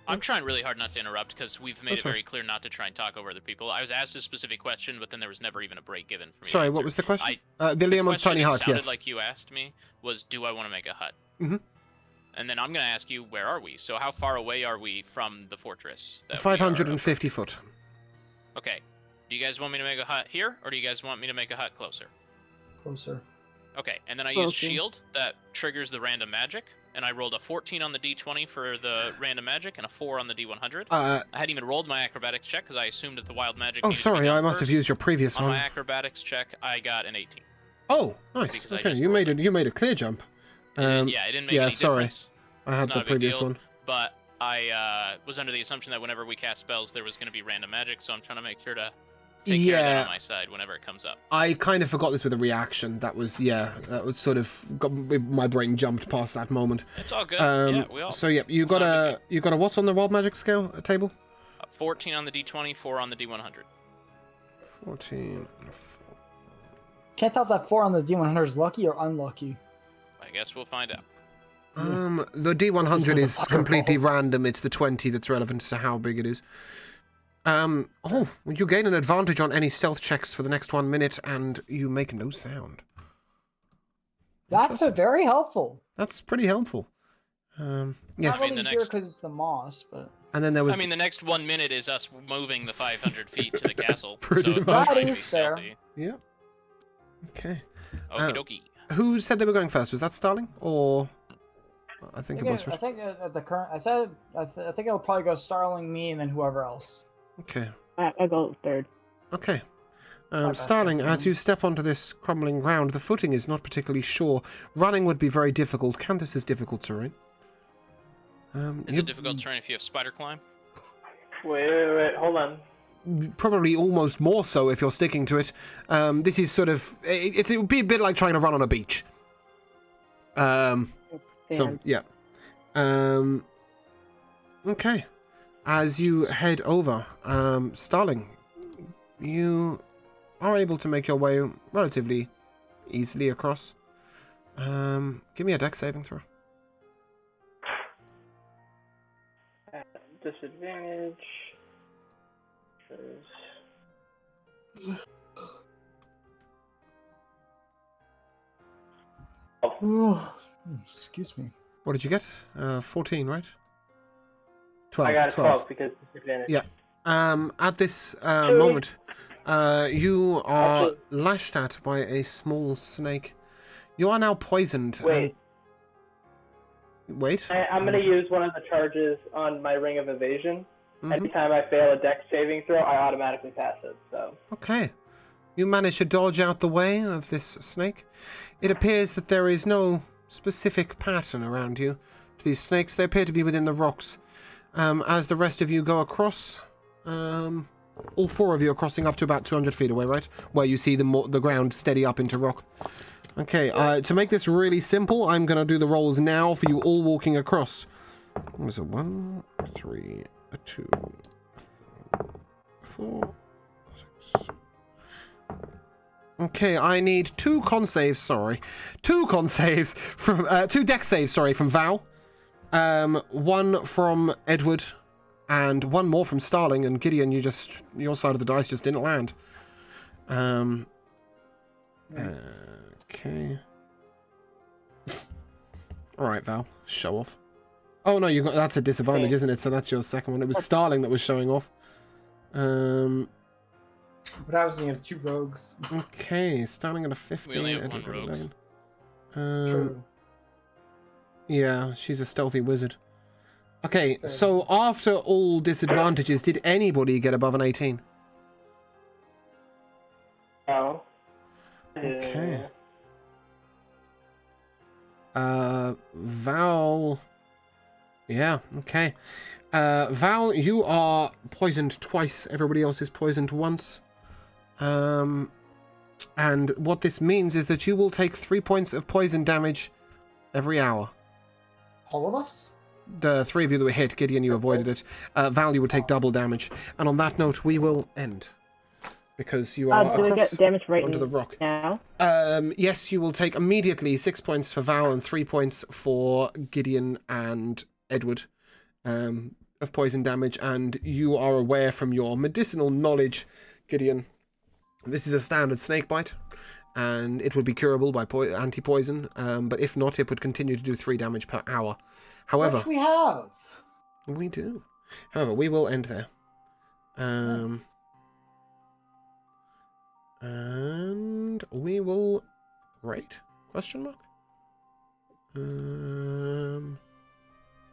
Speaker 4: I'm trying really hard not to interrupt because we've made
Speaker 1: That's
Speaker 4: it
Speaker 1: fine.
Speaker 4: very clear not to try and talk over other people. I was asked a specific question, but then there was never even a break given for me.
Speaker 1: Sorry,
Speaker 4: to
Speaker 1: what
Speaker 4: answer.
Speaker 1: was the question?
Speaker 4: The
Speaker 1: The Leomon's
Speaker 4: question
Speaker 1: tiny
Speaker 4: it
Speaker 1: hut,
Speaker 4: sounded
Speaker 1: yes.
Speaker 4: like you asked me was, do I want to make a hut?
Speaker 1: Mhm.
Speaker 4: And then I'm going to ask you, where are we? So how far away are we from the fortress? That we are
Speaker 1: 550 foot.
Speaker 4: Okay. Do you guys want me to make a hut here, or do you guys want me to make a hut closer?
Speaker 3: Closer.
Speaker 4: Okay, and then I use
Speaker 6: Closer.
Speaker 4: shield that triggers the random magic, and I rolled a 14 on the d20 for the random magic and a 4 on the d100. I hadn't even rolled my acrobatics check because I assumed that the wild magic.
Speaker 1: Oh,
Speaker 4: needed to be
Speaker 1: sorry,
Speaker 4: done
Speaker 1: I must have
Speaker 4: first.
Speaker 1: used your previous
Speaker 4: On
Speaker 1: one.
Speaker 4: my acrobatics check, I got an 18.
Speaker 1: Oh, nice.
Speaker 4: Because I
Speaker 1: Okay,
Speaker 4: just
Speaker 1: you
Speaker 4: rolled
Speaker 1: made a clear jump.
Speaker 4: It didn't make
Speaker 1: yeah,
Speaker 4: any
Speaker 1: sorry.
Speaker 4: difference.
Speaker 1: I
Speaker 4: It's
Speaker 1: had
Speaker 4: not
Speaker 1: the
Speaker 4: a big
Speaker 1: previous
Speaker 4: deal.
Speaker 1: one.
Speaker 4: But I was under the assumption that whenever we cast spells, there was going to be random magic, so I'm trying to make sure to take care of that on my side whenever it comes up.
Speaker 1: I kind of forgot this with a reaction. That was sort of my brain jumped past that moment.
Speaker 4: It's all good. Yeah, we all.
Speaker 1: So yeah, you got a what on the wild magic scale table?
Speaker 4: 14 on the d20, 4 on the d100.
Speaker 1: 14.
Speaker 8: Can't tell if that 4 on the D100 is lucky or unlucky.
Speaker 4: I guess we'll find out.
Speaker 1: The D100 is completely random. It's the 20 that's relevant to how big it is. You gain an advantage on any stealth checks for the next 1 minute, and you make no sound.
Speaker 8: That's very helpful.
Speaker 1: That's pretty helpful. Yes.
Speaker 8: Not
Speaker 4: I mean,
Speaker 8: really
Speaker 4: the
Speaker 8: here
Speaker 4: next-
Speaker 8: because it's the moss, but
Speaker 1: And then there was.
Speaker 4: I mean, the next 1 minute is us moving the 500 feet to the castle.
Speaker 1: Pretty
Speaker 4: so it's
Speaker 1: much.
Speaker 4: trying to
Speaker 8: That
Speaker 4: be
Speaker 8: is fair.
Speaker 4: stealthy.
Speaker 1: Yeah. Okay.
Speaker 4: Okie dokie.
Speaker 1: Who said they were going first? Was that Starling or? I think it was.
Speaker 8: I think at the current, I think it'll probably go Starling, me, and then whoever else.
Speaker 1: Okay.
Speaker 6: I go third.
Speaker 1: Okay.
Speaker 8: best
Speaker 1: Starling,
Speaker 8: guess,
Speaker 1: as you step onto this crumbling ground, the footing is not particularly sure. Running would be very difficult. Canthus is difficult terrain.
Speaker 4: Is it difficult terrain if you have spider climb?
Speaker 5: Wait, hold on.
Speaker 1: Probably almost more so if you're sticking to it. This is sort of... It would be a bit like trying to run on a beach. So,
Speaker 6: And
Speaker 1: yeah. Okay. As you head over, Starling, you are able to make your way relatively easily across. Give me a dex saving throw.
Speaker 5: Disadvantage.
Speaker 8: Excuse me.
Speaker 1: What did you get? 14, right? 12.
Speaker 5: I got a 12 because disadvantage.
Speaker 1: Yeah. At this moment, you are lashed at by a small snake. You are now poisoned.
Speaker 5: Wait.
Speaker 1: Wait.
Speaker 5: I'm going to use one of the charges on my Ring of Evasion.
Speaker 1: Mhm.
Speaker 5: Anytime I fail a dex saving throw, I automatically pass it. So
Speaker 1: Okay. You manage to dodge out the way of this snake. It appears that there is no specific pattern around you. These snakes, they appear to be within the rocks. As the rest of you go across, all 4 of you are crossing up to about 200 feet away, right? Where you see the ground steady up into rock. Okay, to make this really simple, I'm going to do the rolls now for you all walking across. There's a 1, a 3, a 2, a 4, 6. Okay, I need 2 con saves, sorry. 2 con saves from, 2 dex saves, sorry, from Val. 1 from Edward, and 1 more from Starling, and Gideon, your side of the dice just didn't land. Okay. Alright, Val, show off. Oh no, that's a disadvantage, isn't it? So that's your second one. It was Starling that was showing off.
Speaker 3: But I was thinking of 2 rogues.
Speaker 1: Okay, Starling at a 15.
Speaker 4: We only have
Speaker 1: Edward
Speaker 4: one
Speaker 1: at
Speaker 4: rogue.
Speaker 1: 11.
Speaker 3: True.
Speaker 1: Yeah, she's a stealthy wizard. Okay, so after all disadvantages, did anybody get above an 18?
Speaker 5: No.
Speaker 1: Okay. Val... Yeah, okay. Val, you are poisoned twice. Everybody else is poisoned once. And what this means is that you will take 3 points of poison damage every hour.
Speaker 3: All of us?
Speaker 1: The 3 of you that were hit, Gideon, you avoided it. Val, you will take double damage. And on that note, we will end. Because you are
Speaker 6: do we
Speaker 1: across
Speaker 6: get damage right
Speaker 1: onto the rock.
Speaker 6: now?
Speaker 1: Yes, you will take immediately 6 points for Val and 3 points for Gideon and Edward of poison damage. And you are aware from your medicinal knowledge, Gideon, this is a standard snake bite. And it would be curable by anti-poison. But if not, it would continue to do 3 damage per hour. However,
Speaker 3: Which we have.
Speaker 1: we do. However, we will end there. And we will rate? Question mark?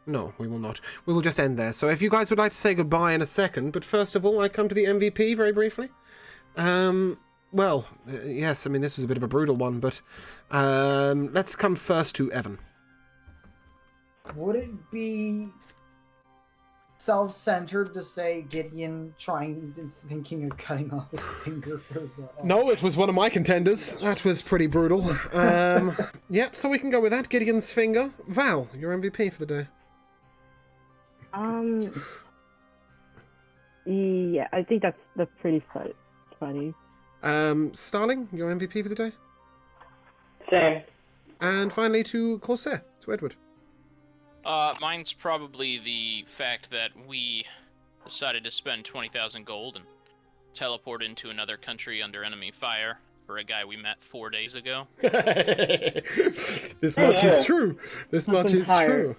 Speaker 1: No, we will not. We will just end there. So if you guys would like to say goodbye in a second, but first of all, I come to the MVP very briefly. Well, yes, I mean, this was a bit of a brutal one, but let's come first to Evan.
Speaker 3: Would it be self-centered to say Gideon thinking of cutting off his finger for the...
Speaker 1: No, it was one of my contenders. That was pretty brutal. Yep, so we can go with that. Gideon's finger. Val, your MVP for the day.
Speaker 6: Yeah, I think that's pretty funny.
Speaker 1: Starling, your MVP for the day.
Speaker 5: Same.
Speaker 1: And finally to Corsair, to Edward.
Speaker 4: Mine's probably the fact that we decided to spend 20,000 gold and teleport into another country under enemy fire for a guy we met 4 days ago.
Speaker 1: This much is true. This much is true.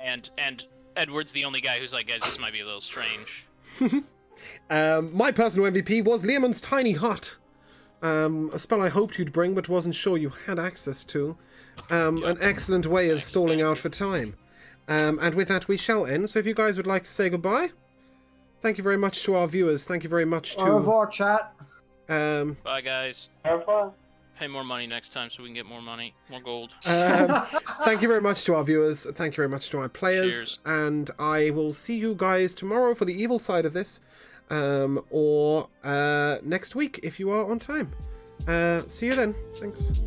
Speaker 4: And Edward's the only guy who's like, guys, this might be a little strange.
Speaker 1: My personal MVP was Leomund's Tiny Hut. A spell I hoped you'd bring but wasn't sure you had access to. An excellent way of stalling out for time. And with that we shall end. So if you guys would like to say goodbye, thank you very much to our viewers. Thank you very much to...
Speaker 3: Au revoir, chat.
Speaker 4: Bye, guys.
Speaker 5: Au revoir.
Speaker 4: Pay more money next time so we can get more money, more gold.
Speaker 1: Thank you very much to our viewers. Thank you very much to our players.
Speaker 4: Cheers.
Speaker 1: And I will see you guys tomorrow for the evil side of this. Or next week if you are on time. See you then. Thanks.